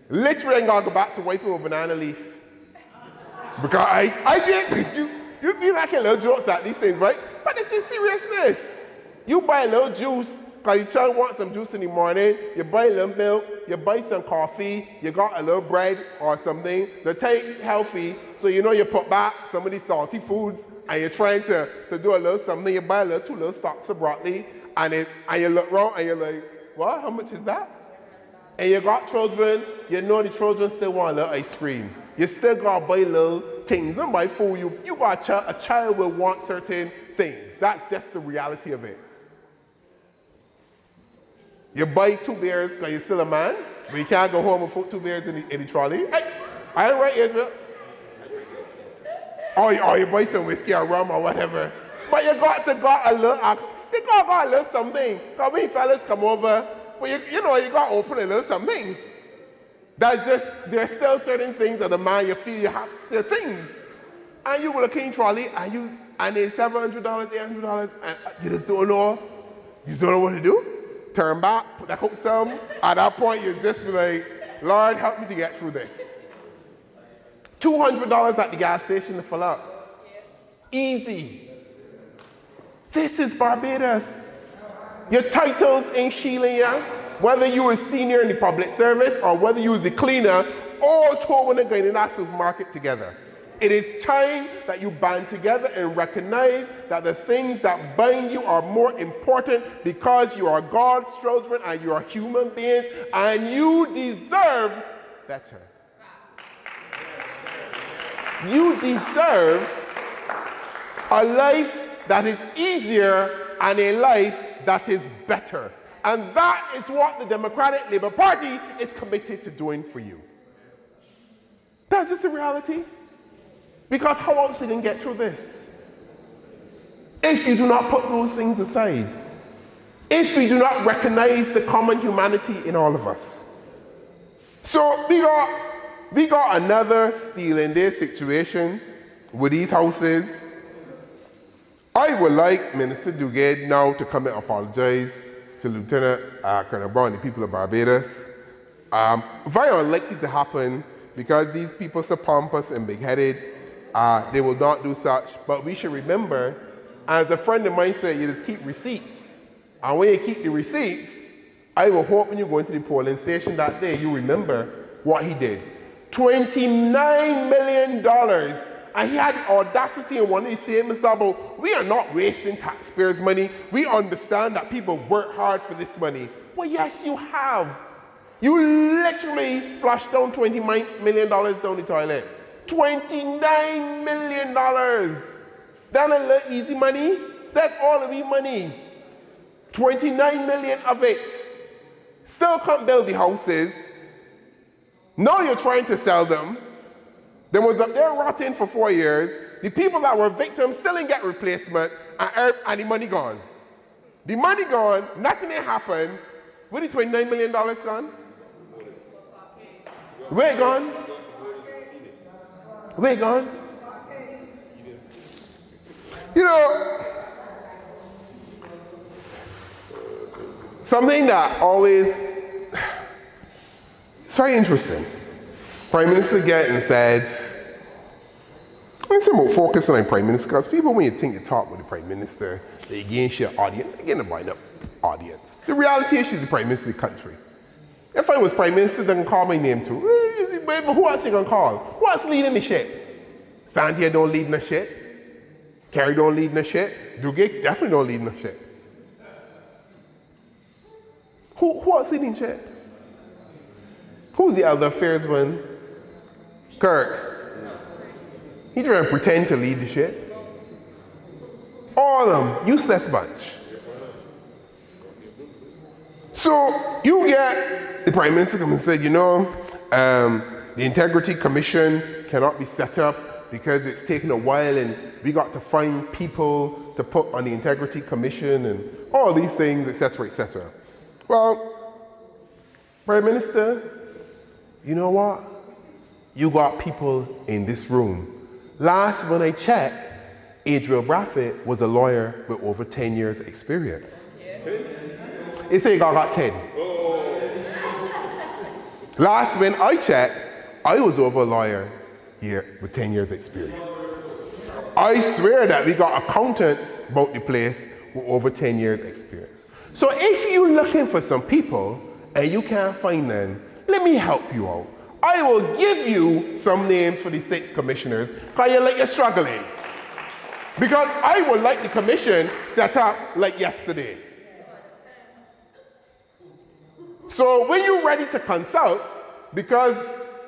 Literally, I'm gonna go back to wiping with a banana leaf. Because I get, you be making little jokes at these things, right? But this is seriousness. You buy a little juice, because your child wants some juice in the morning, you buy a little milk, you buy some coffee, you got a little bread or something, they take healthy, so you know you put back some of these salty foods, and you're trying to do a little something, you buy two little stalks of broccoli, and you look around and you're like, what, how much is that? And you got children, you know the children still want a little ice cream. You still got to buy little things. Don't buy food. You got a child will want certain things. That's just the reality of it. You buy 2 beers because you're still a man, but you can't go home and put 2 beers in the trolley. I ain't right, Israel. Or you buy some whiskey or rum or whatever. But you got a little something. Because when fellas come over, well, you got to open a little something. That's just, there are still certain things of the man you feel you have, there are things. And you will look in trolley and it's $700, $800, and you just don't know what to do. Turn back, put that hook some. At that point, you just be like, Lord, help me to get through this. $200 at the gas station to fill up. Easy. This is Barbados. Your titles ain't shielding you. Whether you were senior in the public service or whether you was a cleaner, all two of them are going in that supermarket together. It is time that you band together and recognize that the things that bind you are more important because you are God's children and you are human beings and you deserve better. You deserve a life that is easier and a life that is better. And that is what the Democratic Labour Party is committed to doing for you. That's just the reality. Because how else are you going to get through this? If you do not put those things aside, if we do not recognize the common humanity in all of us. So we got another steal in this situation with these houses. I would like Minister Duguid now to come and apologize to Lieutenant Colonel Brown and the people of Barbados. Very unlikely to happen because these people are so pompous and big-headed. They will not do such, but we should remember, as a friend of mine said, you just keep receipts. And when you keep the receipts, I will hope when you go into the polling station that day, you remember what he did. $29 million. And he had the audacity in one of his statements about, we are not wasting taxpayers' money. We understand that people work hard for this money. Well, yes, you have. You literally flushed down $20 million down the toilet. $29 million. That's a little easy money. That's all of your money. 29 million of it. Still can't build the houses. Now you're trying to sell them. They was up there rotting for 4 years. The people that were victims still didn't get replacement, and the money gone. The money gone, nothing ain't happened. Where the $29 million gone? Where it gone? Where it gone? You know, something that always, it's very interesting. Prime Minister get and said, I'm about focusing on Prime Minister, because people, when you think you talk with the Prime Minister, they gain your audience, they gain a wind up audience. The reality is she's the Prime Minister of the country. If I was Prime Minister, they can call my name too. Who else you gonna call? Who else leading the ship? Santia don't lead the ship. Kerry don't lead the ship. Duguay definitely don't lead the ship. Who else leading the ship? Who's the elder affairs one? Kirk. He trying to pretend to lead the ship. All of them, useless bunch. So you get the Prime Minister come and say, you know, the Integrity Commission cannot be set up because it's taken a while and we got to find people to put on the Integrity Commission and all these things, etc., etc. Well, Prime Minister, you know what? You got people in this room. Last when I checked, ADRIEL BRATHWAITE was a lawyer with over 10 years experience. He said he got 10. Last when I checked, I was over a lawyer here with 10 years experience. I swear that we got accountants about the place with over 10 years experience. So if you're looking for some people and you can't find them, let me help you out. I will give you some names for the 6 commissioners because you're struggling. Because I would like the commission set up like yesterday. So when you're ready to consult, because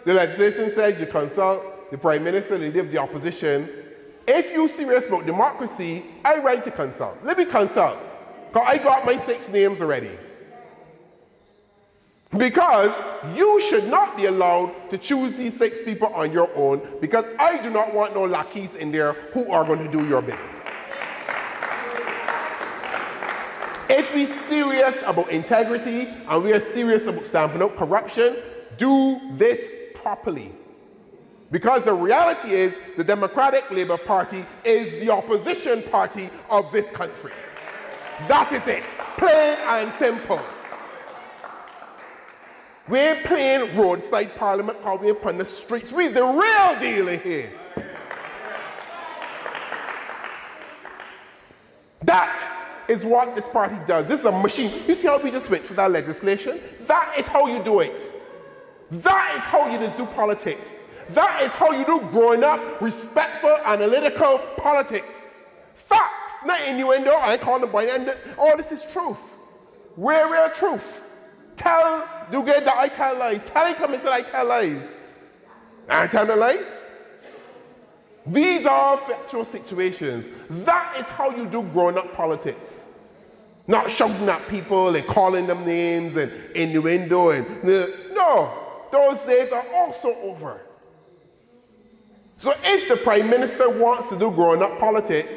the legislation says you consult the Prime Minister, the leader of the opposition, if you're serious about democracy, I'm ready to consult. Let me consult, because I got my 6 names already. Because you should not be allowed to choose these 6 people on your own, because I do not want no lackeys in there who are going to do your bidding. If we're serious about integrity and we are serious about stamping out corruption, do this properly. Because the reality is the Democratic Labour Party is the opposition party of this country. That is it. Plain and simple. We ain't playing roadside parliament because we ain't on the streets. We're the real deal in here. That is what this party does. This is a machine. You see how we just went through that legislation? That is how you do it. That is how you just do politics. That is how you do growing up, respectful, analytical politics. Facts, not innuendo. I ain't calling the boy. All this is truth. Real truth. Tell Duguay that I tell lies. Tell him come and say I tell lies. I tell the lies. These are factual situations. That is how you do grown-up politics. Not shouting at people and calling them names and innuendo and no, those days are also over. So if the Prime Minister wants to do grown-up politics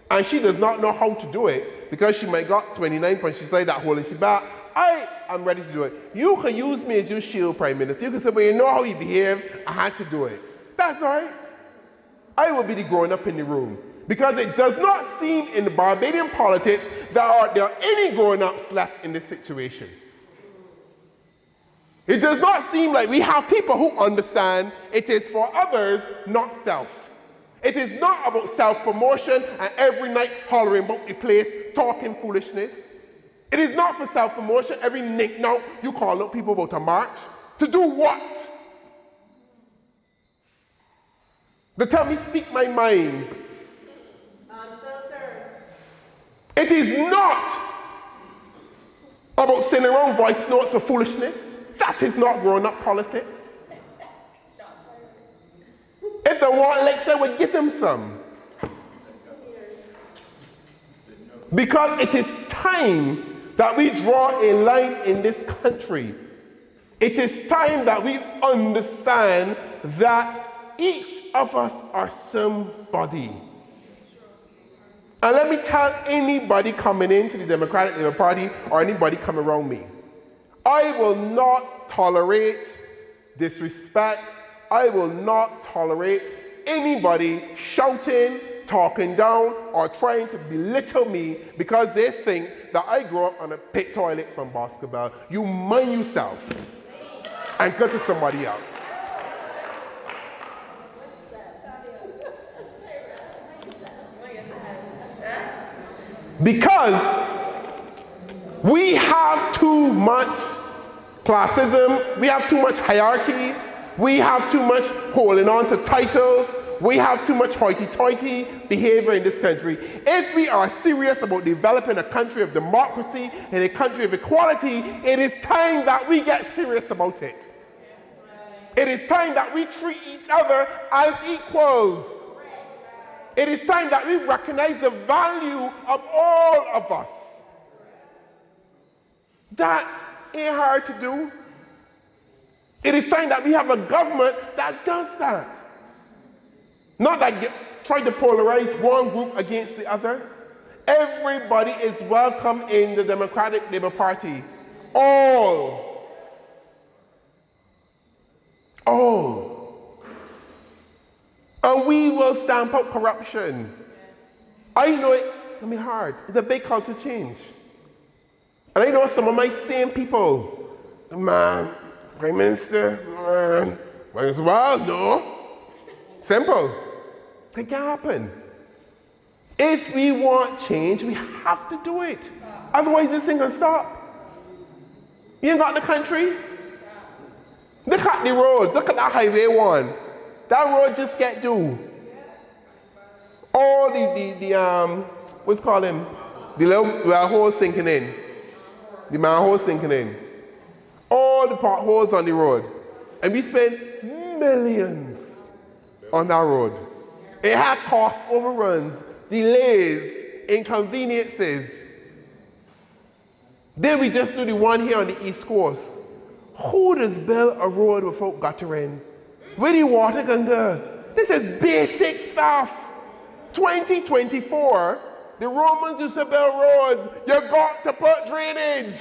and she does not know how to do it because she might got 29 points, she said that holding she back, I am ready to do it. You can use me as your shield, Prime Minister. You can say, well, you know how you behave, I had to do it. That's all right. I will be the grown-up in the room. Because it does not seem in the Barbadian politics that there are any grown-ups left in this situation. It does not seem like we have people who understand it is for others, not self. It is not about self-promotion and every night hollering about the place, talking foolishness. It is not for self-promotion. Every night now you call up people about a march. To do what? To tell me speak my mind. It is not about sending around voice notes of foolishness. That is not grown-up politics. If they want lecture, they would get them some. Because it is time that we draw a line in this country It is time that we understand that each of us are somebody. And let me tell anybody coming into the Democratic Labour Party or anybody coming around me, I will not tolerate disrespect. I will not tolerate anybody shouting, talking down, or trying to belittle me because they think that I grew up on a pit toilet from basketball. You mind yourself and go to somebody else. Because we have too much classism, we have too much hierarchy, we have too much holding on to titles, we have too much hoity-toity behavior in this country. If we are serious about developing a country of democracy and a country of equality, it is time that we get serious about it. It is time that we treat each other as equals. It is time that we recognize the value of all of us. That ain't hard to do. It is time that we have a government that does that. Not that try to polarize one group against the other. Everybody is welcome in the Democratic Labour Party. All. And we will stamp out corruption. I know it can be hard. It's a big culture change. And I know some of my same people, man, Prime Minister, man, well, no. Simple. It can happen. If we want change, we have to do it. Otherwise, this thing can stop. You ain't got the country. Look at the roads. Look at that Highway 1. That road just get due. All what's it called him? The little holes sinking in. The manholes sinking in. All the potholes on the road. And we spend millions on that road. It had cost overruns, delays, inconveniences. Then we just do the one here on the East Coast. Who does build a road without guttering? Where the water can go? This is basic stuff. 2024, the Romans used to build roads. You got to put drainage.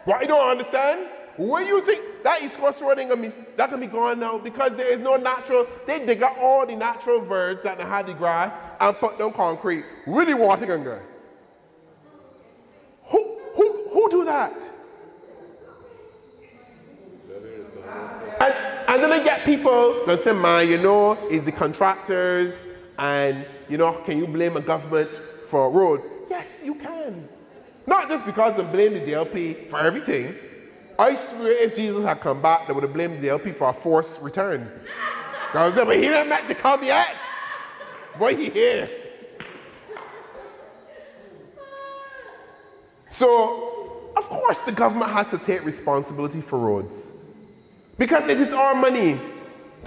What I don't understand? Where you think that East Coast road ain't gonna be, that can be gone now because there is no natural, they dig up all the natural verge that had the grass and put down concrete. Where the water can go? Who do that? And then I get people that say, man, you know, it's the contractors and, you know, can you blame a government for roads? Yes, you can. Not just because they blame the DLP for everything. I swear if Jesus had come back, they would have blamed the DLP for a forced return. I was like, but he didn't meant to come yet. Boy, he here. So, of course the government has to take responsibility for roads. Because it is our money.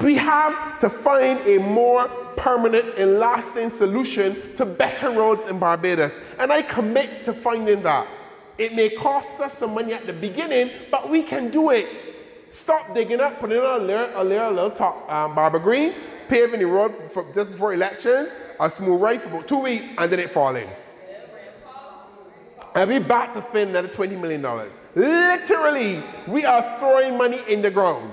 We have to find a more permanent and lasting solution to better roads in Barbados. And I commit to finding that. It may cost us some money at the beginning, but we can do it. Stop digging up, put in a little top Barbara Green, paving the road just before elections, a smooth ride for about 2 weeks, and then it fall in. And we're back to spend another $20 million. Literally, we are throwing money in the ground.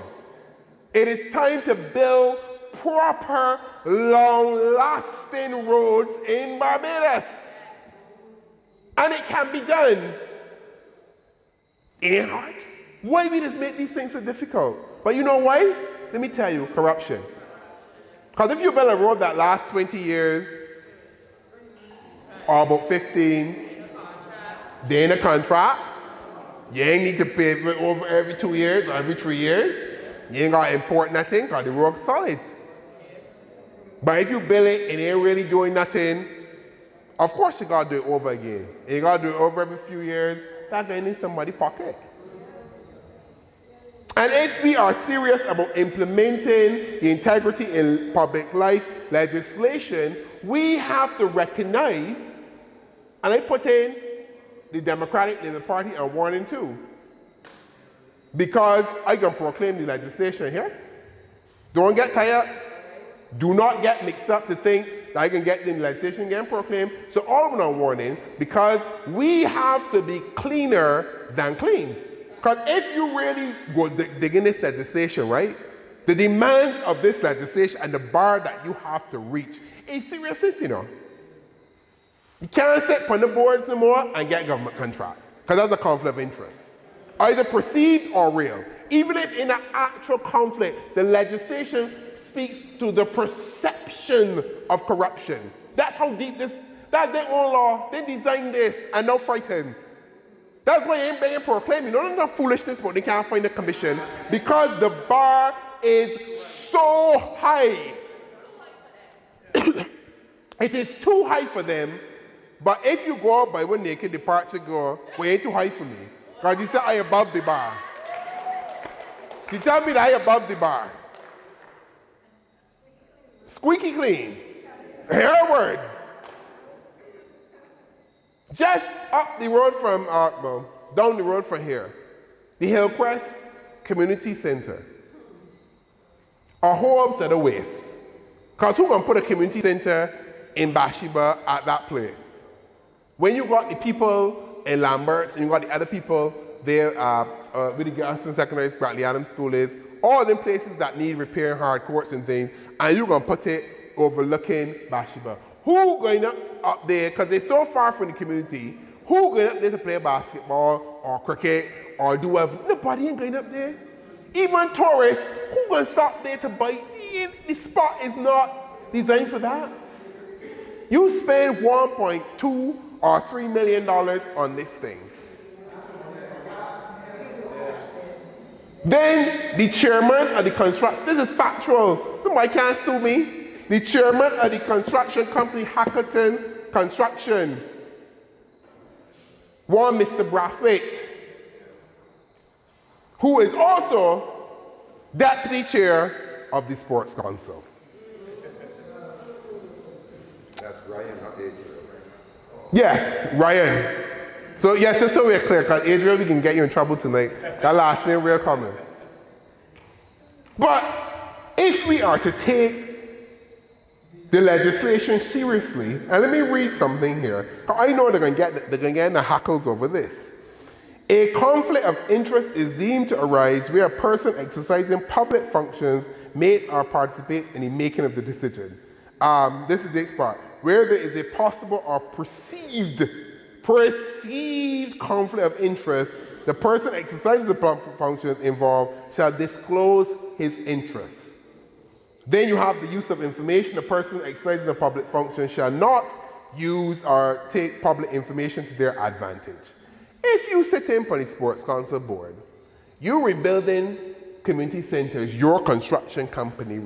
It is time to build proper, long-lasting roads in Barbados. And it can be done. It ain't hard. Why we just make these things so difficult? But you know why? Let me tell you, corruption. Because if you build a road that lasts 20 years, or about 15, they in a contract, you ain't need to pay for it over every 2 years or every 3 years. You ain't got to import nothing because the road's solid. But if you build it and it ain't really doing nothing, of course you got to do it over again. And you got to do it over every few years. That's going in somebody's pocket. And if we are serious about implementing the integrity in public life legislation, we have to recognize, and I put in the Democratic Labour Party a warning too. because I can proclaim the legislation here. Don't get tired. Do not get mixed up to think that I can get the legislation again proclaimed. So all of them warning, because we have to be cleaner than clean. Because if you really go dig in this legislation, right, the demands of this legislation and the bar that you have to reach is serious, you know. You can't sit on the boards no more and get government contracts, because that's a conflict of interest, either perceived or real. Even if in an actual conflict, the legislation speaks to the perception of corruption. That's how deep this, that's their own law. They designed this and not frightened. That's why they ain't being proclaimed. None of the foolishness, but they can't find a commission because the bar is so high. It is too high for them. But if you go out by one naked departure go, well, it ain't too high for me. Because you say I above the bar. You tell me that I above the bar. Squeaky clean. Here are words. Just up the road from, down the road from here, the Hillcrest Community Center. Our homes at the waste. Because who can put a community center in Bathsheba at that place? When you got the people in Lamberts and you got the other people there with the Garrison Secondary School, Bradley Adams School is, all them places that need repair, hard courts and things, and you're going to put it overlooking Bathsheba. Who going up there, because they're so far from the community, who going up there to play basketball or cricket or do whatever? Nobody ain't going up there. Even tourists, who going to stop there to bite? The spot is not designed for that. You spend $1.2 or $3 million on this thing. Then the chairman of the construction, this is factual, somebody can't sue me. The chairman of the construction company, Hackerton Construction, one Mr. Brathwaite, who is also deputy chair of the Sports Council. That's Ryan, not Adriel. Yes, Ryan. So yes, just so we're clear, because Adriel, we can get you in trouble tonight. That last name real common. But if we are to take the legislation seriously, and let me read something here. I know they're going to get in the hackles over this. A conflict of interest is deemed to arise where a person exercising public functions makes or participates in the making of the decision. This is the next part. Where there is a possible or perceived conflict of interest, the person exercising the public functions involved shall disclose his interests. Then you have the use of information. The person exercising a public function shall not use or take public information to their advantage. If you sit in on the Sports Council board, you're rebuilding community centers, your construction company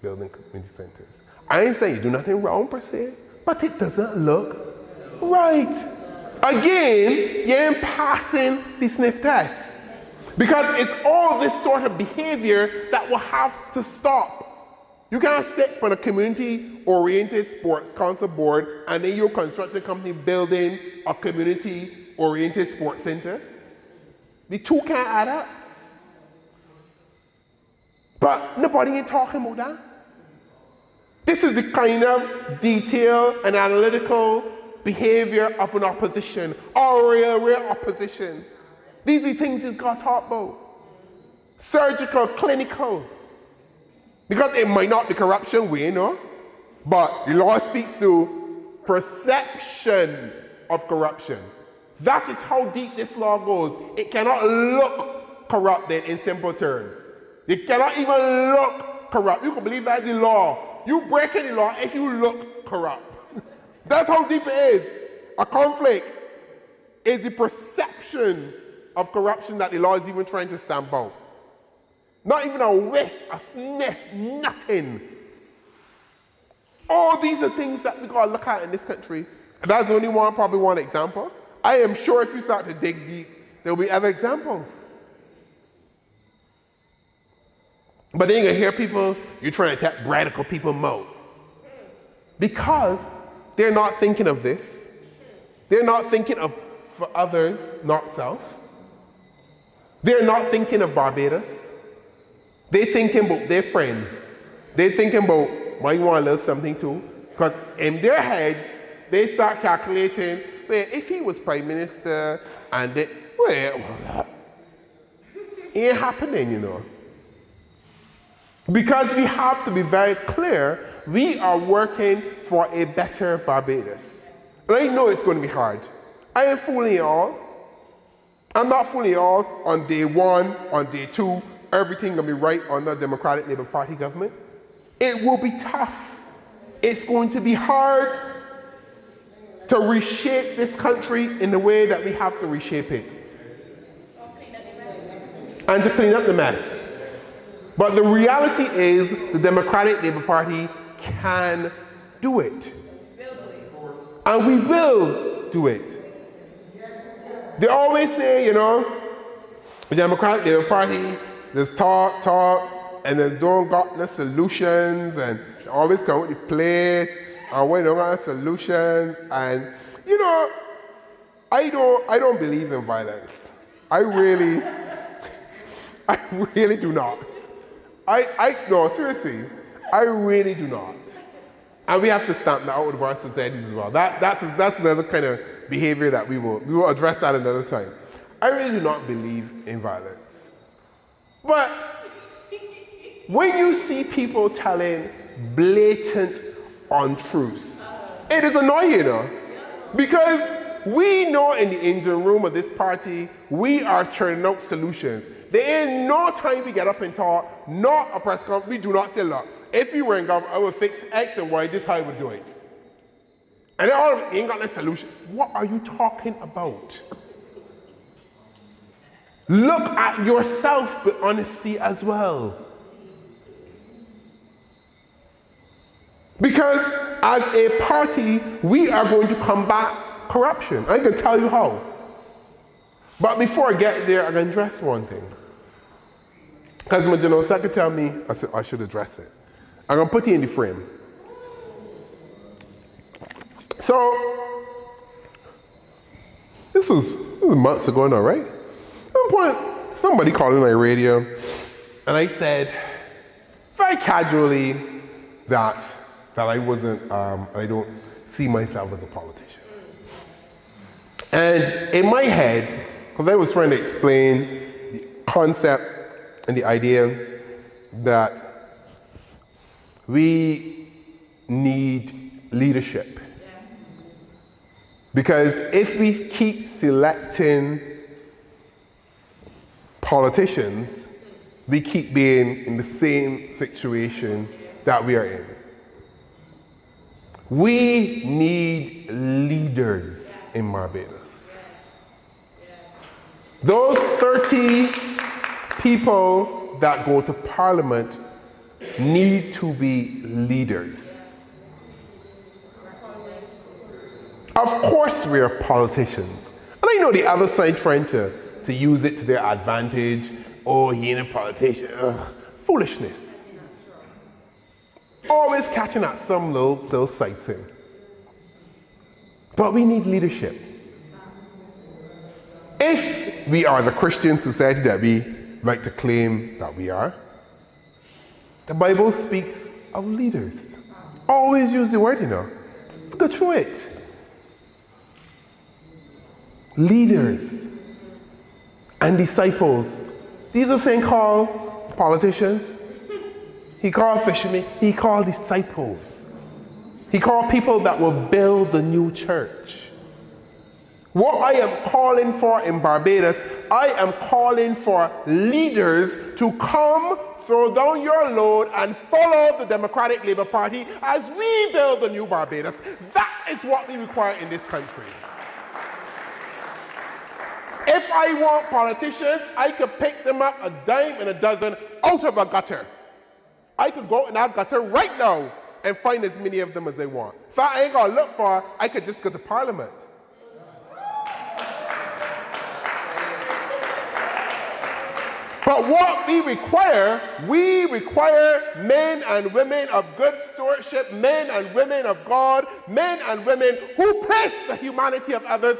building community centers. I ain't saying you do nothing wrong per se, but it doesn't look right. Again, you ain't passing the sniff test. Because it's all this sort of behavior that will have to stop. You can't sit on a community-oriented sports council board and then your construction company building a community-oriented sports center. The two can't add up. But nobody ain't talking about that. This is the kind of detailed and analytical behavior of an opposition, or real opposition. These are things he's got to talk about. Surgical, clinical. Because it might not be corruption, we know, but the law speaks to perception of corruption. That is how deep this law goes. It cannot look corrupted in simple terms. It cannot even look corrupt. You can believe that is the law. You break any law if you look corrupt. That's how deep it is. A conflict is the perception of corruption that the law is even trying to stamp out. Not even a whiff, a sniff, nothing. All these are things that we got to look at in this country. And that's only probably one example. I am sure if you start to dig deep, there will be other examples. But then you hear people, you're trying to tap radical people mode. Because they're not thinking of this. They're not thinking of for others, not self. They're not thinking of Barbados. They're thinking about their friend. They're thinking about, might want a little something too. Because in their head, they start calculating, well, if he was prime minister and they, well, ain't happening, you know. Because we have to be very clear, we are working for a better Barbados. And I know it's going to be hard. I ain't fooling you all. I'm not fooling you all on day one, on day two, everything will be right under the Democratic Labour Party government. It will be tough. It's going to be hard to reshape this country in the way that we have to reshape it. And to clean up the mess. But the reality is the Democratic Labour Party can do it. And we will do it. They always say, you know, the Democratic Labour Party, there's talk, and they don't got no solutions, and they always come with the plates, and we don't got solutions, and you know, I don't believe in violence. I really do not. No, seriously, I really do not. And we have to stamp that out with our societies as well. That's another kind of behavior that we will address that another time. I really do not believe in violence. But when you see people telling blatant untruths, it is annoying, you know, because we know in the engine room of this party, we are churning out solutions. There ain't no time we get up and talk, not a press conference, we do not say, look, if you were in government, I would fix X and Y, this is how I would do it. And then all of it, you ain't got no solution. What are you talking about? Look at yourself with honesty as well. Because as a party, we are going to combat corruption. I can tell you how. But before I get there, I'm going to address one thing. Because my general secretary tell me I should address it. I'm going to put it in the frame. So, this was months ago now, right? At one point, somebody called in my radio, and I said, very casually, that I wasn't, I don't see myself as a politician. And in my head, because I was trying to explain the concept and the idea that we need leadership. Because if we keep selecting politicians, we keep being in the same situation that we are in. We need leaders in Barbados. Those 30 people that go to Parliament need to be leaders. Of course we are politicians. And I know the other side trying to use it to their advantage. Oh, he ain't a politician. Ugh. Foolishness. Always catching at some little side thing. But we need leadership. If we are the Christian society that we like to claim that we are, the Bible speaks of leaders. Always use the word, you know. Go through it. Leaders and disciples. These are saying called politicians. He called fishermen. He called disciples. He called people that will build the new church. What I am calling for in Barbados, I am calling for leaders to come, throw down your load, and follow the Democratic Labour Party as we build the new Barbados. That is what we require in this country. If I want politicians, I could pick them up a dime and a dozen out of a gutter. I could go in that gutter right now and find as many of them as I want. If I ain't gonna look for, I could just go to Parliament. But what we require men and women of good stewardship, men and women of God, men and women who place the humanity of others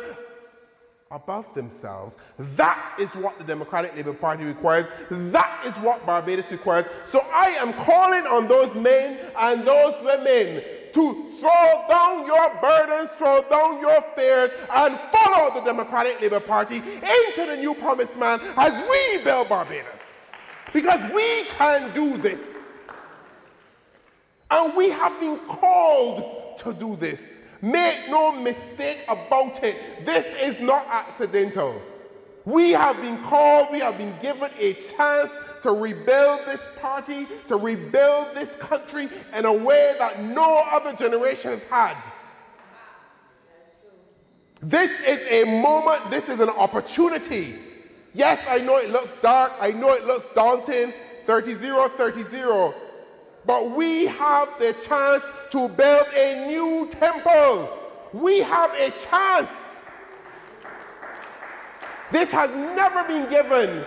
above themselves. That is what the Democratic Labour Party requires. That is what Barbados requires. So I am calling on those men and those women to throw down your burdens, throw down your fears, and follow the Democratic Labour Party into the new promised land as we build Barbados. Because we can do this. And we have been called to do this. Make no mistake about it. This is not accidental. We have been called, we have been given a chance to rebuild this party, to rebuild this country in a way that no other generation has had. This is a moment, this is an opportunity. Yes, I know it looks dark, I know it looks daunting, 30-30, but we have the chance to build a new temple. We have a chance. This has never been given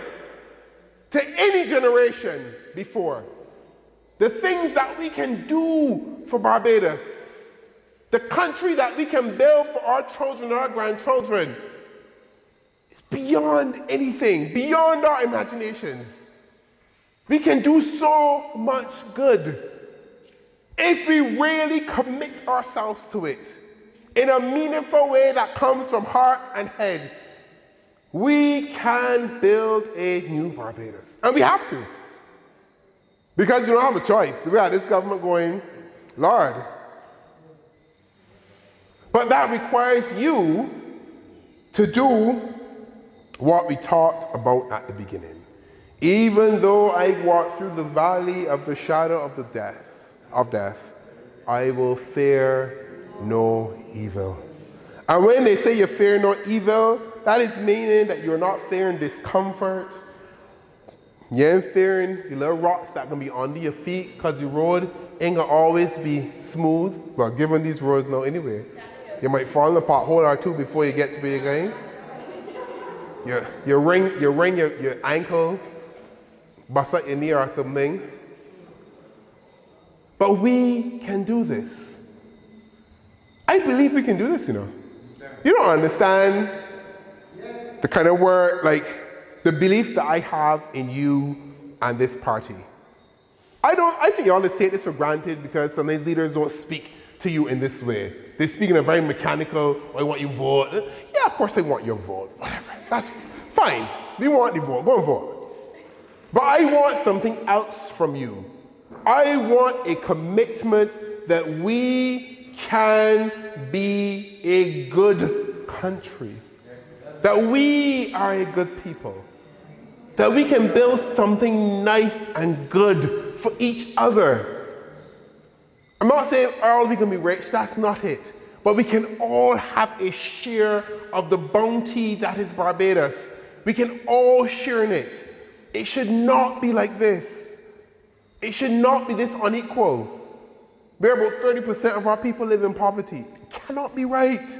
to any generation before. The things that we can do for Barbados, the country that we can build for our children and our grandchildren, is beyond anything, beyond our imaginations. We can do so much good if we really commit ourselves to it in a meaningful way that comes from heart and head. We can build a new Barbados. And we have to. Because you don't have a choice. We have this government going, Lord. But that requires you to do what we talked about at the beginning. Even though I walk through the valley of the shadow of death, I will fear no evil. And when they say you fear no evil, that is meaning that you're not fearing discomfort. You ain't fearing the little rocks that can be under your feet because the road ain't gonna always be smooth. Well, given these roads now anyway, you might fall in a pothole or two before you get to where you're going. You wring your ankle, bust out your knee or something. But we can do this. I believe we can do this, you know. You don't understand the kind of word, like the belief that I have in you and this party. I think you all just take this for granted because sometimes leaders don't speak to you in this way. They speak in a very mechanical, I want you to vote. Yeah, of course I want your vote. Whatever. That's fine. We want the vote. Go and vote. But I want something else from you. I want a commitment that we can be a good country. That we are a good people. That we can build something nice and good for each other. I'm not saying all we can be rich, that's not it. But we can all have a share of the bounty that is Barbados. We can all share in it. It should not be like this. It should not be this unequal. Where about 30% of our people live in poverty. It cannot be right.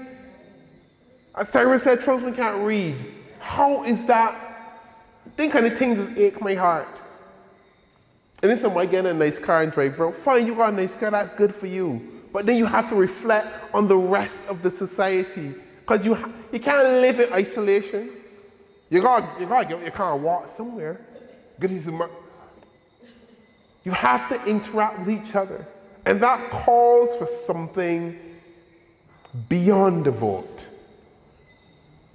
As TYRA said, Trotman can't read. How is that? Think of the things that ache my heart. And then somebody get a nice car and drive around. Fine, you got a nice car, that's good for you. But then you have to reflect on the rest of the society. Because you can't live in isolation. You gotta get your car and walk somewhere. You have to interact with each other. And that calls for something beyond the vote.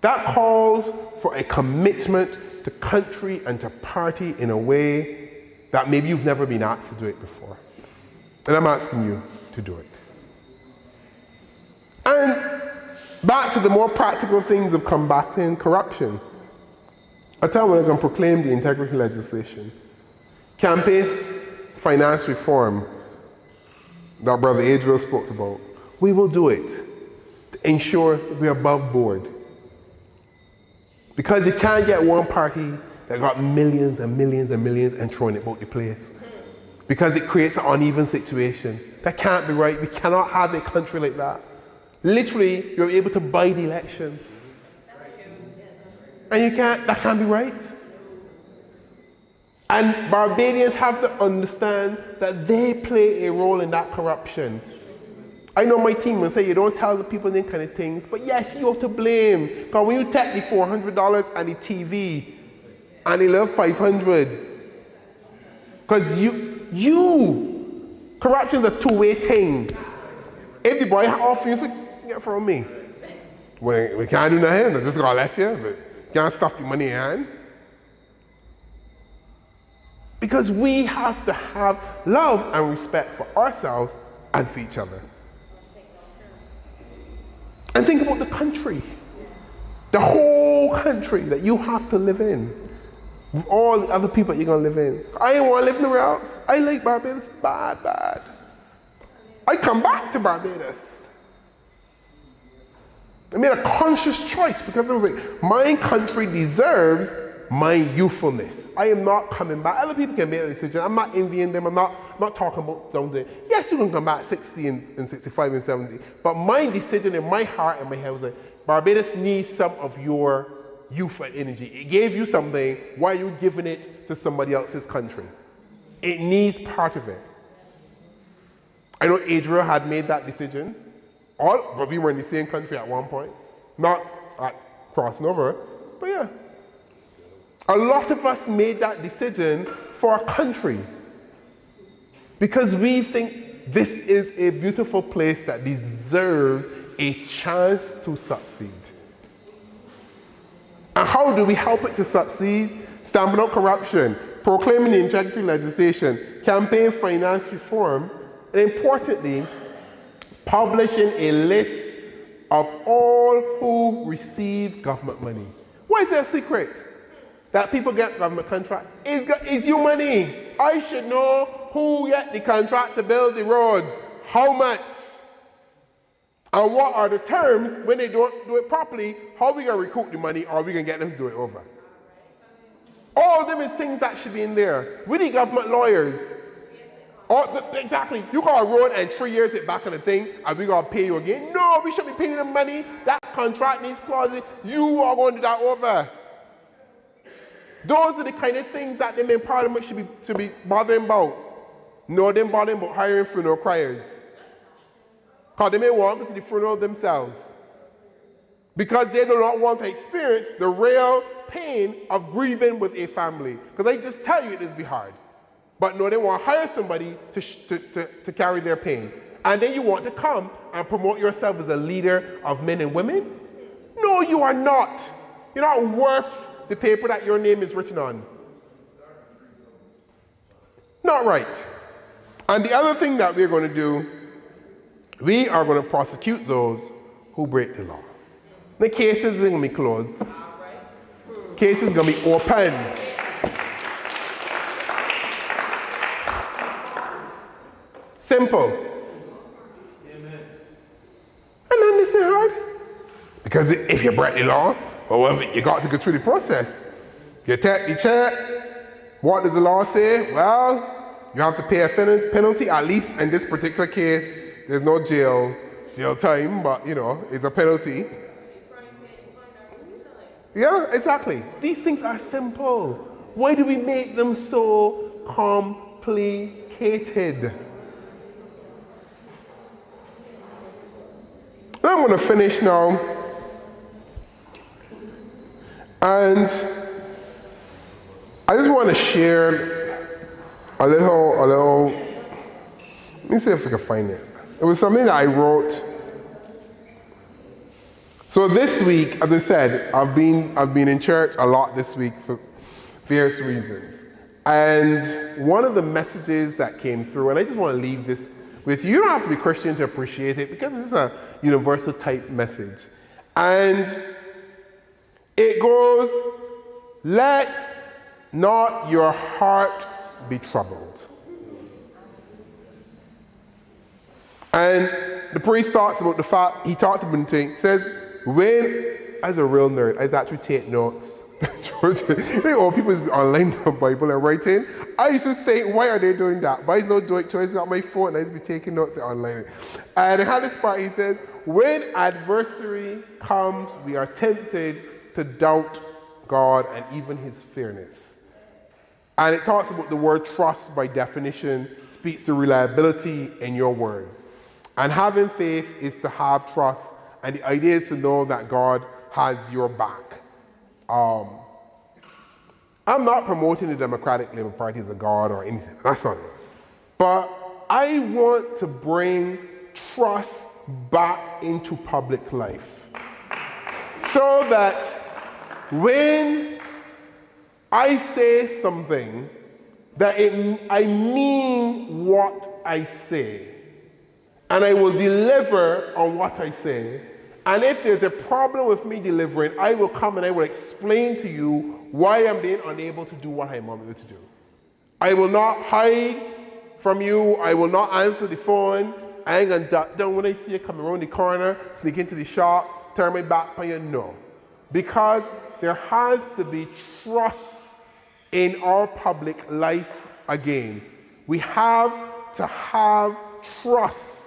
That calls for a commitment to country and to party in a way that maybe you've never been asked to do it before. And I'm asking you to do it. And back to the more practical things of combating corruption. I tell you, we're going to proclaim the integrity legislation. Campaign finance reform that Brother ADRIEL spoke about. We will do it to ensure we're above board. Because you can't get one party that got millions and millions and millions and throwing it about the place. Because it creates an uneven situation. That can't be right. We cannot have a country like that. Literally, you're able to buy the election. And that can't be right. And Barbadians have to understand that they play a role in that corruption. I know my team will say you don't tell the people them kind of things, but yes, you're to blame. Because when you take the $400 and the TV and they love 500, because corruption is a two-way thing. If the boy offers you, so get from me. We can't do nothing, I just got left here, but can't stuff the money in your hand. Because we have to have love and respect for ourselves and for each other. And think about the country, the whole country that you have to live in, with all the other people you're gonna live in. I ain't wanna live nowhere else. I like Barbados bad. I come back to Barbados. I made a conscious choice because I was like, my country deserves my youthfulness. I am not coming back. Other people can make a decision. I'm not envying them. I'm not talking about something. Yes, you can come back 60 and 65 and 70. But my decision in my heart and my head was like, Barbados needs some of your youth and energy. It gave you something. Why are you giving it to somebody else's country? It needs part of it. I know ADRIEL had made that decision. But we were in the same country at one point. Not at crossing over, but yeah. A lot of us made that decision for our country because we think this is a beautiful place that deserves a chance to succeed. And how do we help it to succeed? Stamping out corruption, proclaiming the integrity legislation, campaign finance reform, and importantly, publishing a list of all who receive government money. Why is that a secret? That people get government contract. It's your money. I should know who get the contract to build the road, how much, and what are the terms when they don't do it properly, how we gonna recoup the money or we gonna get them to do it over. All of them is things that should be in there. We need government lawyers. Exactly. You got a road and 3 years it back on the thing and we gonna pay you again. No, we should be paying them money. That contract needs clauses. You are going to do that over. Those are the kind of things that them in Parliament should be bothering about. No, them bothering about hiring funeral criers. Because they may want to go to the funeral themselves. Because they do not want to experience the real pain of grieving with a family. Because I just tell you it is be hard. But no, they want to hire somebody to carry their pain. And then you want to come and promote yourself as a leader of men and women? No, you are not. You're not worth the paper that your name is written on. Not right. And the other thing that we're going to do, we are going to prosecute those who break the law. The cases are going to be closed. Cases are going to be open. Simple. Amen. And then this is hard. Because if you break the law, well, you got to go through the process. You take the check. What does the law say? Well, you have to pay a penalty. At least in this particular case, there's no jail time, but you know, it's a penalty. Yeah, exactly. These things are simple. Why do we make them so complicated? I'm going to finish now. And I just want to share a little, let me see if I can find it. It was something that I wrote. So this week, as I said, I've been in church a lot this week for various reasons. And one of the messages that came through, and I just want to leave this with you. You don't have to be Christian to appreciate it because this is a universal type message. And it goes, let not your heart be troubled. And the priest talks about the fact, he talked about the thing, says, when, as a real nerd, I actually take notes. You know, all people online the Bible and writing. I used to think, why are they doing that? But I used to do it, so I got my phone and I used to be taking notes online. And I had this part, he says, when adversity comes, we are tempted to doubt God and even his fairness. And it talks about the word trust by definition, speaks to reliability in your words. And having faith is to have trust, and the idea is to know that God has your back. I'm not promoting the Democratic Labour Party as a god or anything. That's not it. But I want to bring trust back into public life, so that when I say something, that I mean what I say, and I will deliver on what I say. And if there's a problem with me delivering, I will come and I will explain to you why I'm being unable to do what I'm unable to do. I will not hide from you. I will not answer the phone. I ain't gonna duck down when I see you come around the corner, sneak into the shop, turn my back on you. No. Because there has to be trust in our public life again. We have to have trust.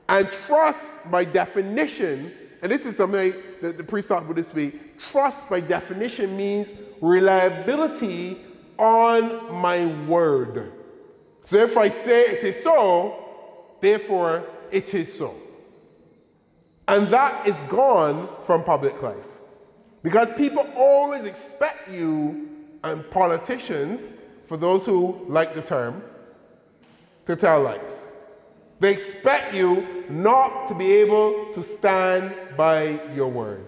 And trust by definition, and this is something that the priest talked about this week, trust by definition means reliability on my word. So if I say it is so, therefore it is so. And that is gone from public life. Because people always expect you, and politicians, for those who like the term, to tell lies. They expect you not to be able to stand by your word.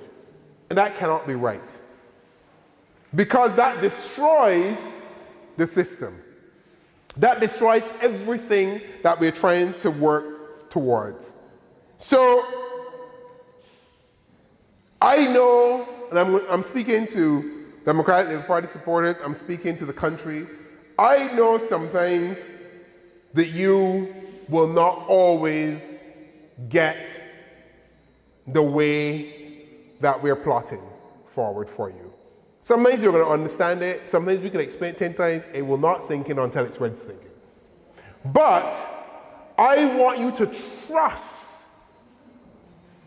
And that cannot be right. Because that destroys the system. That destroys everything that we're trying to work towards. So, I know, and I'm speaking to Democratic Labour Party supporters, I'm speaking to the country. I know sometimes that you will not always get the way that we're plotting forward for you. Sometimes you're going to understand it. Sometimes we can explain it 10 times. It will not sink in until it's ready to sink in. But I want you to trust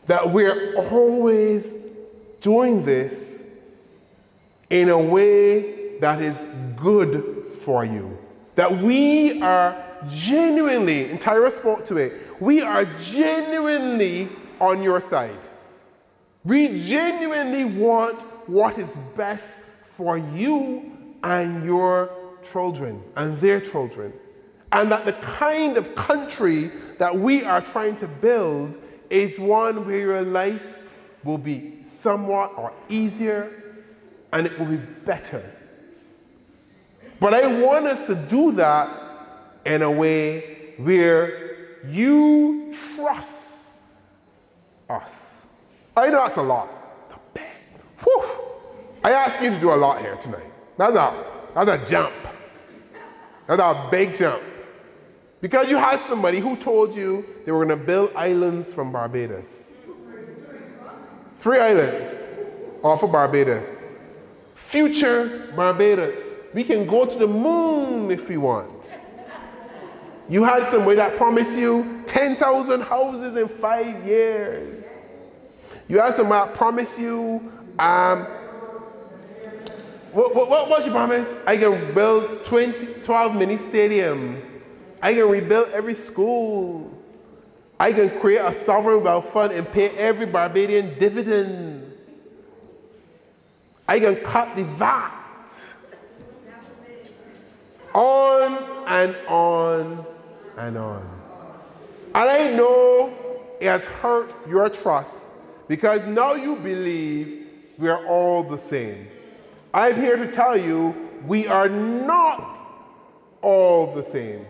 that we're always doing this in a way that is good for you. That we are genuinely, and TYRA spoke to it, we are genuinely on your side. We genuinely want what is best for you and your children and their children. And that the kind of country that we are trying to build is one where your life will be somewhat or easier and it will be better. But I want us to do that in a way where you trust us. I know that's a lot. Whew. I asked you to do a lot here tonight. That's a jump. That's a big jump. Because you had somebody who told you they were going to build islands from Barbados. 3 islands off of Barbados. Future Barbados. We can go to the moon if we want. You had somebody that promised you 10,000 houses in 5 years. You had somebody that promised you, what was your promise? I can build 12 mini stadiums. I can rebuild every school. I can create a sovereign wealth fund and pay every Barbadian dividend. I can cut the VAT. On and on and on. And I know it has hurt your trust because now you believe we are all the same. I'm here to tell you we are not all the same.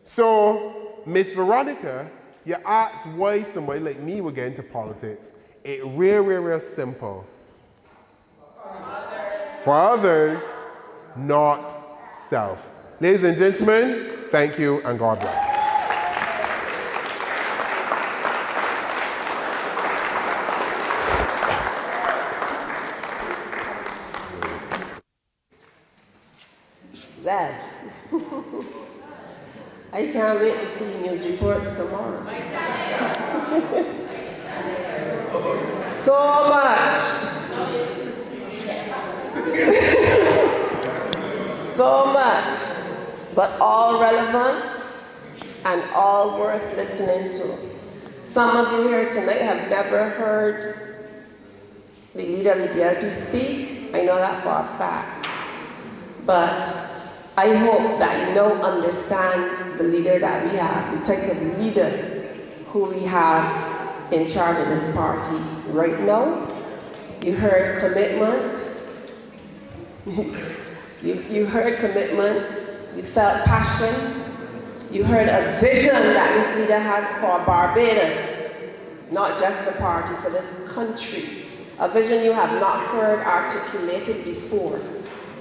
So, Miss Veronica, you asked why somebody like me would get into politics. It's real simple. For others, not self. Ladies and gentlemen, thank you and God bless. Well, I can't wait to see news reports tomorrow. So much. So much. But all relevant and all worth listening to. Some of you here tonight have never heard the leader of the DLP speak. I know that for a fact. But I hope that you now understand the leader that we have, the type of leader who we have in charge of this party right now. You heard commitment. you heard commitment. You felt passion. You heard a vision that this leader has for Barbados, not just the party, for this country. A vision you have not heard articulated before.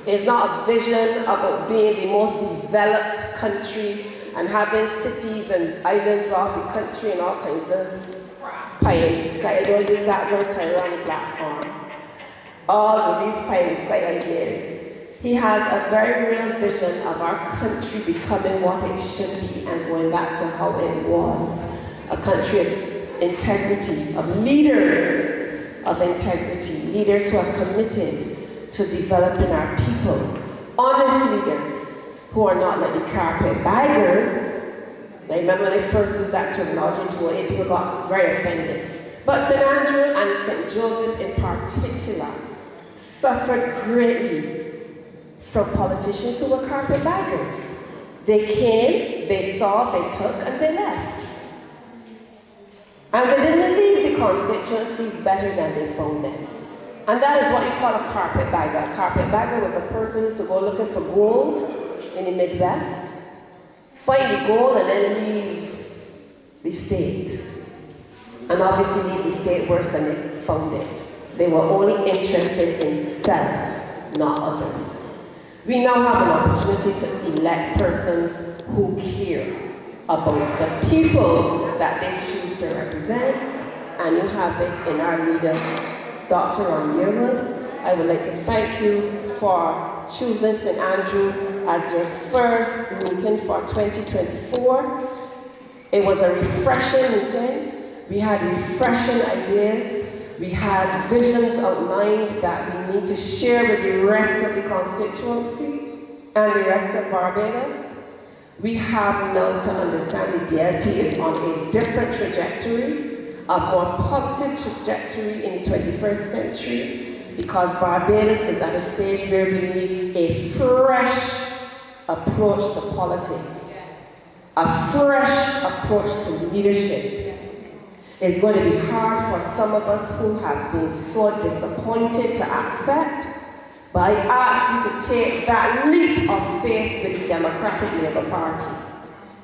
It's not a vision about being the most developed country and having cities and islands off the country and all kinds of pie in the sky. I don't use that word, TYRA, on the platform. All of these pie in the sky ideas. He has a very real vision of our country becoming what it should be and going back to how it was. A country of integrity, of leaders of integrity, leaders who are committed to developing our people. Honest leaders who are not like the carpetbaggers. I remember when I first used that terminology to it, people got very offended. But St. Andrew and St. Joseph in particular suffered greatly from politicians who were carpetbaggers. They came, they saw, they took, and they left. And they didn't leave the constituencies better than they found them. And that is what you call a carpetbagger. A carpetbagger was a person who used to go looking for gold in the Midwest, find the gold, and then leave the state. And obviously leave the state worse than they found it. They were only interested in self, not others. We now have an opportunity to elect persons who care about the people that they choose to represent, and you have it in our leader, DR.RONNE YEARWOOD. I would like to thank you for choosing St. Andrew as your first meeting for 2024. It was a refreshing meeting. We had refreshing ideas. We had visions outlined that we need to share with the rest of the constituency and the rest of Barbados. We have now to understand the DLP is on a different trajectory, a more positive trajectory in the 21st century, because Barbados is at a stage where we need a fresh approach to politics, a fresh approach to leadership. It's going to be hard for some of us who have been so disappointed to accept, but I ask you to take that leap of faith with the Democratic Labour Party.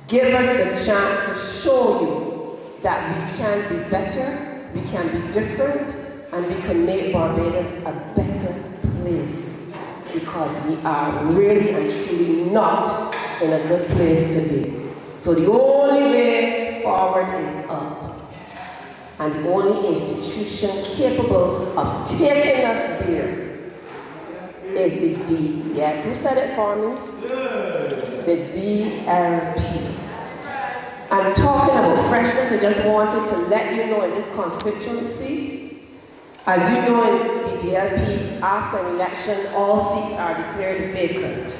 Give us the chance to show you that we can be better, we can be different, and we can make Barbados a better place, because we are really and truly not in a good place today. So the only way forward is up. And the only institution capable of taking us there is the D. Yes, who said it for me? The DLP. And talking about freshness, I just wanted to let you know in this constituency, as you know in the DLP, after an election, all seats are declared vacant.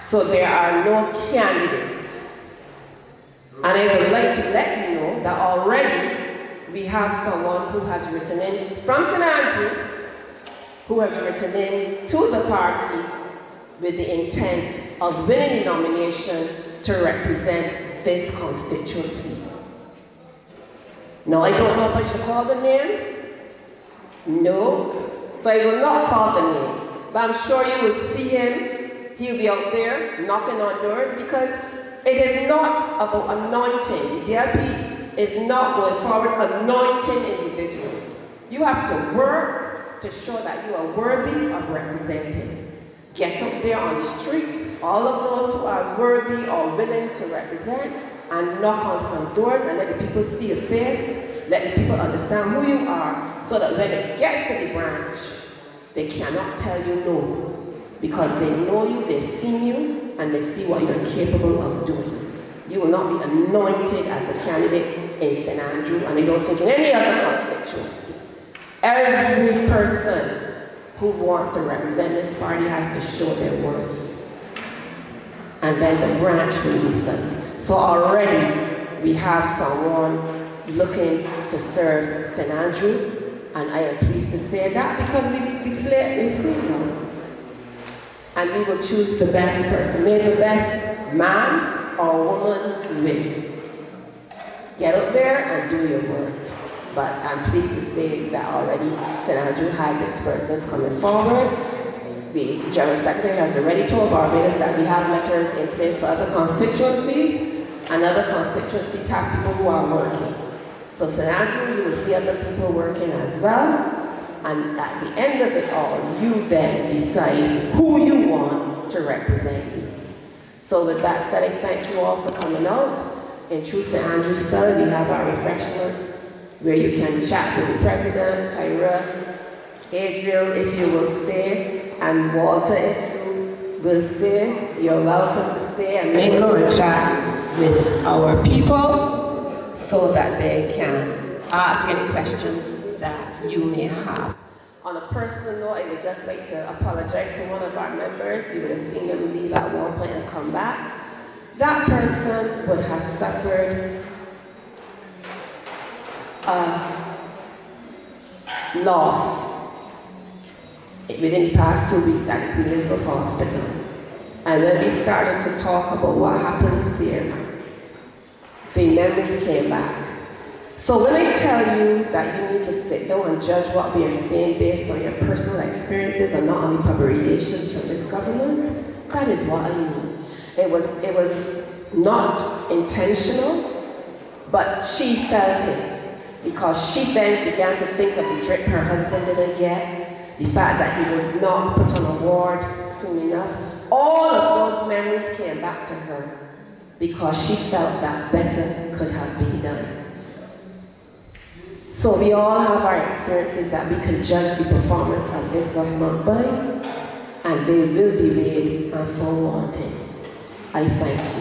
So there are no candidates. And I would like to let you know that already we have someone who has written in from St. Andrew, who has written in to the party with the intent of winning the nomination to represent this constituency. Now, I don't know if I should call the name. No. So I will not call the name. But I'm sure you will see him. He'll be out there knocking on doors, because it is not about anointing. The DLP is not going forward anointing individuals. You have to work to show that you are worthy of representing. Get up there on the streets, all of those who are worthy or willing to represent, and knock on some doors and let the people see your face, let the people understand who you are, so that when it gets to the branch, they cannot tell you no, because they know you, they've seen you, and they see what you're capable of doing. You will not be anointed as a candidate in St. Andrew, and I don't think in any other constituency. Every person who wants to represent this party has to show their worth. And then the branch will decide. So already we have someone looking to serve St. Andrew, and I am pleased to say that because the slate is clean now. And we will choose the best person. May the best man or woman win. Get up there and do your work. But I'm pleased to say that already St. Andrew has its persons coming forward. The General Secretary has already told Barbados that we have letters in place for other constituencies, and other constituencies have people who are working. So St. Andrew, you will see other people working as well. And at the end of it all, you then decide who you want to represent you. So with that said, I thank you all for coming out. In true St. Andrew style, we have our refreshments where you can chat with the President, TYRA, ADRIEL, if you will stay, and Walter, if you will stay. You're welcome to stay and mingle and chat with our people so that they can ask any questions that you may have. On a personal note, I would just like to apologize to one of our members. You would have seen them leave at one point and come back. That person would have suffered loss within the past 2 weeks at the Queen Elizabeth Hospital. And when we started to talk about what happens there, the memories came back. So when I tell you that you need to sit down and judge what we are saying based on your personal experiences and not only publications from this government, that is what I mean. It was not intentional, but she felt it because she then began to think of the drip her husband didn't get, the fact that he was not put on a ward soon enough. All of those memories came back to her because she felt that better could have been done. So we all have our experiences that we can judge the performance of this government by, and they will be made and found wanting. I thank you.